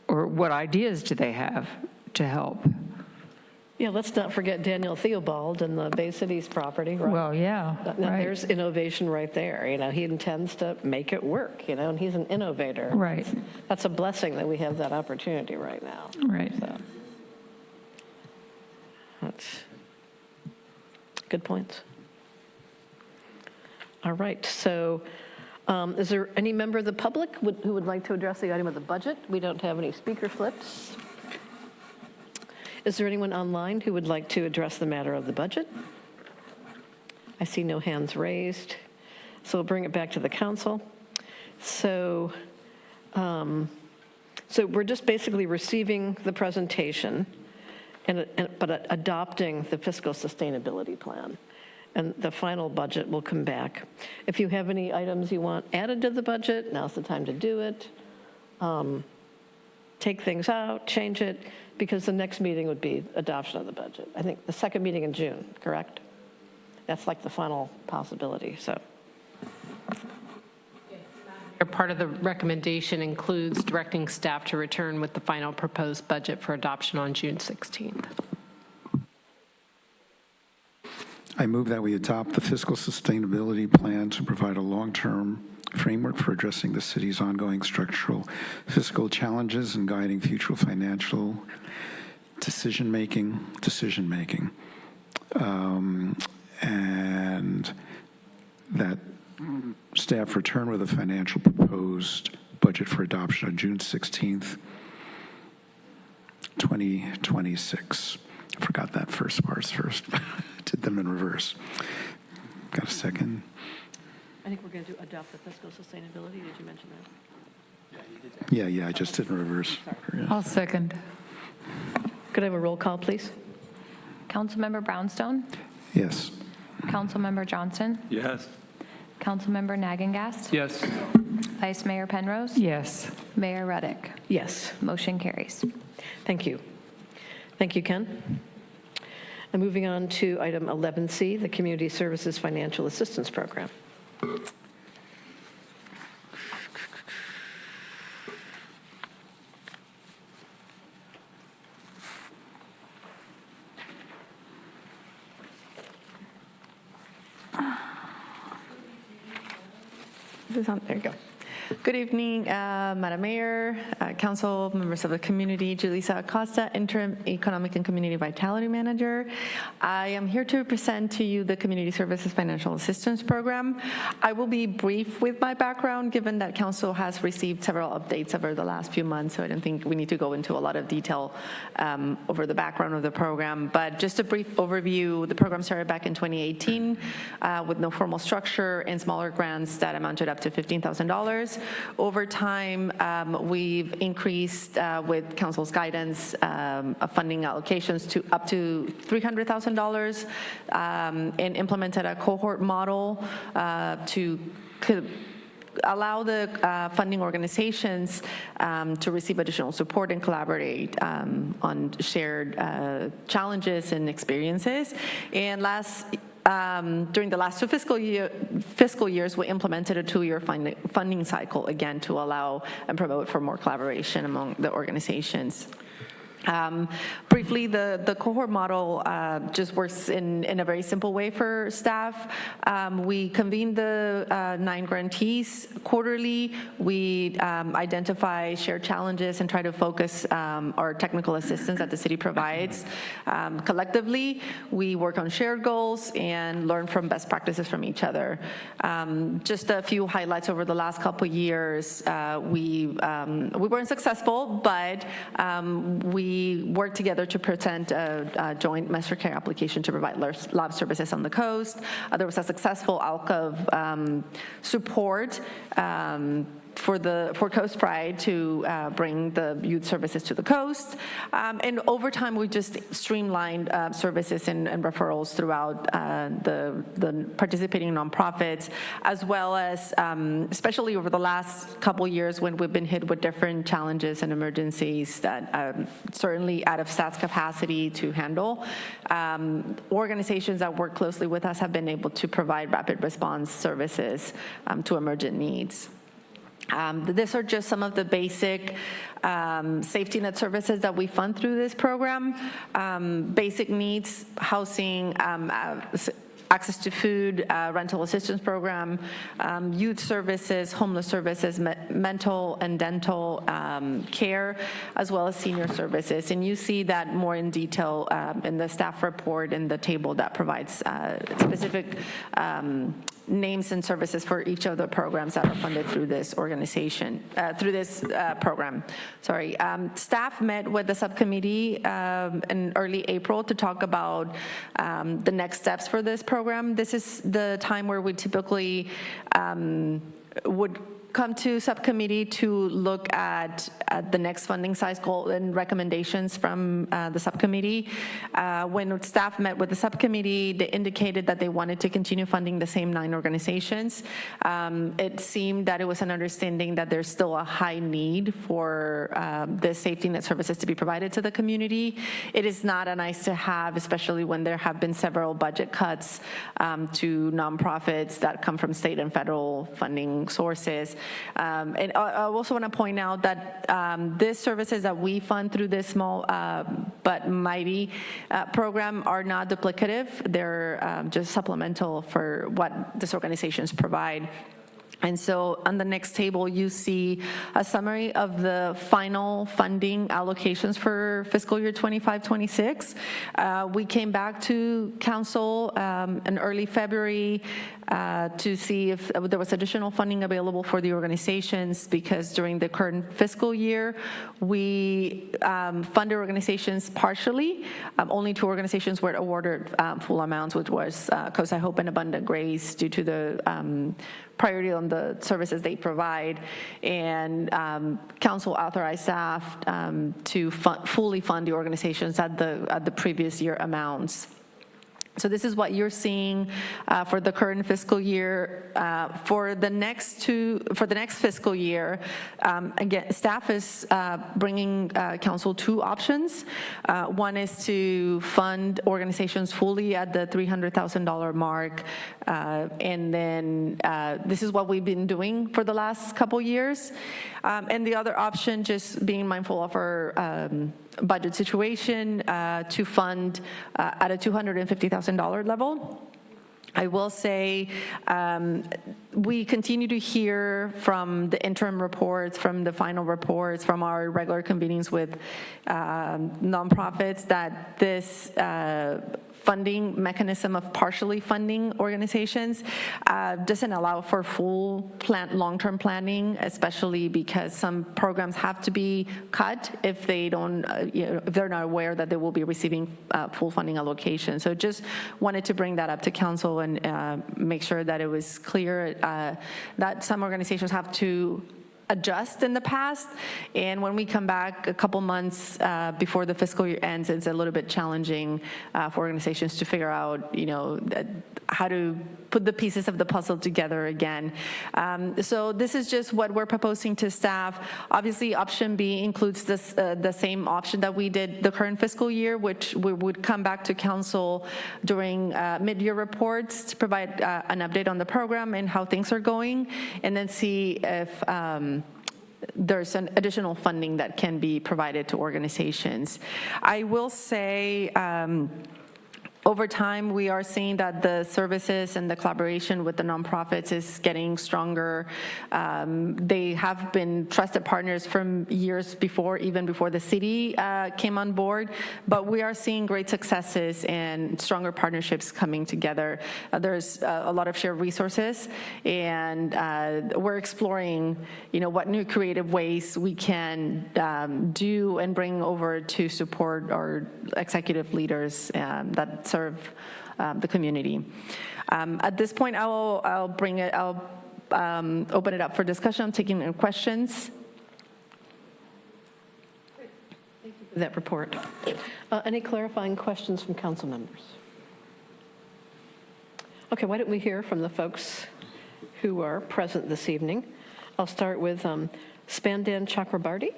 or what ideas do they have to help. Yeah, let's not forget Daniel Theobald and the Bay Cities property, right? Well, yeah, Now, there's innovation right there. He intends to make it work, and he's an innovator. Right. That's a blessing that we have that opportunity right now. Right. So. That's good points. All right, so is there any member of the public who would like to address the item of the budget? We don't have any speaker slips. Is there anyone online who would like to address the matter of the budget? I see no hands raised, so we'll bring it back to the council. So we're just basically receiving the presentation but adopting the fiscal sustainability plan. And the final budget will come back. If you have any items you want added to the budget, now's the time to do it. Take things out, change it, because the next meeting would be adoption of the budget. I think the second meeting in June, correct? That's like the final possibility, so. Part of the recommendation includes directing staff to return with the final proposed budget for adoption on June 16th. I move that we adopt the fiscal sustainability plan to provide a long-term framework for addressing the city's ongoing structural fiscal challenges and guiding future financial decision-making, and that staff return with a financial proposed budget for adoption on June 16th, 2026. I forgot that first part first. Did them in reverse. Got a second? I think we're going to adopt the fiscal sustainability. Did you mention that? Yeah, I just did in reverse. Yeah. I'll second. Could I have a roll call, please? Councilmember Brownstone, Yes. Councilmember Johnson, Yes. Councilmember Nagengast, Yes. Vice Mayor Penrose, Yes. Mayor Reddick. Yes. Motion carries. Thank you. Thank you, Ken. And moving on to item 11C, the Community Services Financial Assistance Program. There you go. Good evening, Madam Mayor, Council, members of the community. Julissa Acosta, Interim Economic and Community Vitality Manager. I am here to present to you the Community Services Financial Assistance Program. I will be brief with my background, given that Council has received several updates over the last few months, so I don't think we need to go into a lot of detail over the background of the program. But just a brief overview, the program started back in 2018 with no formal structure and smaller grants that amounted up to $15,000. Over time, we've increased with Council's guidance funding allocations to up to $300,000 and implemented a cohort model to allow the funding organizations to receive additional support and collaborate on shared challenges and experiences. And during the last two fiscal years, we implemented a 2-year funding cycle, again, to allow and promote for more collaboration among the organizations. Briefly, the cohort model just works in a very simple way for staff. We convene the 9 grantees quarterly. We identify shared challenges and try to focus our technical assistance that the city provides. Collectively, we work on shared goals and learn from best practices from each other. Just a few highlights over the last couple of years. We weren't successful, but we worked together to present a joint master care application to provide lab services on the coast. There was a successful ALCOV support for Coast Pride to bring the youth services to the coast. And over time, we just streamlined services and referrals throughout the participating nonprofits, as well as, especially over the last couple years when we've been hit with different challenges and emergencies that certainly out of staff's capacity to handle. Organizations that work closely with us have been able to provide rapid response services to emergent needs. These are just some of the basic safety net services that we fund through this program. Basic needs, housing, access to food, rental assistance program, youth services, homeless services, mental and dental care, as well as senior services. And you see that more in detail in the staff report in the table that provides specific names and services for each of the programs that are funded through this organization, through this program. Sorry. Staff met with the subcommittee in early April to talk about the next steps for this program. This is the time where we typically would come to subcommittee to look at the next funding size goal and recommendations from the subcommittee. When staff met with the subcommittee, they indicated that they wanted to continue funding the same 9 organizations. It seemed that it was an understanding that there's still a high need for the safety net services to be provided to the community. It is not a nice to have, especially when there have been several budget cuts to nonprofits that come from state and federal funding sources. And I also want to point out that these services that we fund through this small but mighty program are not duplicative. They're just supplemental for what these organizations provide. And so on the next table, you see a summary of the final funding allocations for fiscal year 25-26. We came back to council in early February to see if there was additional funding available for the organizations, because during the current fiscal year, we funded organizations partially. Only 2 organizations were awarded full amounts, which was Coast Hope and Abundant Grace, due to the priority on the services they provide, and council authorized staff to fully fund the organizations at the previous year amounts. So this is what you're seeing for the current fiscal year. For the next fiscal year, again, staff is bringing council 2 options. One is to fund organizations fully at the $300,000 mark, and then this is what we've been doing for the last couple years. And the other option, just being mindful of our budget situation, to fund at a $250,000 level. I will say we continue to hear from the interim reports, from the final reports, from our regular convenings with nonprofits, that this funding mechanism of partially funding organizations doesn't allow for full long-term planning, especially because some programs have to be cut if they don't, if they're not aware that they will be receiving full funding allocation. So just wanted to bring that up to council and make sure that it was clear that some organizations have to adjust in the past, and when we come back a couple months before the fiscal year ends, it's a little bit challenging for organizations to figure out, how to put the pieces of the puzzle together again. So this is just what we're proposing to staff. Obviously, option B includes this, the same option that we did the current fiscal year, which we would come back to council during mid-year reports to provide an update on the program and how things are going, and then see if there's an additional funding that can be provided to organizations. I will say, over time, we are seeing that the services and the collaboration with the nonprofits is getting stronger. They have been trusted partners from years before, even before the city came on board, but we are seeing great successes and stronger partnerships coming together. There's a lot of shared resources, and we're exploring, what new creative ways we can do and bring over to support our executive leaders that serve the community. At this point, I'll open it up for discussion. I'm taking any questions. Thank you for that report. Any clarifying questions from council members? Okay, why don't we hear from the folks who are present this evening? I'll start with Spandan Chakrabarty.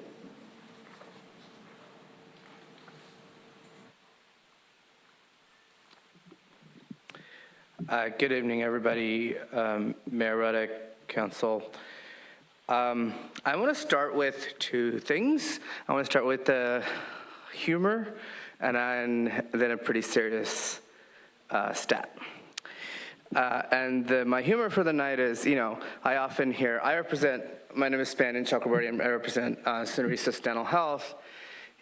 Good evening, everybody. Mayor Ruddick, Council. I want to start with 2 things. I want to start with the humor and then a pretty serious stat. My humor for the night is, I often hear, my name is Spanin Chakraborty, and I represent Synergistas Dental Health.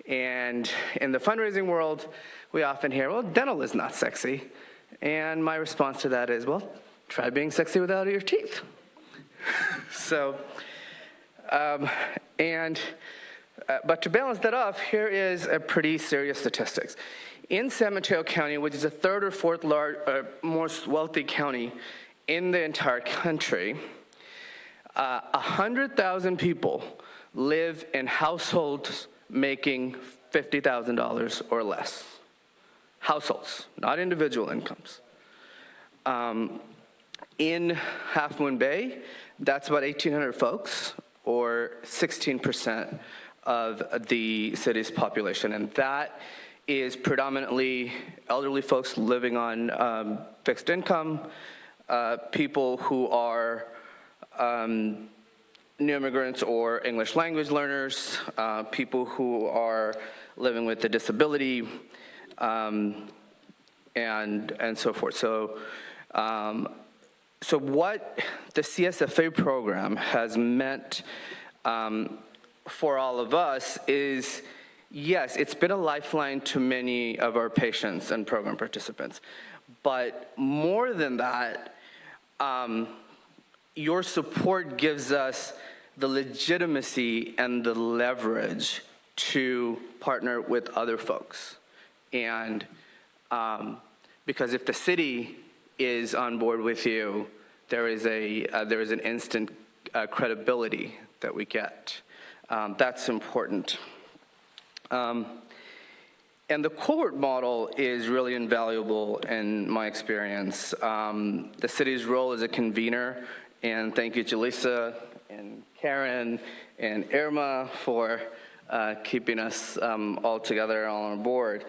And in the fundraising world, we often hear, well, dental is not sexy. And my response to that is, well, try being sexy without your teeth. But to balance that off, here is a pretty serious statistics. In San Mateo County, which is the third or fourth most wealthy county in the entire country, 100,000 people live in households making $50,000 or less. Households, not individual incomes. In Half Moon Bay, that's about 1,800 folks, or 16% of the city's population, and that is predominantly elderly folks living on fixed income, people who are new immigrants or English language learners, people who are living with a disability, and so forth. So what the CSFA program has meant for all of us is, yes, it's been a lifeline to many of our patients and program participants. But more than that, your support gives us the legitimacy and the leverage to partner with other folks. And because if the city is on board with you, there is an instant credibility that we get. That's important. And the cohort model is really invaluable in my experience. The city's role as a convener, and thank you, Julissa and Karen and Irma for keeping us all together, all on board.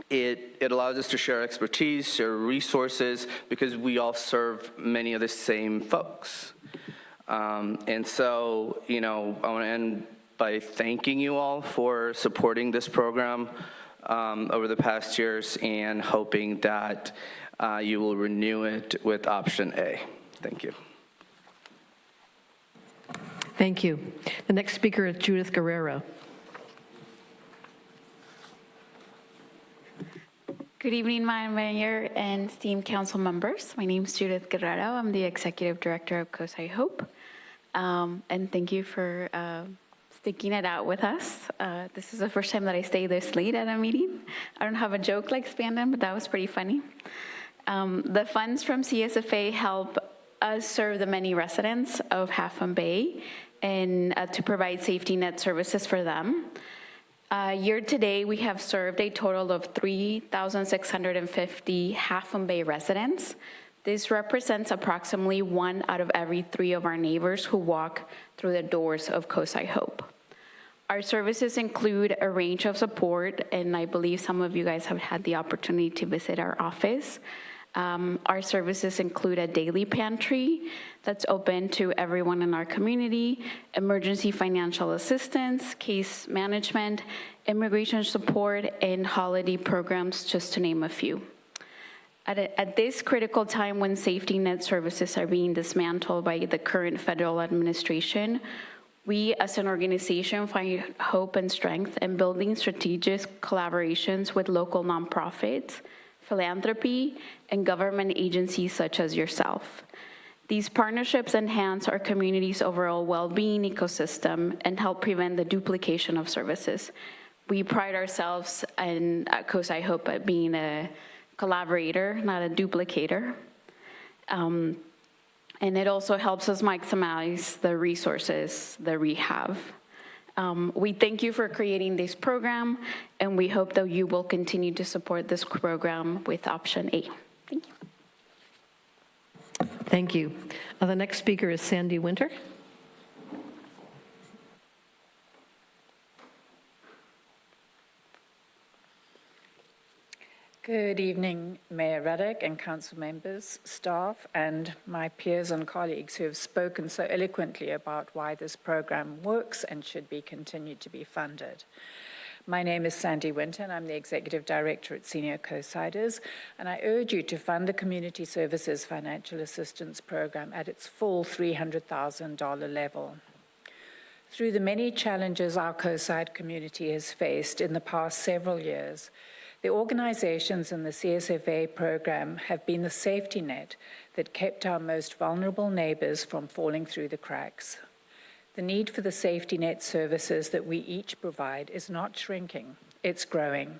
It allows us to share expertise, share resources, because we all serve many of the same folks. And so, I want to end by thanking you all for supporting this program over the past years and hoping that you will renew it with option A. Thank you. Thank you. The next speaker is Judith Guerrero. Good evening, Madam Mayor and esteemed council members. My name is Judith Guerrero. I'm the Executive Director of COSI Hope. And thank you for sticking it out with us. This is the first time that I stay this late at a meeting. I don't have a joke like Spandon, but that was pretty funny. The funds from CSFA help us serve the many residents of Half Moon Bay and to provide safety net services for them. Year to date, we have served a total of 3,650 Half Moon Bay residents. This represents approximately 1 out of every 3 of our neighbors who walk through the doors of COSI Hope. Our services include a range of support, and I believe some of you guys have had the opportunity to visit our office. Our services include a daily pantry that's open to everyone in our community, emergency financial assistance, case management, immigration support, and holiday programs, just to name a few. At this critical time when safety net services are being dismantled by the current federal administration, we as an organization find hope and strength in building strategic collaborations with local nonprofits, philanthropy, and government agencies such as yourself. These partnerships enhance our community's overall well-being ecosystem and help prevent the duplication of services. We pride ourselves in, at COSI Hope, at being a collaborator, not a duplicator. And it also helps us maximize the resources that we have. We thank you for creating this program, and we hope that you will continue to support this program with option A. Thank you. Thank you. The next speaker is Sandy Winter. Good evening, Mayor Ruddock and council members, staff, and my peers and colleagues who have spoken so eloquently about why this program works and should be continued to be funded. My name is Sandy Winton. I'm the Executive Director at Senior Co-Siders, and I urge you to fund the Community Services Financial Assistance Program at its full $300,000 level. Through the many challenges our co-side community has faced in the past several years, the organizations in the CSFA program have been the safety net that kept our most vulnerable neighbors from falling through the cracks. The need for the safety net services that we each provide is not shrinking, it's growing.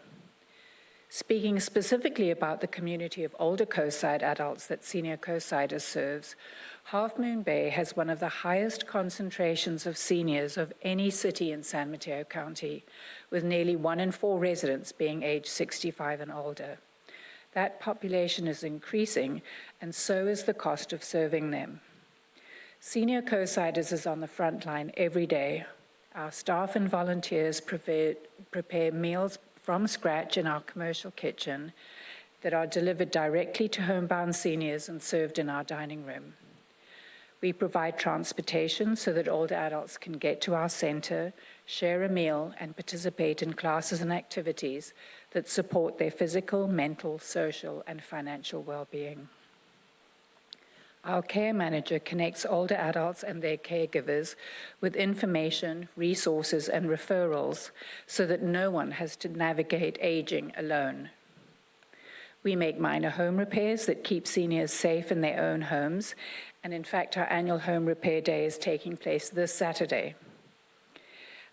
Speaking specifically about the community of older co-side adults that Senior Co-Siders serves, Half Moon Bay has one of the highest concentrations of seniors of any city in San Mateo County, with nearly 1 in 4 residents being aged 65 and older. That population is increasing, and so is the cost of serving them. Senior Co-Siders is on the front line every day. Our staff and volunteers prepare meals from scratch in our commercial kitchen that are delivered directly to homebound seniors and served in our dining room. We provide transportation so that older adults can get to our center, share a meal, and participate in classes and activities that support their physical, mental, social, and financial well-being. Our care manager connects older adults and their caregivers with information, resources, and referrals so that no one has to navigate aging alone. We make minor home repairs that keep seniors safe in their own homes, and in fact, our annual Home Repair Day is taking place this Saturday.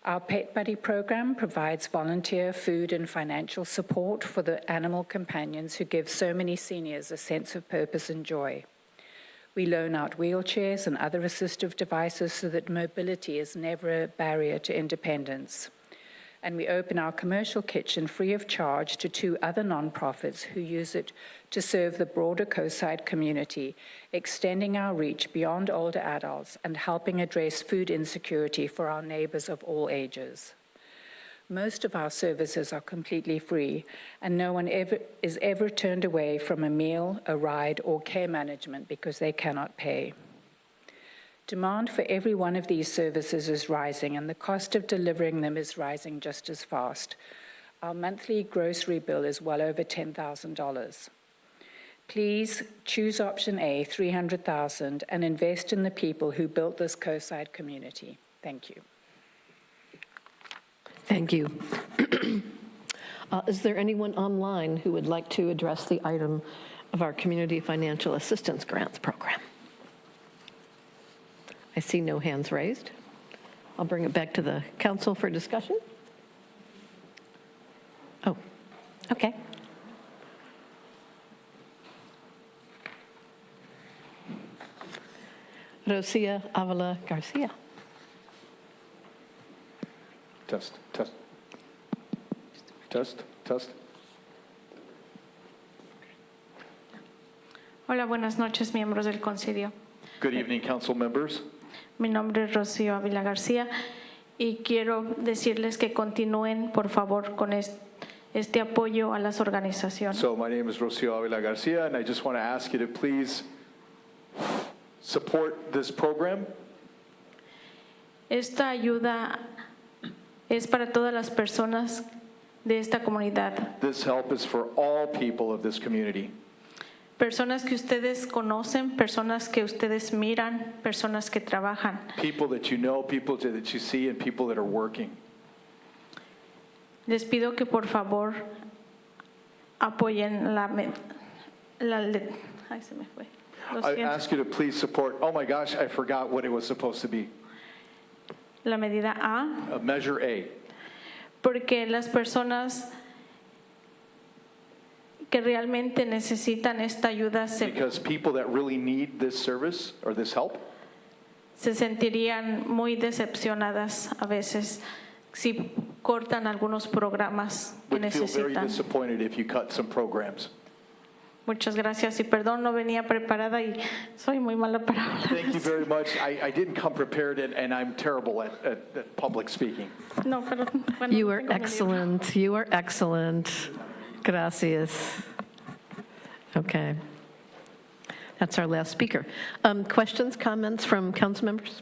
Our Pet Buddy program provides volunteer food and financial support for the animal companions who give so many seniors a sense of purpose and joy. We loan out wheelchairs and other assistive devices so that mobility is never a barrier to independence. And we open our commercial kitchen free of charge to 2 other nonprofits who use it to serve the broader co-side community, extending our reach beyond older adults and helping address food insecurity for our neighbors of all ages. Most of our services are completely free, and no one is ever turned away from a meal, a ride, or care management because they cannot pay. Demand for every one of these services is rising, and the cost of delivering them is rising just as fast. Our monthly grocery bill is well over $10,000. Please choose option A, $300,000, and invest in the people who built this co-side community. Thank you. Thank you. Is there anyone online who would like to address the item of our Community Financial Assistance Grants Program? I see no hands raised. I'll bring it back to the council for discussion. Oh, okay. Rosia Avila Garcia. Test, test. Test, test. Hola, buenas noches, miembros del Concilio. Good evening, council members. Mi nombre es Rocío Ávila García y quiero decirles que continúen, por favor, con este apoyo a las organizaciones. So my name is Rocio Avila Garcia, and I just want to ask you to please support this program. Esta ayuda es para todas las personas de esta comunidad. This help is for all people of this community. Personas que ustedes conocen, personas que ustedes miran, personas que trabajan. People that you know, people that you see, and people that are working. Les pido que por favor apoyen ay, se me fue. Lo I siento. ask you to please support, oh my gosh, I forgot what it was supposed to be. La medida A. Measure A. Porque las personas que realmente necesitan esta ayuda Because people that really need this service or this help se sentirían muy decepcionadas a veces si cortan algunos programas que would feel very necesitan. disappointed if you cut some programs. Muchas gracias y perdón, no venía preparada y soy muy mala para hablar. Thank you very much. I didn't come prepared, and I'm terrible at public speaking. No, pero, bueno, You are tengo mi libro. excellent. You are excellent. Gracias. Okay. That's our last speaker. Questions, comments from council members?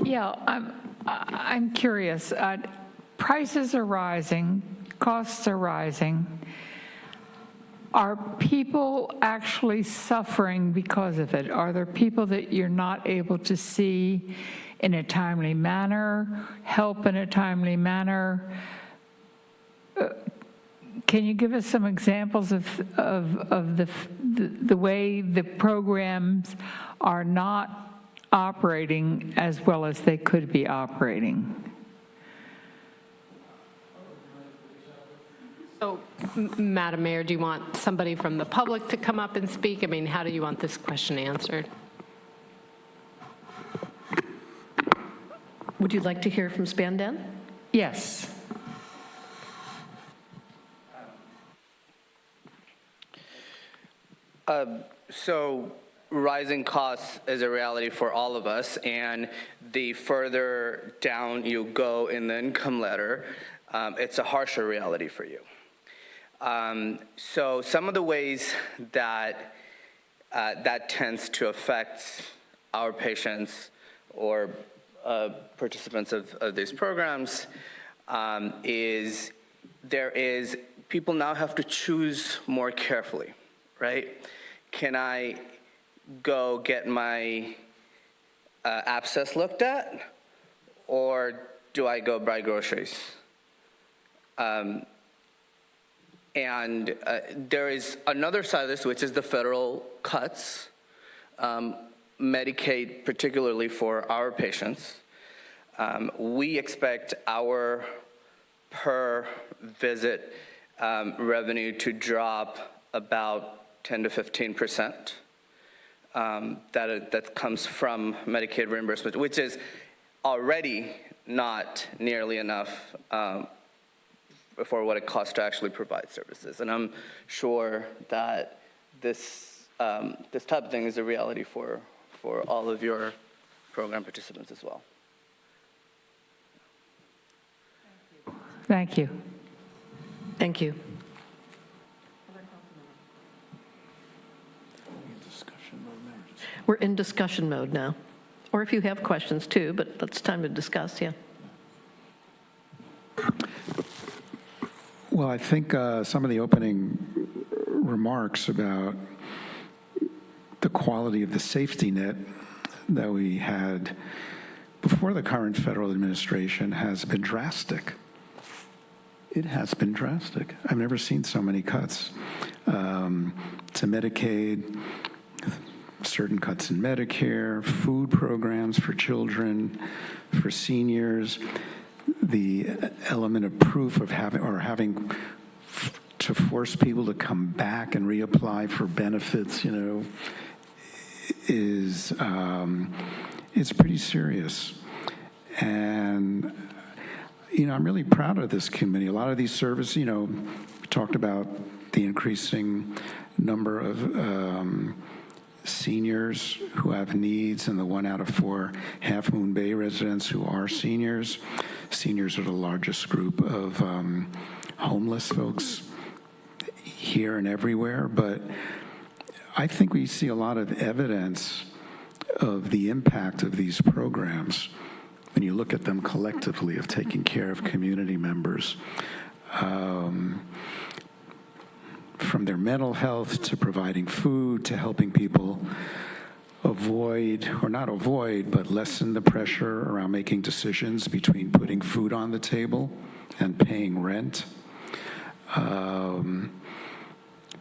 Yeah, I'm curious. Prices are rising, costs are rising. Are people actually suffering because of it? Are there people that you're not able to see in a timely manner, help in a timely manner? Can you give us some examples of the way the programs are not operating as well as they could be operating? So, Madam Mayor, do you want somebody from the public to come up and speak? I mean, how do you want this question answered? Would you like to hear from Spandan? Yes. So rising costs is a reality for all of us, and the further down you go in the income ladder, it's a harsher reality for you. So some of the ways that that tends to affect our patients or participants of these programs is people now have to choose more carefully, right? Can I go get my abscess looked at, or do I go buy groceries? And there is another side of this, which is the federal cuts, Medicaid, particularly for our patients. We expect our per visit revenue to drop about 10 to 15%. That comes from Medicaid reimbursement, which is already not nearly enough for what it costs to actually provide services. And I'm sure that this type of thing is a reality for all of your program participants as well. Thank you. Thank you. We're in discussion mode now. Or if you have questions too, but it's time to discuss, yeah. Well, I think some of the opening remarks about the quality of the safety net that we had before the current federal administration has been drastic. It has been drastic. I've never seen so many cuts to Medicaid, certain cuts in Medicare, food programs for children, for seniors, the element of proof of having to force people to come back and reapply for benefits, is it's pretty serious. And I'm really proud of this committee. A lot of these services, we talked about the increasing number of seniors who have needs, and the 1 out of 4 Half Moon Bay residents who are seniors. Seniors are the largest group of homeless folks here and everywhere, but I think we see a lot of evidence of the impact of these programs when you look at them collectively, of taking care of community members. From their mental health to providing food to helping people avoid, or not avoid, but lessen the pressure around making decisions between putting food on the table and paying rent.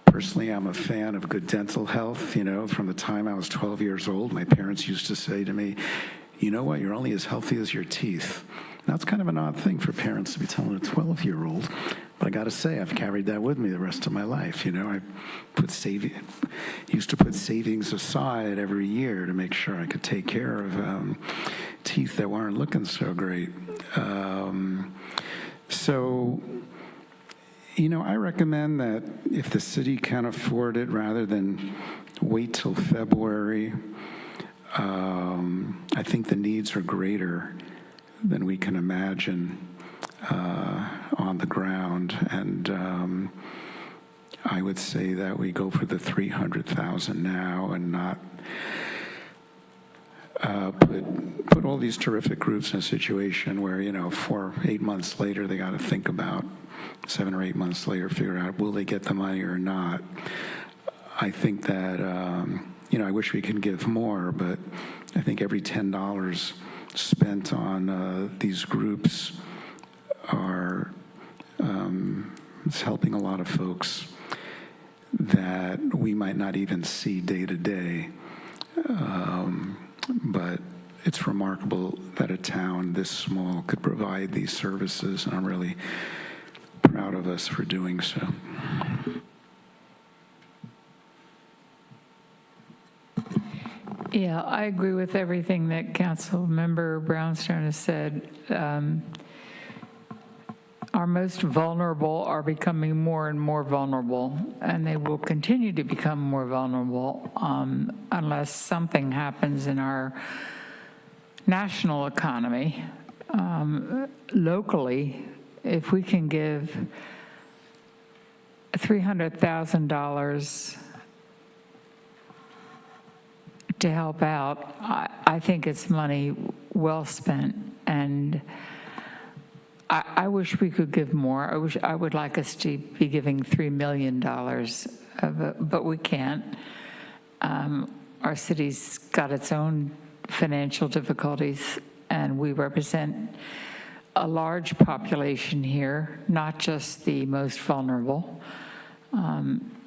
Personally, I'm a fan of good dental health. From the time I was 12 years old, my parents used to say to me, you know what, you're only as healthy as your teeth. Now, it's kind of an odd thing for parents to be telling a 12-year-old, but I got to say, I've carried that with me the rest of my life. I used to put savings aside every year to make sure I could take care of teeth that weren't looking so great. I recommend that if the city can afford it, rather than wait till February, I think the needs are greater than we can imagine on the ground. And I would say that we go for the $300,000 now and not put all these terrific groups in a situation where, 8 months later, they got to think about 7 or 8 months later, figure out, will they get the money or not? I think that, I wish we could give more, but I think every $10 spent on these groups is helping a lot of folks that we might not even see day to day. But it's remarkable that a town this small could provide these services, and I'm really proud of us for doing so. Yeah, I agree with everything that Councilmember Brownstone has said. Our most vulnerable are becoming more and more vulnerable, and they will continue to become more vulnerable unless something happens in our national economy. Locally, if we can give $300,000 to help out, I think it's money well spent, and I wish we could give more. I would like us to be giving $3 million, but we can't. Our city's got its own financial difficulties, and we represent a large population here, not just the most vulnerable.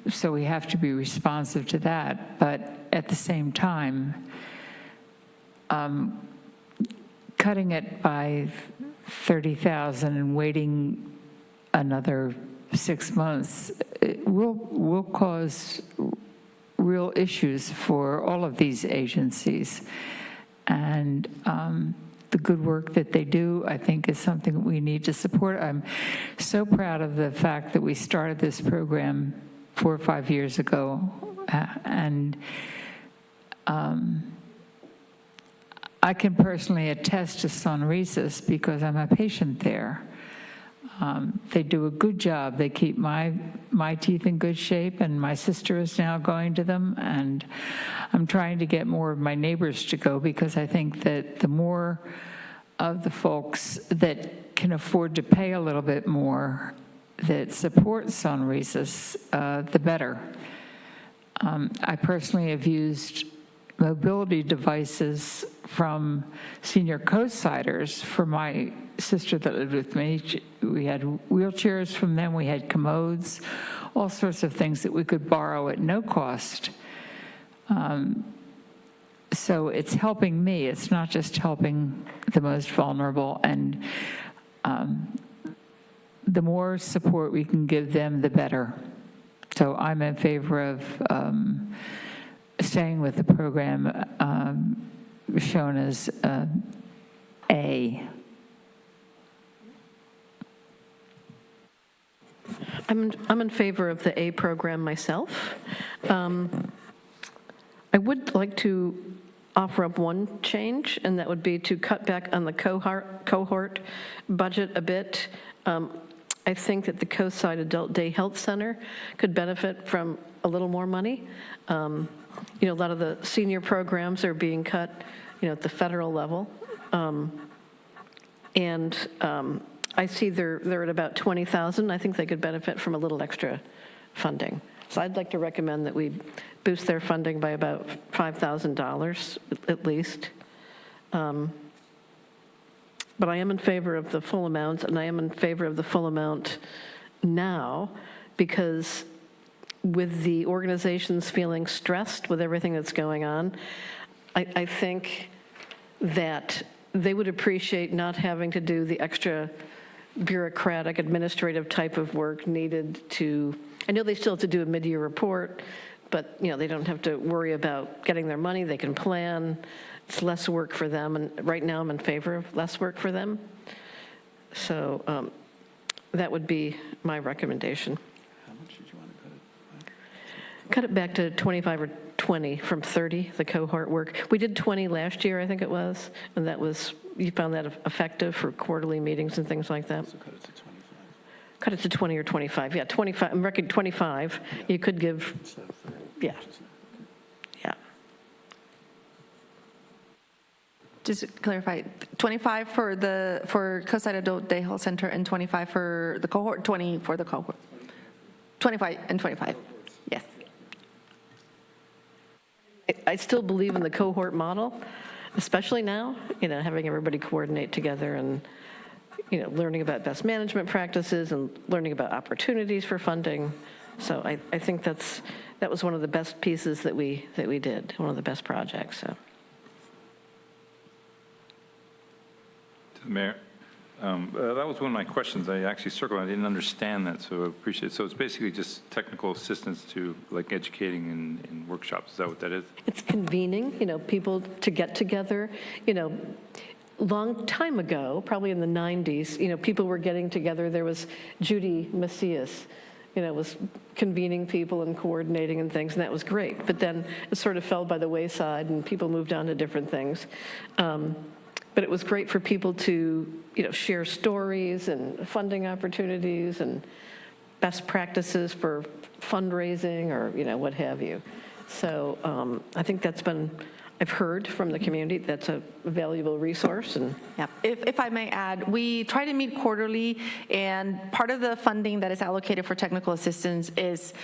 So we have to be responsive to that. But at the same time, cutting it by 30,000 and waiting another 6 months will cause real issues for all of these agencies. And the good work that they do, I think, is something that we need to support. I'm so proud of the fact that we started this program 4 or 5 years ago, and I can personally attest to Sonrisas because I'm a patient there. They do a good job. They keep my teeth in good shape, and my sister is now going to them, and I'm trying to get more of my neighbors to go because I think that the more of the folks that can afford to pay a little bit more that support Sonrisas, the better. I personally have used mobility devices from senior co-siders for my sister that lived with me. We had wheelchairs from them, we had commodes, all sorts of things that we could borrow at no cost. So it's helping me, it's not just helping the most vulnerable, and the more support we can give them, the better. So I'm in favor of staying with the program shown as A. I'm in favor of the A program myself. I would like to offer up one change, and that would be to cut back on the cohort budget a bit. I think that the Coastside Adult Day Health Center could benefit from a little more money. A lot of the senior programs are being cut, at the federal level. I see they're at about 20,000. I think they could benefit from a little extra funding. So I'd like to recommend that we boost their funding by about $5,000 at least. But I am in favor of the full amount, and I am in favor of the full amount now because with the organizations feeling stressed with everything that's going on, I think that they would appreciate not having to do the extra bureaucratic, administrative type of work needed to, I know they still have to do a mid-year report, but they don't have to worry about getting their money, they can plan. It's less work for them, and right now I'm in favor of less work for them. So that would be my recommendation. How much did you want to cut it? Cut it back to 25 or 20 from 30, the cohort work. We did 20 last year, I think it was, and that was, you found that effective for quarterly meetings and things like that. So cut it to 25. Cut it to 20 or 25, yeah, 25, I'm reckoning 25. Yeah. You could give, Instead of 30. yeah. Yeah. Just to clarify, 25 for Coastside Adult Day Health Center and 25 for the cohort, 20 for the cohort. 25 and 25, yes. I still believe in the cohort model, especially now, having everybody coordinate together and, learning about best management practices and learning about opportunities for funding. So I think that was one of the best pieces that we did, one of the best projects, so. Mayor, that was one of my questions. I actually circled. I didn't understand that, so I appreciate it. So it's basically just technical assistance to like educating in workshops. Is that what that is? It's convening, people to get together. Long time ago, probably in the 90s, people were getting together. There was Judy Macias, was convening people and coordinating and things, and that was great. But then it sort of fell by the wayside, and people moved on to different things. But it was great for people to, share stories and funding opportunities and best practices for fundraising or, what have you. So I think I've heard from the community that's a valuable resource. And yeah, if I may add, we try to meet quarterly, and part of the funding that is allocated for technical assistance is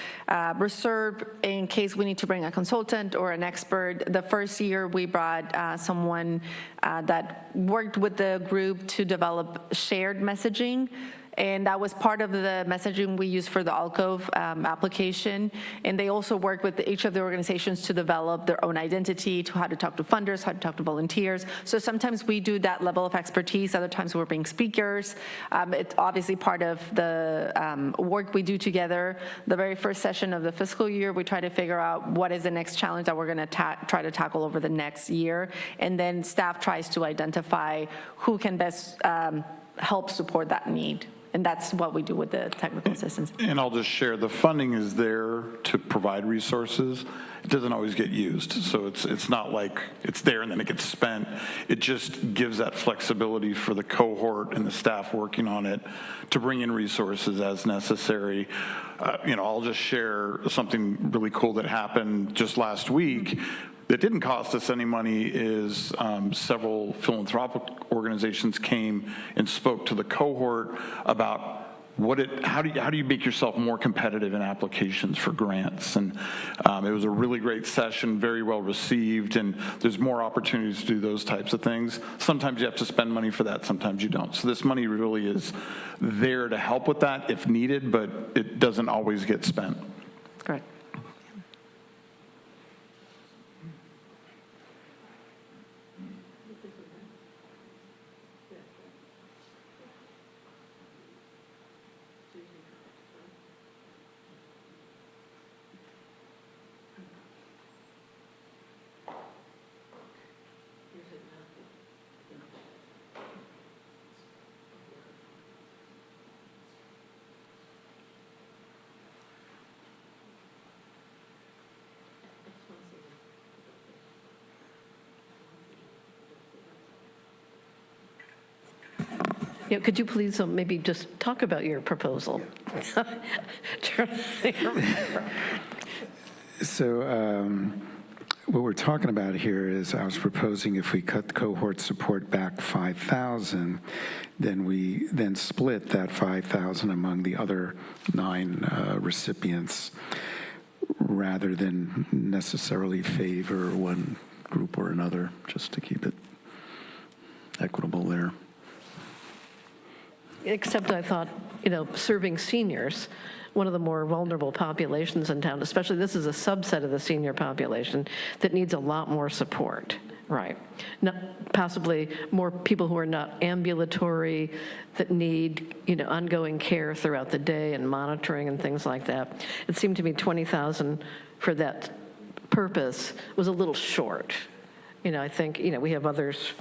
reserved in case we need to bring a consultant or an expert. The first year we brought someone that worked with the group to develop shared messaging. And that was part of the messaging we used for the ALCOV application. And they also work with each of the organizations to develop their own identity, to how to talk to funders, how to talk to volunteers. So sometimes we do that level of expertise. Other times we're being speakers. It's obviously part of the work we do together. The very first session of the fiscal year, we try to figure out what is the next challenge that we're going to try to tackle over the next year. And then staff tries to identify who can best help support that need. And that's what we do with the technical assistance. And I'll just share, the funding is there to provide resources. It doesn't always get used. So it's not like it's there and then it gets spent. It just gives that flexibility for the cohort and the staff working on it to bring in resources as necessary. I'll just share something really cool that happened just last week that didn't cost us any money. Is several philanthropic organizations came and spoke to the cohort about how do you make yourself more competitive in applications for grants. And it was a really great session, very well received, and there's more opportunities to do those types of things. Sometimes you have to spend money for that, sometimes you don't. So this money really is there to help with that if needed, but it doesn't always get spent. Correct. Could you please maybe just talk about your proposal? So what we're talking about here is I was proposing if we cut cohort support back 5,000, then we split that 5,000 among the other 9 recipients rather than necessarily favor one group or another, just to keep it equitable there. Except I thought, serving seniors, one of the more vulnerable populations in town, especially this is a subset of the senior population that needs a lot more support, right? Possibly more people who are not ambulatory, that need, ongoing care throughout the day and monitoring and things like that. It seemed to me 20,000 for that purpose was a little short. I think, we have others,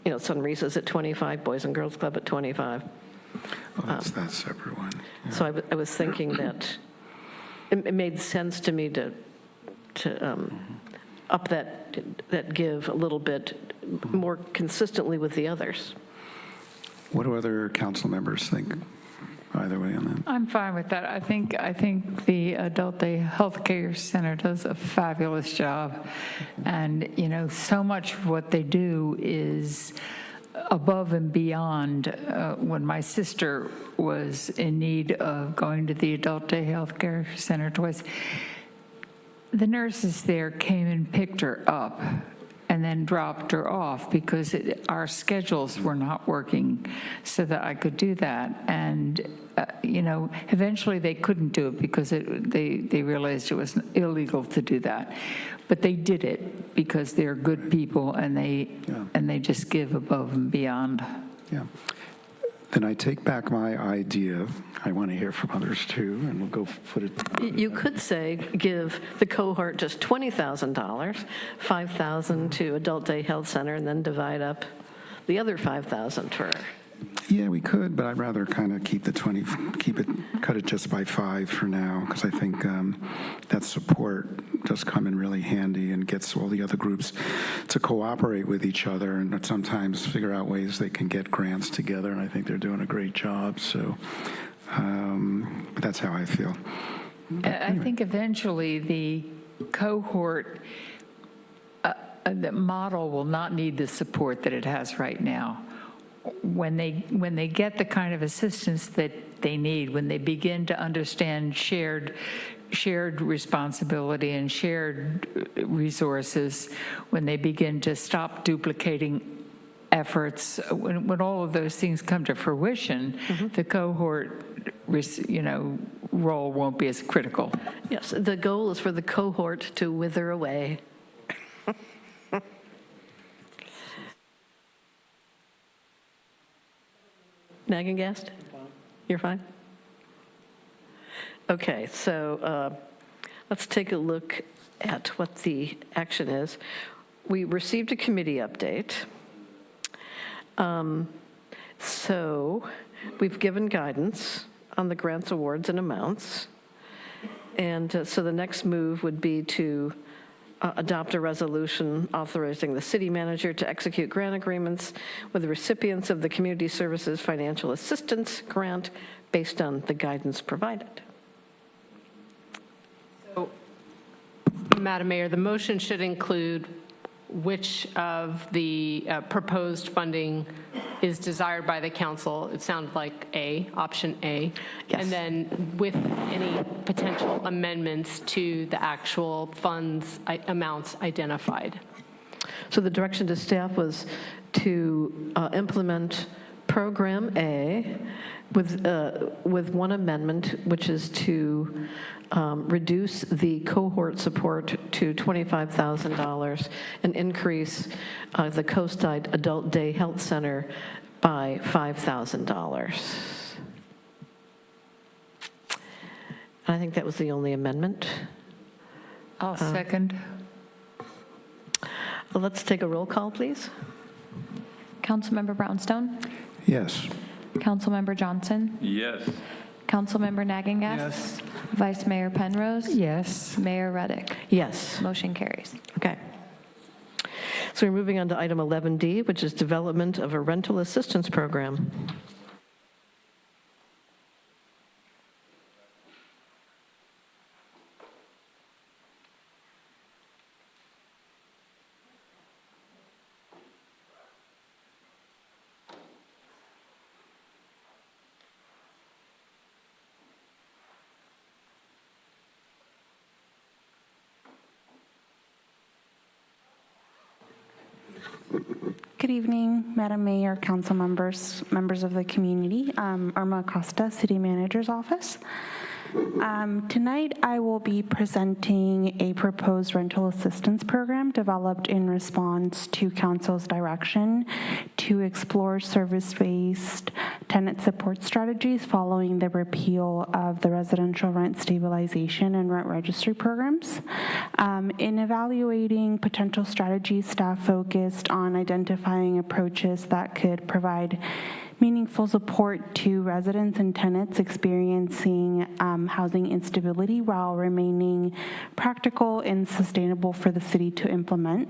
Sunrisa's at 25, Boys and Girls Club at 25. Oh, that's that separate one. Yeah. So I was thinking that it made sense to me to up that give a little bit more consistently with the others. What do other council members think? the way, on that. I'm fine with that. I think the Adult Day Health Care Center does a fabulous job. And, you know, so much of what they do is above and beyond. When my sister was in need of going to the Adult Day Health Care Center twice, the nurses there came and picked her up and then dropped her off because our schedules were not working so that I could do that. And, you know, eventually they couldn't do it because they realized it was illegal to do that. But they did it because they're good people and they just give above and beyond. Yeah. Then I take back my idea. I want to hear from others too, and we'll go put it. You could say, give the cohort just $20,000, $5,000 to Adult Day Health Center, and then divide up the other $5,000 for. Yeah, we could, but I'd rather kind of keep the 20, cut it just by 5 for now, because I think that support does come in really handy and gets all the other groups to cooperate with each other and sometimes figure out ways they can get grants together, and I think they're doing a great job. So, but that's how I feel. I think eventually the cohort the model will not need the support that it has right now. When they get the kind of assistance that they need, when they begin to understand shared responsibility and shared resources, when they begin to stop duplicating efforts, when all of those things come to fruition, the cohort, role won't be as critical. Yes, the goal is for the cohort to wither away. Nagging guest? You're fine? Okay, so let's take a look at what the action is. We received a committee update. So we've given guidance on the grants, awards, and amounts. And so the next move would be to adopt a resolution authorizing the city manager to execute grant agreements with the recipients of the Community Services Financial Assistance Grant based on the guidance provided. So, Madam Mayor, the motion should include which of the proposed funding is desired by the council. It sounded like option A. Yes. And then with any potential amendments to the actual funds amounts identified. So the direction to staff was to implement Program A with one amendment, which is to reduce the cohort support to $25,000 and increase the Coastside Adult Day Health Center by $5,000. I think that was the only amendment. I'll second. Let's take a roll call, please. Councilmember Brownstone? Yes. Councilmember Johnson? Yes. Councilmember Naggingast? Yes. Vice Mayor Penrose? Yes. Mayor Reddick? Yes. Motion carries. Okay. So we're moving on to item 11D, which is development of a rental assistance program. Good evening, Madam Mayor, council members, members of the community. Irma Acosta, City Manager's Office. Tonight, I will be presenting a proposed rental assistance program developed in response to council's direction to explore service-based tenant support strategies following the repeal of the residential rent stabilization and rent registry programs. In evaluating potential strategies, staff focused on identifying approaches that could provide meaningful support to residents and tenants experiencing housing instability while remaining practical and sustainable for the city to implement.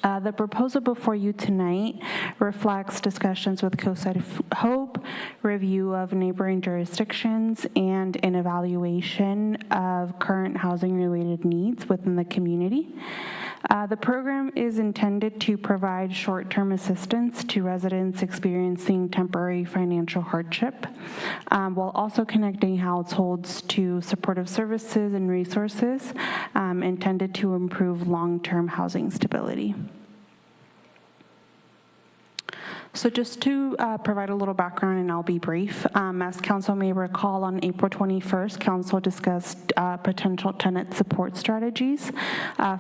The proposal before you tonight reflects discussions with Coastside Hope, review of neighboring jurisdictions, and an evaluation of current housing-related needs within the community. The program is intended to provide short-term assistance to residents experiencing temporary financial hardship, while also connecting households to supportive services and resources intended to improve long-term housing stability. So just to provide a little background, and I'll be brief, as Council may recall, on April 21st, Council discussed potential tenant support strategies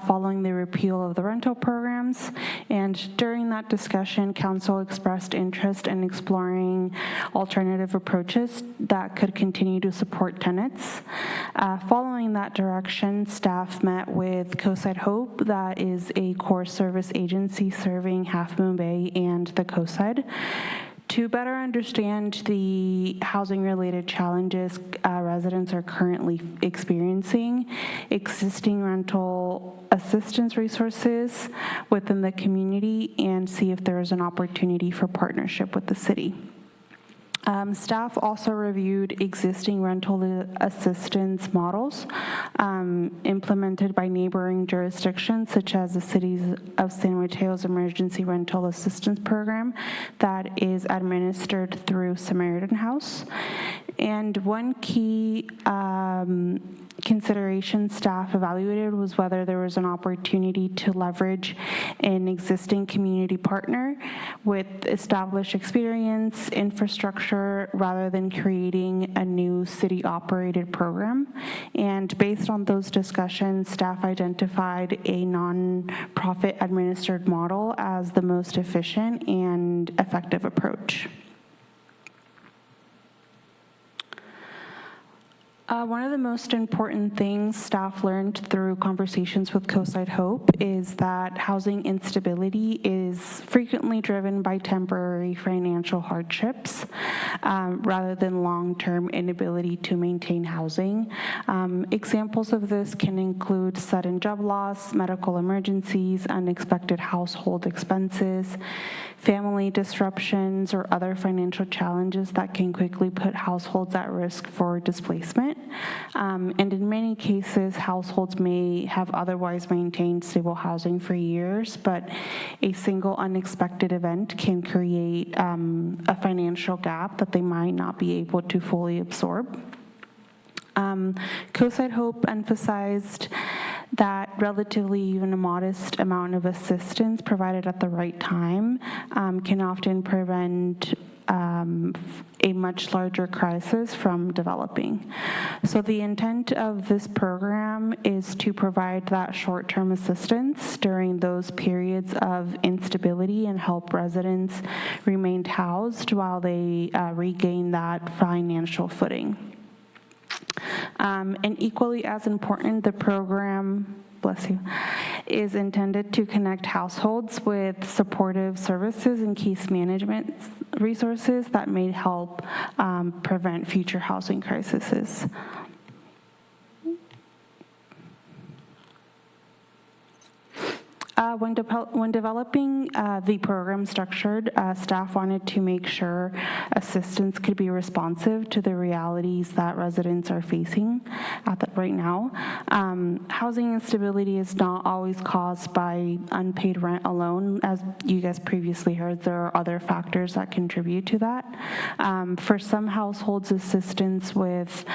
following the repeal of the rental programs. And during that discussion, Council expressed interest in exploring alternative approaches that could continue to support tenants. Following that direction, staff met with Coastside Hope, that is a core service agency serving Half Moon Bay and the Coastside, to better understand the housing-related challenges residents are currently experiencing, existing rental assistance resources within the community, and see if there is an opportunity for partnership with the city. Staff also reviewed existing rental assistance models implemented by neighboring jurisdictions, such as the City of San Mateo's Emergency Rental Assistance Program that is administered through Samaritan House. And one key consideration staff evaluated was whether there was an opportunity to leverage an existing community partner with established experience, infrastructure, rather than creating a new city-operated program. And based on those discussions, staff identified a non-profit administered model as the most efficient and effective approach. One of the most important things staff learned through conversations with Coastside Hope is that housing instability is frequently driven by temporary financial hardships rather than long-term inability to maintain housing. Examples of this can include sudden job loss, medical emergencies, unexpected household expenses, family disruptions, or other financial challenges that can quickly put households at risk for displacement. And in many cases, households may have otherwise maintained stable housing for years, but a single unexpected event can create a financial gap that they might not be able to fully absorb. Coastside Hope emphasized that relatively even a modest amount of assistance provided at the right time can often prevent a much larger crisis from developing. So the intent of this program is to provide that short-term assistance during those periods of instability and help residents remain housed while they regain that financial footing. And equally as important, the program, bless you, is intended to connect households with supportive services and case management resources that may help prevent future housing crises. When developing the program structured, staff wanted to make sure assistance could be responsive to the realities that residents are facing right now. Housing instability is not always caused by unpaid rent alone. As you guys previously heard, there are other factors that contribute to that. For some households, assistance with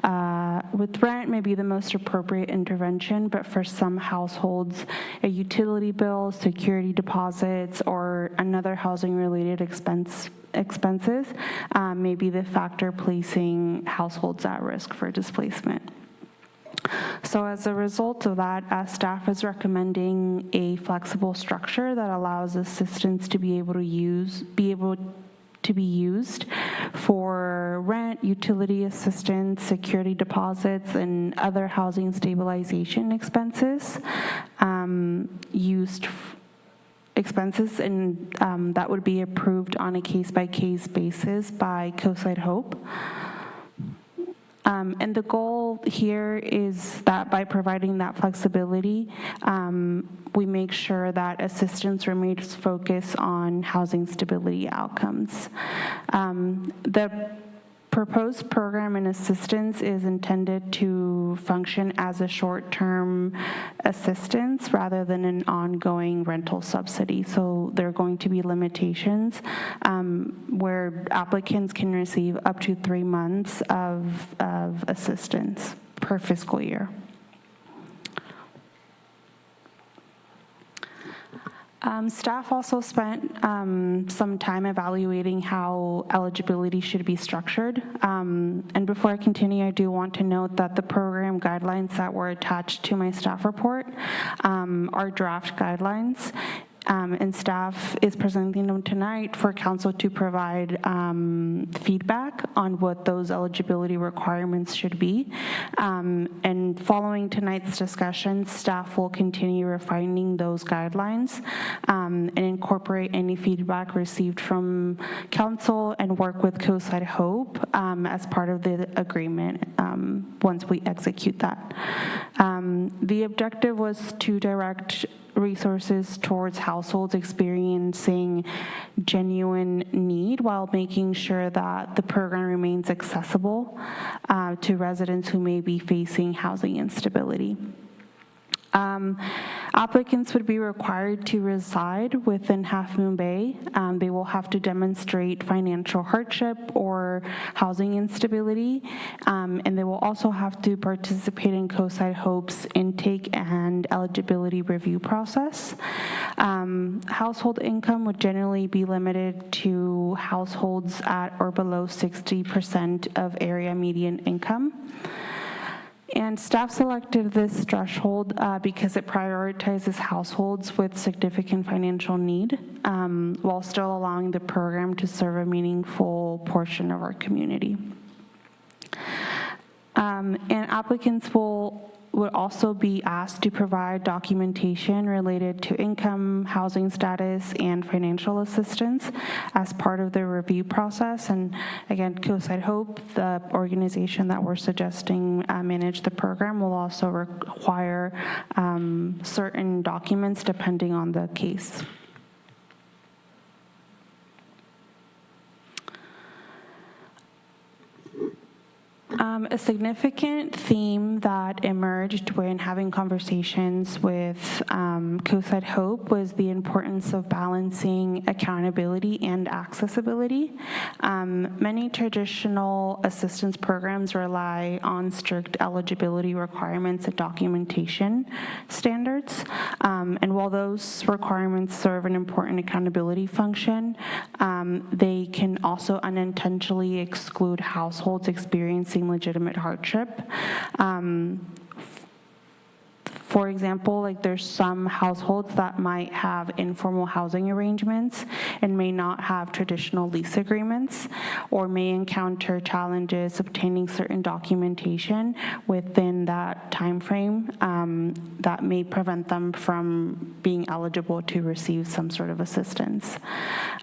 rent may be the most appropriate intervention, but for some households, a utility bill, security deposits, or another housing-related expenses may be the factor placing households at risk for displacement. So as a result of that, staff is recommending a flexible structure that allows assistance to be able to be used for rent, utility assistance, security deposits, and other housing stabilization expenses, expenses, and that would be approved on a case-by-case basis by Coastside Hope. And the goal here is that by providing that flexibility, we make sure that assistance remains focused on housing stability outcomes. The proposed program and assistance is intended to function as a short-term assistance rather than an ongoing rental subsidy. So there are going to be limitations where applicants can receive up to 3 months of assistance per fiscal year. Staff also spent some time evaluating how eligibility should be structured. And before I continue, I do want to note that the program guidelines that were attached to my staff report are draft guidelines. And staff is presenting them tonight for council to provide feedback on what those eligibility requirements should be. And following tonight's discussion, staff will continue refining those guidelines and incorporate any feedback received from council and work with Coastside Hope as part of the agreement once we execute that. The objective was to direct resources towards households experiencing genuine need while making sure that the program remains accessible to residents who may be facing housing instability. Applicants would be required to reside within Half Moon Bay. They will have to demonstrate financial hardship or housing instability, and they will also have to participate in Coastside Hope's intake and eligibility review process. Household income would generally be limited to households at or below 60% of area median income. And staff selected this threshold because it prioritizes households with significant financial need while still allowing the program to serve a meaningful portion of our community. And applicants would also be asked to provide documentation related to income, housing status, and financial assistance as part of the review process. And again, Coastside Hope, the organization that we're suggesting manage the program, will also require certain documents depending on the case. A significant theme that emerged when having conversations with Coastside Hope was the importance of balancing accountability and accessibility. Many traditional assistance programs rely on strict eligibility requirements and documentation standards. And while those requirements serve an important accountability function, they can also unintentionally exclude households experiencing legitimate hardship. For example, like there's some households that might have informal housing arrangements and may not have traditional lease agreements, or may encounter challenges obtaining certain documentation within that time frame that may prevent them from being eligible to receive some sort of assistance.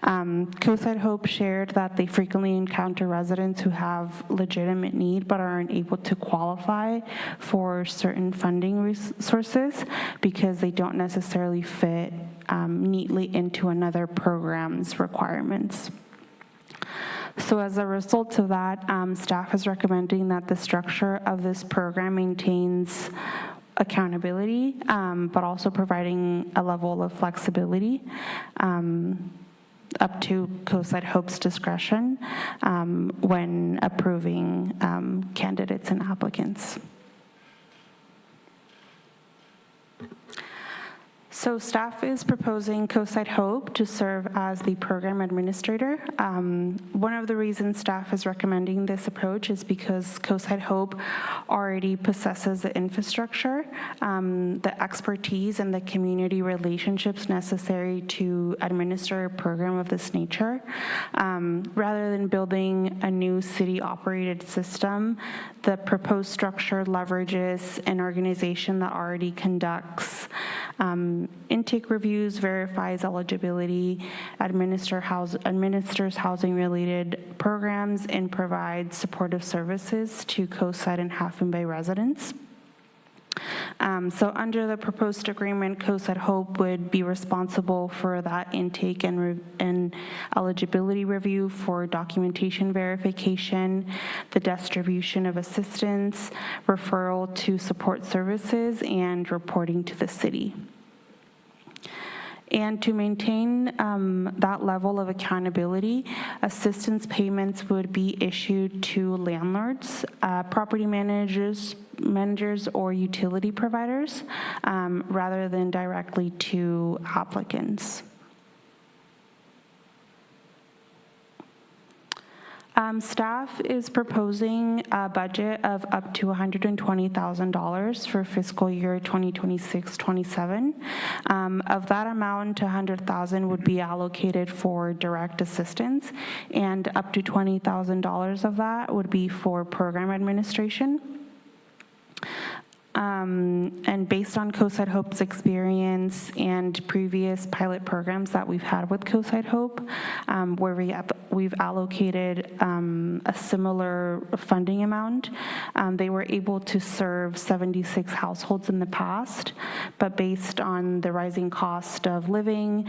Coastside Hope shared that they frequently encounter residents who have legitimate need but aren't able to qualify for certain funding resources because they don't necessarily fit neatly into another program's requirements. So as a result of that, staff is recommending that the structure of this program maintains accountability, but also providing a level of flexibility up to Coastside Hope's discretion when approving candidates and applicants. So staff is proposing Coastside Hope to serve as the program administrator. One of the reasons staff is recommending this approach is because Coastside Hope already possesses the infrastructure, the expertise, and the community relationships necessary to administer a program of this nature. Rather than building a new city-operated system, the proposed structure leverages an organization that already conducts Intake reviews, verifies eligibility, administers housing-related programs, and provides supportive services to Coastside and Half Moon Bay residents. So under the proposed agreement, Coastside Hope would be responsible for that intake and eligibility review for documentation verification, the distribution of assistance, referral to support services, and reporting to the city. And to maintain that level of accountability, assistance payments would be issued to landlords, property managers or utility providers, rather than directly to applicants. Staff is proposing a budget of up to $120,000 for fiscal year 2026-27. Of that amount, $100,000 would be allocated for direct assistance, and up to $20,000 of that would be for program administration. And based on Coastside Hope's experience and previous pilot programs that we've had with Coastside Hope, where we've allocated a similar funding amount, they were able to serve 76 households in the past, but based on the rising cost of living,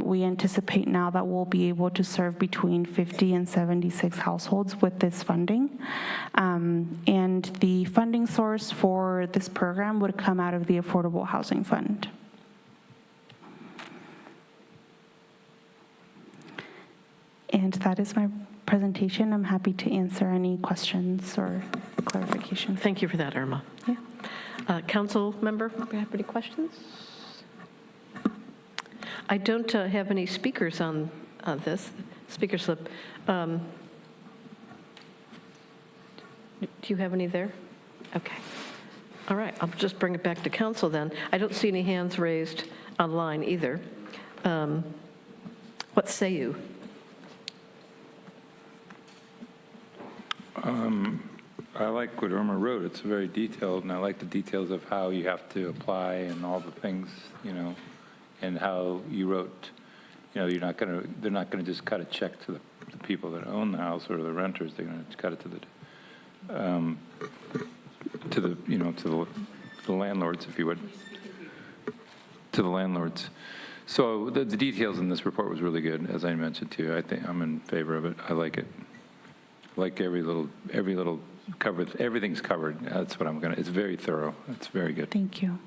we anticipate now that we'll be able to serve between 50 and 76 households with this funding. And the funding source for this program would come out of the Affordable Housing Fund. And that is my presentation. I'm happy to answer any questions or clarification. Thank you for that, Irma. Yeah. Council member, do you have any questions? I don't have any speakers on this speaker slip. Do you have any there? Okay. All right, I'll just bring it back to council then. I don't see any hands raised online either. What say you? I like what Irma wrote. It's very detailed, and I like the details of how you have to apply and all the things, and how you wrote, they're not going to just cut a check to the people that own the house or the renters. They're going to cut it to the landlords, if you would, to the landlords. So the details in this report was really good, as I mentioned to you. I think I'm in favor of it. I like it. Like every little covered, everything's covered. That's what it's very thorough. It's very good. Thank you.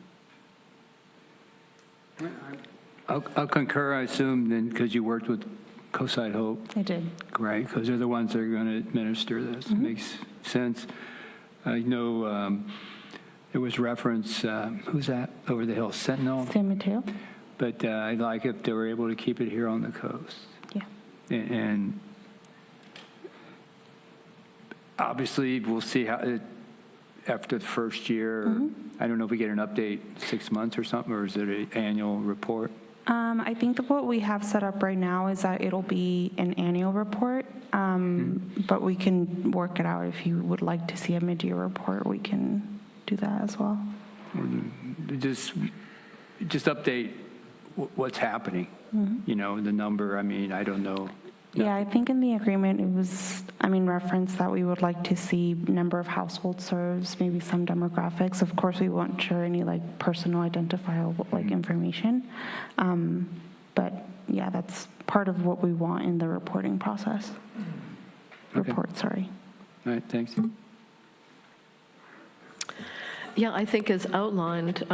I'll concur, I assume, then, because you worked with Coastside Hope. I did. Right, because they're the ones that are going to administer this. Mm-hmm. Makes sense. I know there was reference, who's that over the hill, Sentinel? San Mateo. But I'd like if they were able to keep it here on the coast. Yeah. And obviously, we'll see how after the first year. Mm-hmm. I don't know if we get an update 6 months or something, or is it an annual report? I think that what we have set up right now is that it'll be an annual report, but we can work it out. If you would like to see a mid-year report, we can do that as well. Just update what's happening. Mm-hmm. The number. I mean, I don't know. Yeah, I think in the agreement it was, reference that we would like to see number of household serves, maybe some demographics. Of course, we won't share any personal identifiable information. But yeah, that's part of what we want in the reporting process. Okay. Report, sorry. All right, thanks. Yeah, I think as outlined,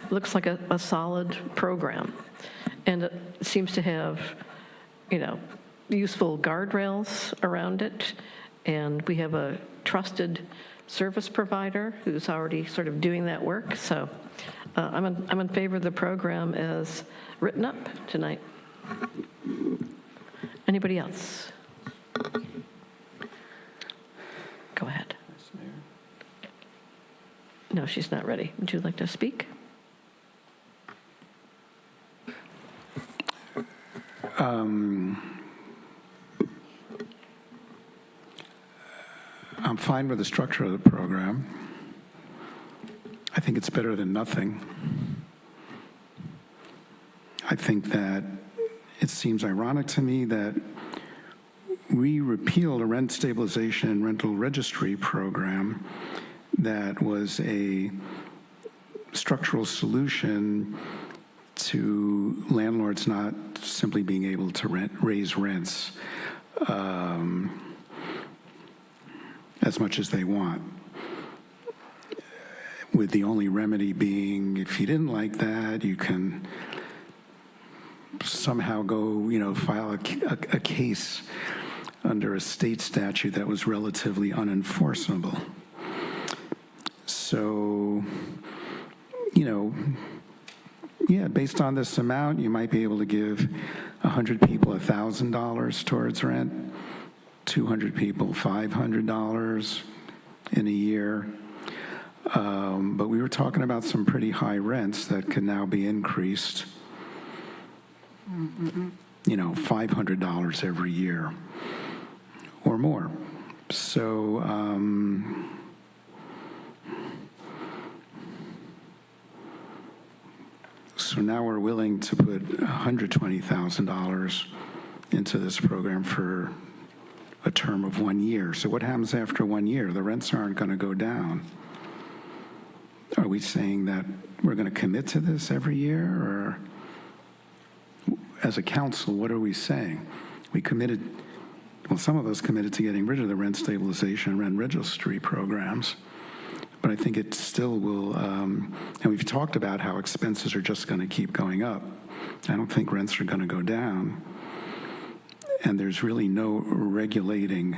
looks like a solid program. And it seems to have, useful guardrails around it. And we have a trusted service provider who's already sort of doing that work. So I'm in favor of the program as written up tonight. Anybody else? Go ahead. No, she's not ready. Would you like to speak? I'm fine with the structure of the program. I think it's better than nothing. I think that it seems ironic to me that we repealed a rent stabilization and rental registry program that was a structural solution to landlords not simply being able to raise rents as much as they want, with the only remedy being, if you didn't like that, you can somehow go, file a case under a state statute that was relatively unenforceable. So, yeah, based on this amount, you might be able to give 100 people $1,000 towards rent, 200 people $500 in a year. But we were talking about some pretty high rents that can now be increased, $500 every year or more. So, so now we're willing to put $120,000 into this program for a term of 1 year. So what happens after 1 year? The rents aren't going to go down. Are we saying that we're going to commit to this every year? Or as a council, what are we saying? We committed, well, some of us committed to getting rid of the rent stabilization and rent registry programs. But I think it still will, and we've talked about how expenses are just going to keep going up. I don't think rents are going to go down. And there's really no regulating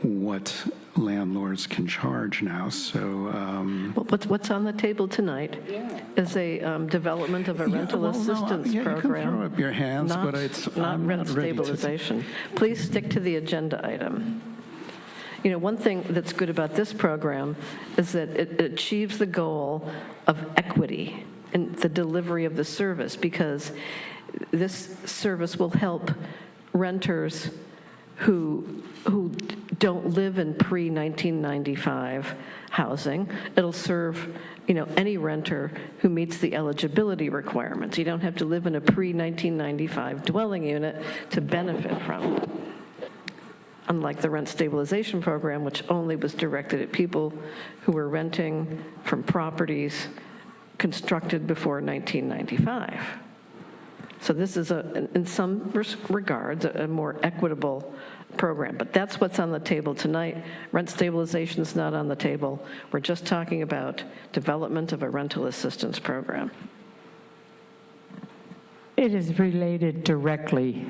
what landlords can charge now. So, Well, what's on the table tonight is a development of a rental assistance program. You can throw up your hands, but not rent stabilization. Please stick to the agenda item. One thing that's good about this program is that it achieves the goal of equity in the delivery of the service, because this service will help renters who don't live in pre-1995 housing. It'll serve, any renter who meets the eligibility requirements. You don't have to live in a pre-1995 dwelling unit to benefit from it. Unlike the rent stabilization program, which only was directed at people who were renting from properties constructed before 1995. So this is, in some regards, a more equitable program. But that's what's on the table tonight. Rent stabilization is not on the table. We're just talking about development of a rental assistance program. It is related directly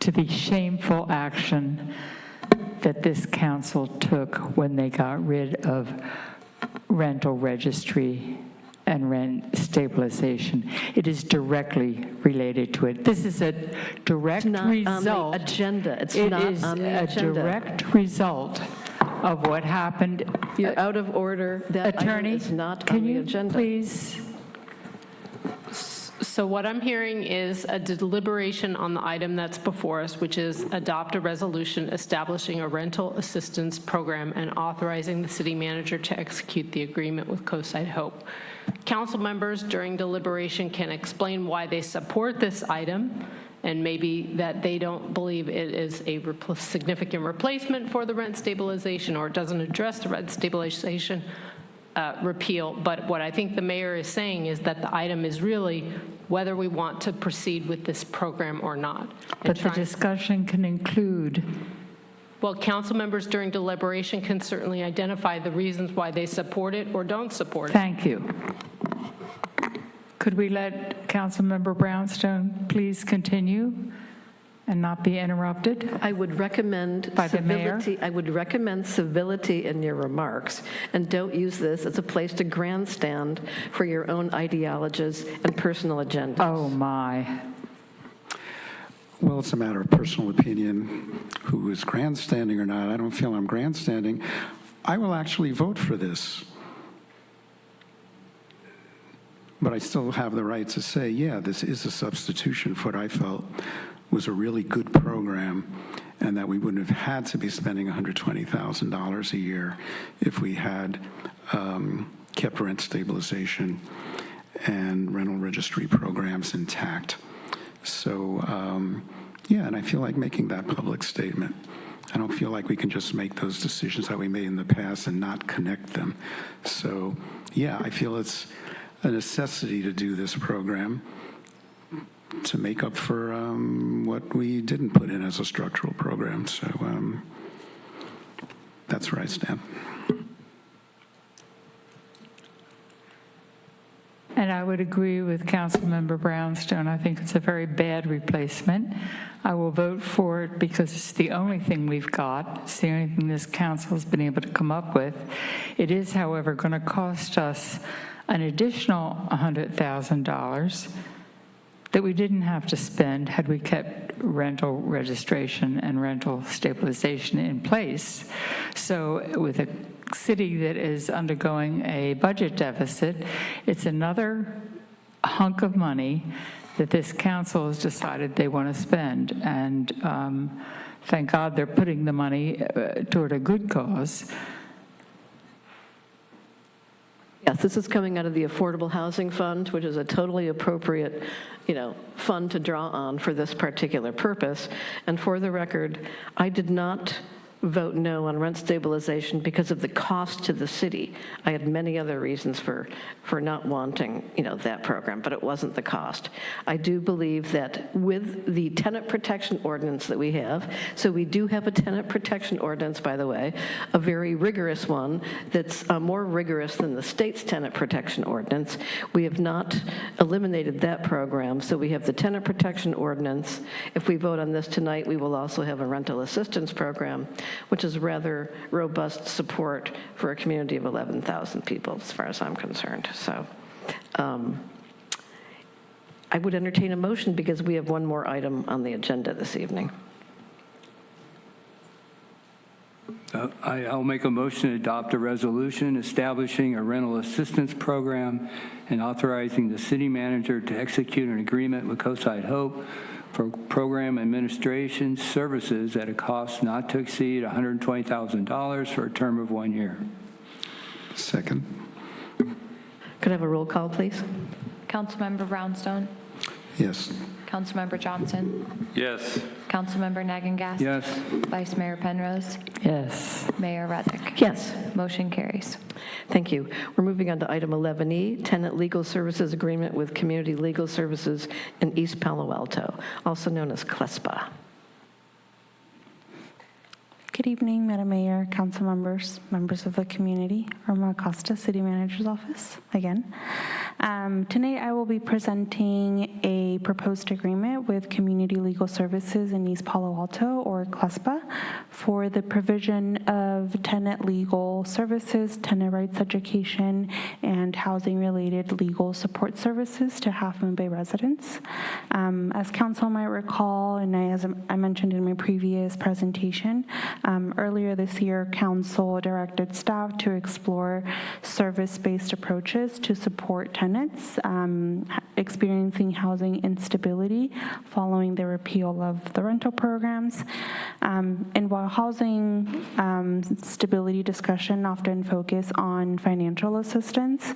to the shameful action that this council took when they got rid of rental registry and rent stabilization. It is directly related to it. This is a direct result. It's not on the agenda. It's not on the agenda. It is a direct result of what happened. You're out of order. That Attorney, item is not can on the you agenda. please? So what I'm hearing is a deliberation on the item that's before us, which is adopt a resolution establishing a rental assistance program and authorizing the city manager to execute the agreement with Coastside Hope. Council members during deliberation can explain why they support this item, and maybe that they don't believe it is a significant replacement for the rent stabilization, or it doesn't address the rent stabilization repeal. But what I think the mayor is saying is that the item is really whether we want to proceed with this program or not. But the discussion can include. Well, council members during deliberation can certainly identify the reasons why they support it or don't support it. Thank you. Could we let Councilmember Brownstone please continue and not be interrupted? I would recommend by the mayor. I would recommend civility in your remarks, and don't use this as a place to grandstand for your own ideologies and personal agendas. Oh, my. Well, it's a matter of personal opinion, who is grandstanding or not. I don't feel I'm grandstanding. I will actually vote for this. But I still have the right to say, yeah, this is a substitution for what I felt was a really good program, and that we wouldn't have had to be spending $120,000 a year if we had kept rent stabilization and rental registry programs intact. So, yeah, and I feel like making that public statement. I don't feel like we can just make those decisions that we made in the past and not connect them. So, yeah, I feel it's a necessity to do this program to make up for what we didn't put in as a structural program. So that's where I stand. And I would agree with Councilmember Brownstone. I think it's a very bad replacement. I will vote for it because it's the only thing we've got. It's the only thing this council has been able to come up with. It is, however, going to cost us an additional $100,000 that we didn't have to spend had we kept rental registration and rental stabilization in place. So with a city that is undergoing a budget deficit, it's another hunk of money that this council has decided they want to spend. And thank God they're putting the money toward a good cause. Yes, this is coming out of the Affordable Housing Fund, which is a totally appropriate, fund to draw on for this particular purpose. And for the record, I did not vote no on rent stabilization because of the cost to the city. I had many other reasons for not wanting, that program, but it wasn't the cost. I do believe that with the tenant protection ordinance that we have, so we do have a tenant protection ordinance, by the way, a very rigorous one that's more rigorous than the state's tenant protection ordinance. We have not eliminated that program, so we have the tenant protection ordinance. If we vote on this tonight, we will also have a rental assistance program, which is rather robust support for a community of 11,000 people, as far as I'm concerned. So I would entertain a motion because we have one more item on the agenda this evening. I'll make a motion to adopt a resolution establishing a rental assistance program and authorizing the city manager to execute an agreement with Coastside Hope for program administration services at a cost not to exceed $120,000 for a term of 1 year. Second. Could I have a roll call, please? Councilmember Brownstone? Yes. Councilmember Johnson? Yes. Councilmember Nagangas? Yes. Vice Mayor Penrose? Yes. Mayor Reddick? Yes. Motion carries. Thank you. We're moving on to item 11E, Tenant Legal Services Agreement with Community Legal Services in East Palo Alto, also known as CLESPA. Good evening, Madam Mayor, council members, members of the community. Irma Acosta, City Manager's Office, again. Tonight I will be presenting a proposed agreement with Community Legal Services in East Palo Alto, or CLESPA, for the provision of tenant legal services, tenant rights education, and housing-related legal support services to Half Moon Bay residents. As council might recall, and as I mentioned in my previous presentation, earlier this year, council directed staff to explore service-based approaches to support tenants experiencing housing instability following the repeal of the rental programs. And while housing stability discussion often focus on financial assistance,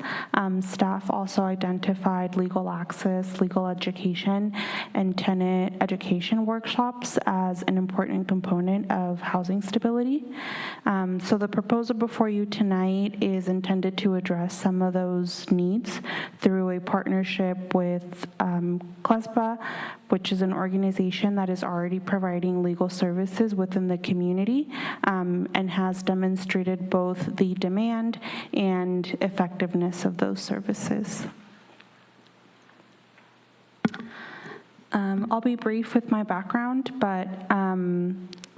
staff also identified legal access, legal education, and tenant education workshops as an important component of housing stability. So the proposal before you tonight is intended to address some of those needs through a partnership with CLESPA, which is an organization that is already providing legal services within the community and has demonstrated both the demand and effectiveness of those services. I'll be brief with my background, but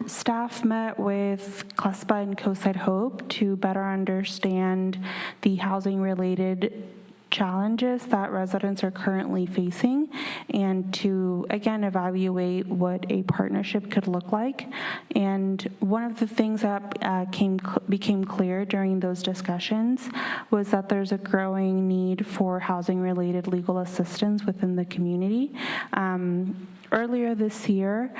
staff met with CLESPA and Coastside Hope to better understand the housing-related challenges that residents are currently facing and to, again, evaluate what a partnership could look like. And one of the things that became clear during those discussions was that there's a growing need for housing-related legal assistance within the community. Earlier this year,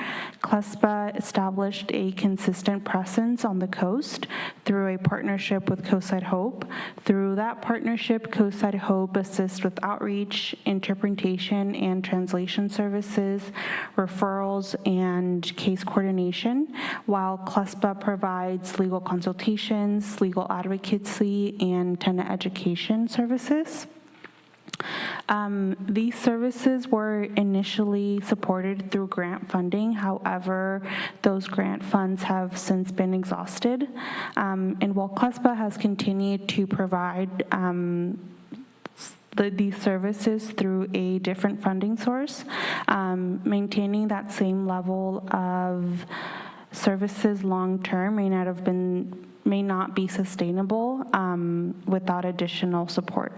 CLESPA established a consistent presence on the coast through a partnership with Coastside Hope. Through that partnership, Coastside Hope Hope assists with outreach, interpretation and translation services, referrals, and case coordination, while CLESPA provides legal consultations, legal advocacy, and tenant education services. These services were initially supported through grant funding. However, those grant funds have since been exhausted. And while CLESPA has continued to provide these services through a different funding source, maintaining that same level of services long-term may not be sustainable without additional support.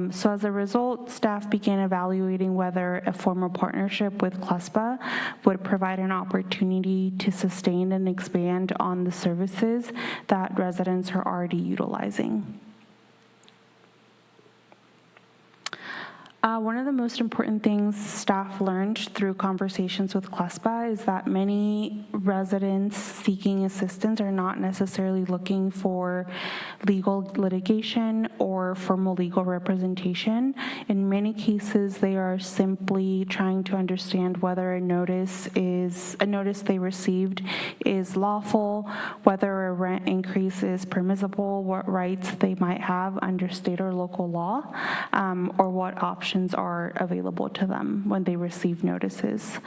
So as a result, staff began evaluating whether a formal partnership with CLESPA would provide an opportunity to sustain and expand on the services that residents are already utilizing. One of the most important things staff learned through conversations with CLESPA is that many residents seeking assistance are not necessarily looking for legal litigation or formal legal representation. In many cases, they are simply trying to understand whether a notice they received is lawful, whether a rent increase is permissible, what rights they might have under state or local law, or what options are available to them when they receive notices.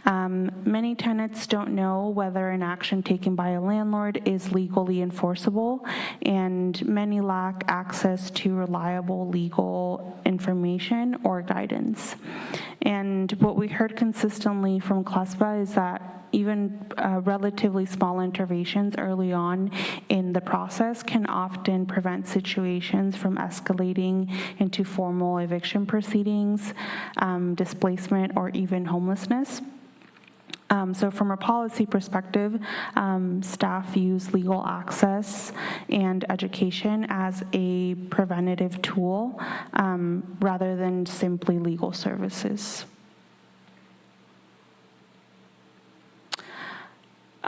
Many tenants don't know whether an action taken by a landlord is legally enforceable, and many lack access to reliable legal information or guidance. And what we heard consistently from CLESPA is that even relatively small interventions early on in the process can often prevent situations from escalating into formal eviction proceedings, displacement, or even homelessness. So from a policy perspective, staff use legal access and education as a preventative tool rather than simply legal services.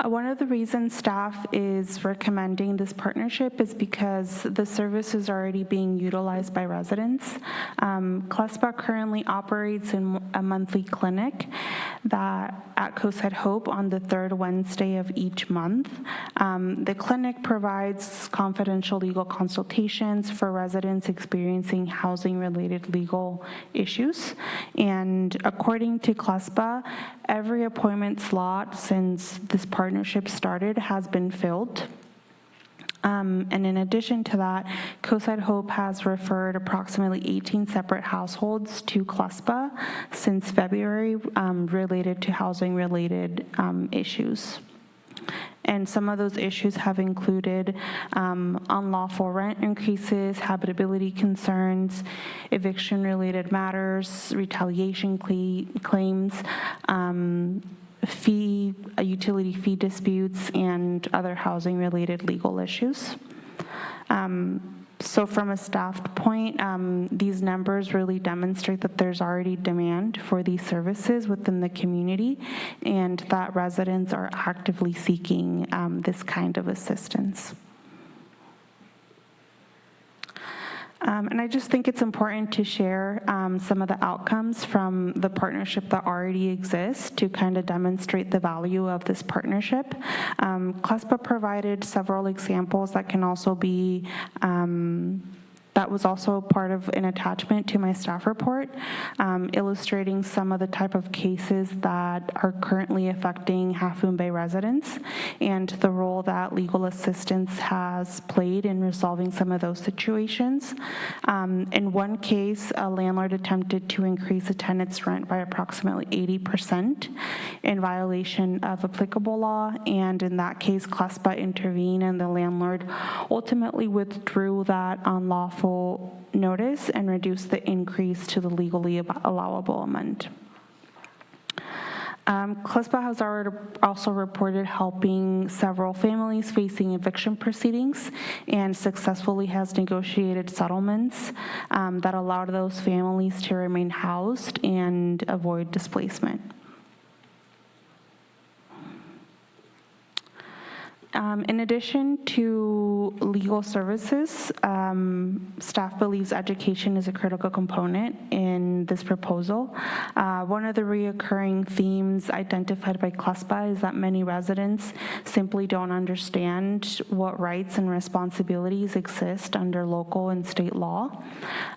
One of the reasons staff is recommending this partnership is because the service is already being utilized by residents. CLESPA currently operates in a monthly clinic at Coastside Hope on the third Wednesday of each month. The clinic provides confidential legal consultations for residents experiencing housing-related legal issues. And according to CLESPA, every appointment slot since this partnership started has been filled. And in addition to that, Coastside Hope has referred approximately 18 separate households to CLESPA since February related to housing-related issues. And some of those issues have included unlawful rent increases, habitability concerns, eviction-related matters, retaliation claims, utility fee disputes, and other housing-related legal issues. So from a staff point, these numbers really demonstrate that there's already demand for these services within the community and that residents are actively seeking this kind of assistance. And I just think it's important to share some of the outcomes from the partnership that already exists to kind of demonstrate the value of this partnership. CLESPA provided several examples that can also be that was also part of an attachment to my staff report, illustrating some of the type of cases that are currently affecting Half Moon Bay residents and the role that legal assistance has played in resolving some of those situations. In one case, a landlord attempted to increase a tenant's rent by approximately 80% in violation of applicable law, and in that case, CLESPA intervened and the landlord ultimately withdrew that unlawful notice and reduce the increase to the legally allowable amount. CLESPA has also reported helping several families facing eviction proceedings and successfully has negotiated settlements that allowed those families to remain housed and avoid displacement. In addition to legal services, staff believes education is a critical component in this proposal. One of the reoccurring themes identified by CLESPA is that many residents simply don't understand what rights and responsibilities exist under local and state law.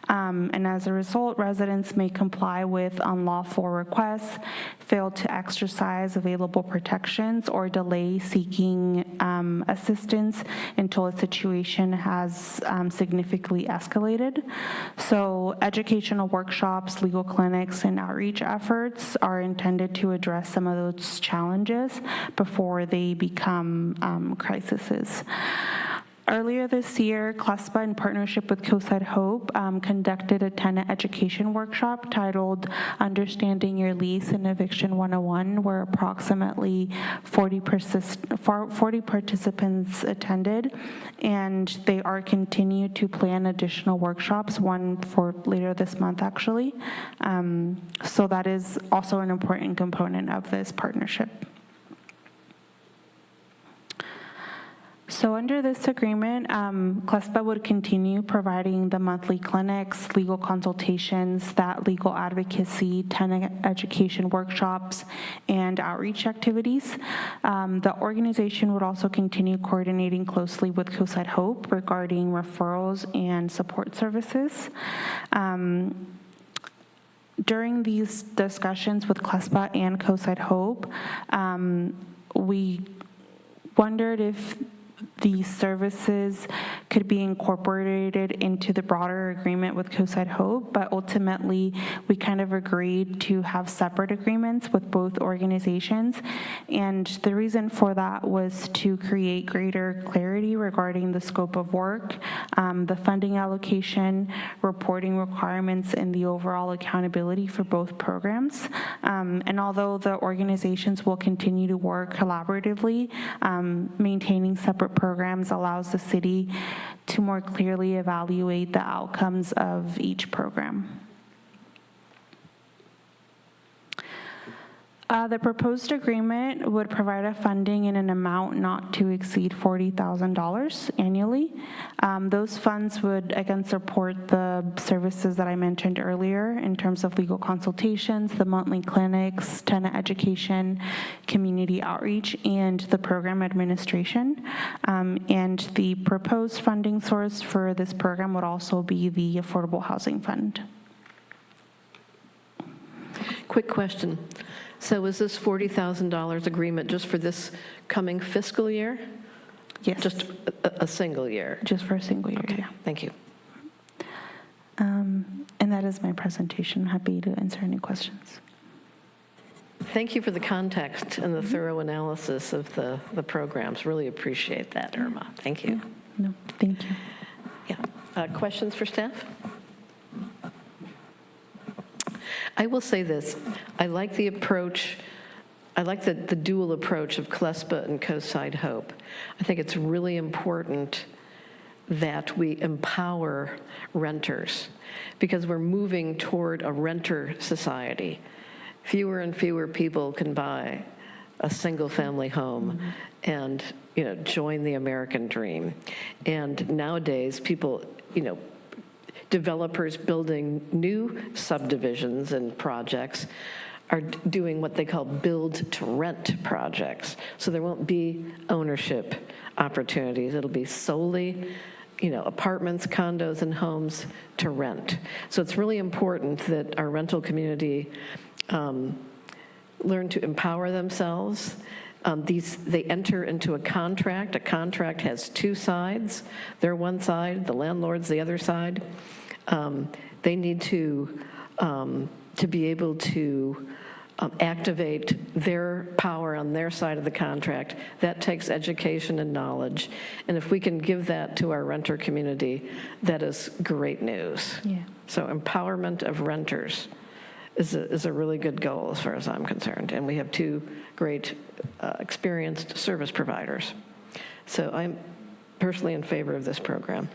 And as a result, residents may comply with unlawful requests, fail to exercise available protections, or delay seeking assistance until a situation has significantly escalated. So educational workshops, legal clinics, and outreach efforts are intended to address some of those challenges before they become crises. Earlier this year, CLESPA, in partnership with Coastside Hope, conducted a tenant education workshop titled Understanding Your Lease and Eviction 101, where approximately 40 participants attended, and they are continued to plan additional workshops, one for later this month, actually. So that is also an important component of this partnership. So under this agreement, CLESPA would continue providing the monthly clinics, legal consultations, that legal advocacy, tenant education workshops, and outreach activities. The organization would also continue coordinating closely with Coastside Hope regarding referrals and support services. During these discussions with CLESPA and Coastside Hope, we wondered if these services could be incorporated into the broader agreement with Coastside Hope, but ultimately we kind of agreed to have separate agreements with both organizations. And the reason for that was to create greater clarity regarding the scope of work, the funding allocation, reporting requirements, and the overall accountability for both programs. And although the organizations will continue to work collaboratively, maintaining separate programs allows the city to more clearly evaluate the outcomes of each program. The proposed agreement would provide a funding in an amount not to exceed $40,000 annually. Those funds would, again, support the services that I mentioned earlier in terms of legal consultations, the monthly clinics, tenant education, community outreach, and the program administration. And the proposed funding source for this program would also be the Affordable Housing Fund. Quick question. So is this $40,000 agreement just for this coming fiscal year? Yes. Just a single year? Just for a single year, okay. Yeah. Thank you. And that is my presentation. Happy to answer any questions. Thank you for the context and the thorough analysis of the programs. Really appreciate that, Irma. Thank you. No, thank you. Yeah. Questions for staff? I will say this. I like the approach. I like the dual approach of CLESPA and Coastside Hope. I think it's really important that we empower renters because we're moving toward a renter society. Fewer and fewer people can buy a single-family home and, join the American dream. And nowadays, people, developers building new subdivisions and projects are doing what they call build-to-rent projects. So there won't be ownership opportunities. It'll be solely, apartments, condos, and homes to rent. So it's really important that our rental community learn to empower themselves. They enter into a contract. A contract has two sides. They're one side, the landlord's the other side. They need to be able to activate their power on their side of the contract. That takes education and knowledge. And if we can give that to our renter community, that is great news. Yeah. So empowerment of renters is a really good goal as far as I'm concerned. And we have two great experienced service providers. So I'm personally in favor of this program.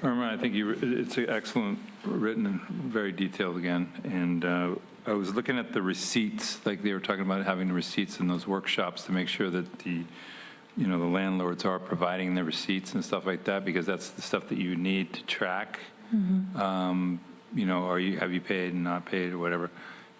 Irma, I think it's excellent, written and very detailed again. And I was looking at the receipts, like they were talking about having the receipts in those workshops to make sure that the landlords are providing the receipts and stuff like that, because that's the stuff that you need to track. Have you paid and not paid or whatever,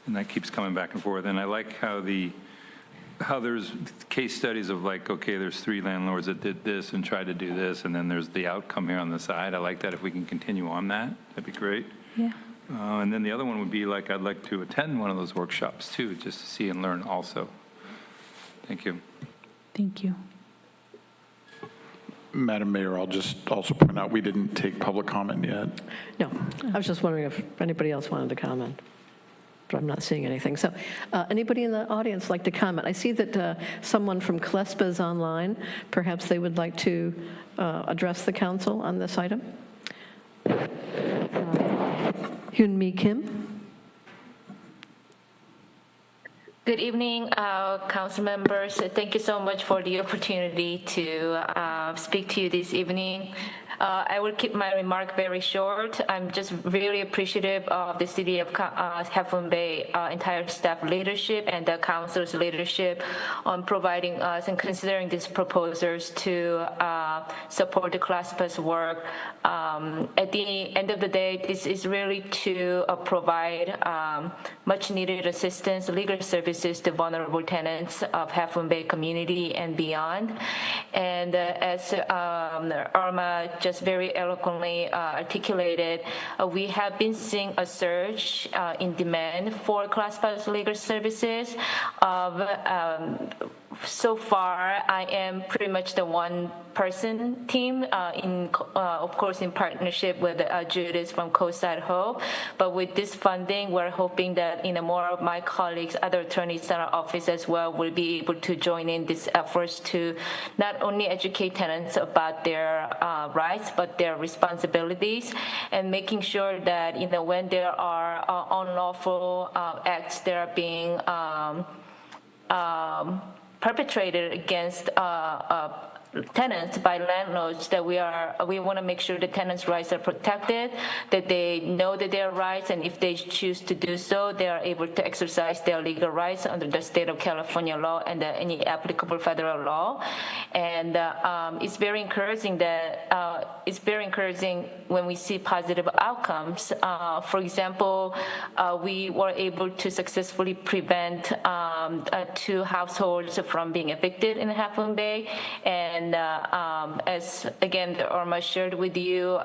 and that keeps coming back and forth. And I like how there's case studies of like, okay, there's 3 landlords that did this and tried to do this, and then there's the outcome here on the side. I like that. If we can continue on that, that'd be great. Yeah. And then the other one would be like, I'd like to attend one of those workshops too, just to see and learn also. Thank you. Thank you. Madam Mayor, I'll just also point out, we didn't take public comment yet. No, I was just wondering if anybody else wanted to comment, but I'm not seeing anything. So anybody in the audience like to comment? I see that someone from CLESPA is online. Perhaps they would like to address the council on this item. Hyun-Mi Kim. Good evening, council members. Thank you so much for the opportunity to speak to you this evening. I will keep my remark very short. I'm just really appreciative of the City of Half Moon Bay entire staff leadership and the council's leadership on providing us and considering these proposals to support the CLESPA's work. At the end of the day, this is really to provide much needed assistance, legal services to vulnerable tenants of Half Moon Bay community and beyond. And as Irma just very eloquently articulated, we have been seeing a surge in demand for CLESPA's legal services. So far, I am pretty much the one-person team, of course, in partnership with Judith from Coastside Hope. But with this funding, we're hoping that more of my colleagues, other attorneys in our office as well, will be able to join in these efforts to not only educate tenants about their rights, but their responsibilities, and making sure that when there are unlawful acts that are being perpetrated against tenants by landlords, that we want to make sure the tenants' rights are protected, that they know that their rights, and if they choose to do so, they are able to exercise their legal rights under the state of California law and any applicable federal law. And it's very encouraging when we see positive outcomes. For example, we were able to successfully prevent 2 households from being evicted in Half Moon Bay. And as, again, Irma shared with you,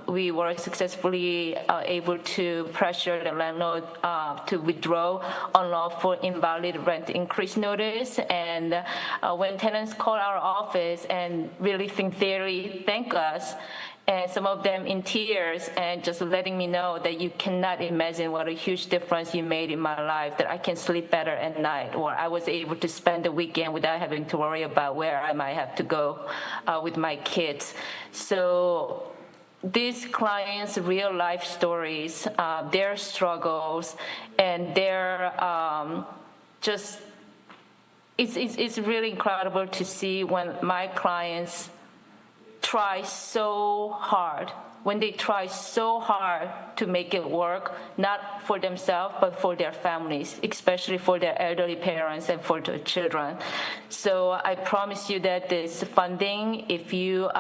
we were successfully able to pressure the landlord to withdraw unlawful invalid rent increase notice. And when tenants call our office and really sincerely thank us, and some of them in tears, and just letting me know that you cannot imagine what a huge difference you made in my life, that I can sleep better at night, or I was able to spend the weekend without having to worry about where I might have to go with my kids. So these clients' real life stories, their struggles, and their it's really incredible to see when my clients try so hard, to make it work, not for themselves, but for their families, especially for their elderly parents and for their children. So I promise you that this funding, if you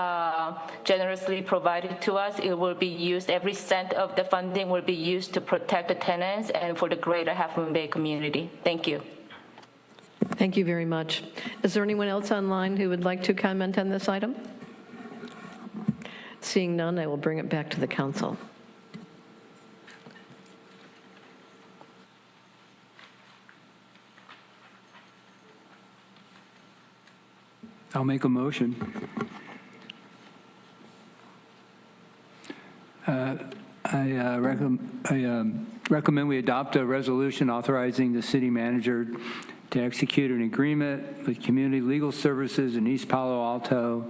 generously provide it to us, it will be used, every cent of the funding will be used to protect the tenants and for the greater Half Moon Bay community. Thank you. Thank you very much. Is there anyone else online who would like to comment on this item? Seeing none, I will bring it back to the council. I'll make a motion. I recommend we adopt a resolution authorizing the city manager to execute an agreement with Community Legal Services in East Palo Alto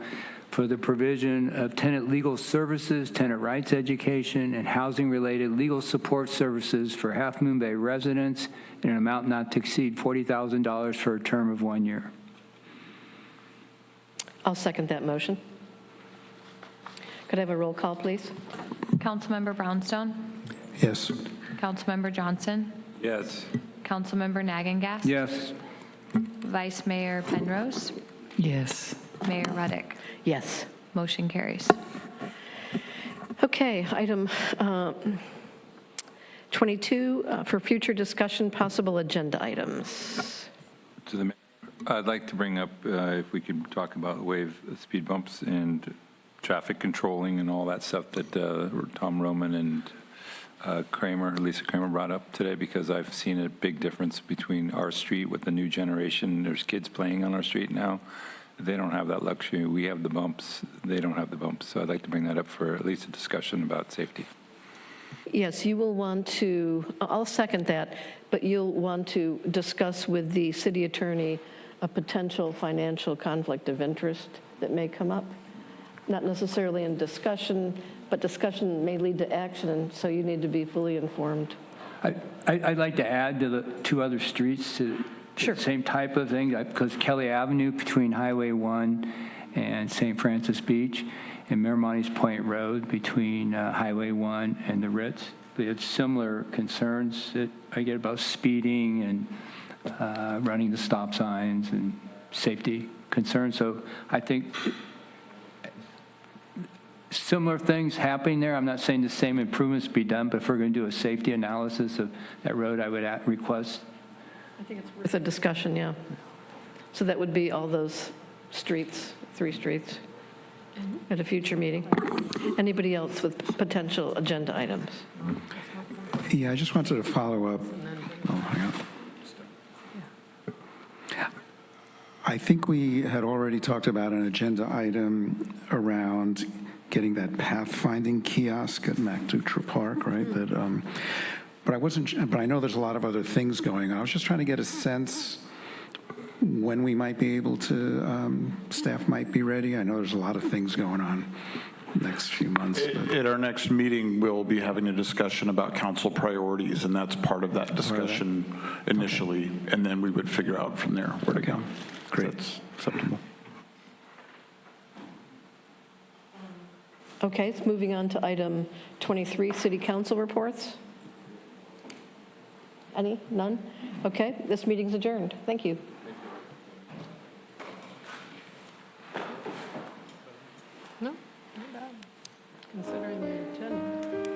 for the provision of tenant legal services, tenant rights education, and housing-related legal support services for Half Moon Bay residents in an amount not to exceed $40,000 for a term of 1 year. I'll second that motion. Could I have a roll call, please? Councilmember Brownstone, Yes. Councilmember Johnson, Yes. Councilmember Nagangas. Yes. Vice Mayor Penrose, Yes. Mayor Ruddick. Yes. Motion carries. Okay, item 22, for future discussion, possible agenda items. To the mayor, I'd like to bring up, if we could talk about waive speed bumps and traffic controlling and all that stuff that Tom Roman and Lisa Kramer brought up today, because I've seen a big difference between our street with the new generation. There's kids playing on our street now. They don't have that luxury. We have the bumps. They don't have the bumps. So I'd like to bring that up for at least a discussion about safety. Yes, you will want to, I'll second that, but you'll want to discuss with the city attorney a potential financial conflict of interest that may come up. Not necessarily in discussion, but discussion may lead to action, and so you need to be fully informed. I'd like to add to the two other streets to the same type of thing, because Kelly Avenue between Highway 1 and St. Francis Beach, and Miramontes Point Road between Highway 1 and the Ritz. They have similar concerns that I get about speeding and running the stop signs and safety concerns. So I think similar things happening there. I'm not saying the same improvements be done, but if we're going to do a safety analysis of that road, I would request. I think it's worth a discussion, yeah. So that would be all those streets, 3 streets, at a future meeting. Anybody else with potential agenda items? Yeah, I just wanted to follow up. Oh, hang on. I think we had already talked about an agenda item around getting that pathfinding kiosk at MacDutra Park, right? That, but I wasn't. But I know there's a lot of other things going on. I was just trying to get a sense when we might be able to, staff might be ready. I know there's a lot of things going on next few months. At our next meeting, we'll be having a discussion about council priorities, and that's part of that discussion initially, and then we would figure out from there where to go. Great. That's acceptable. Okay, so moving on to item 23, city council reports. Any? None? Okay, this meeting's adjourned. Thank you. No, not bad, considering the agenda.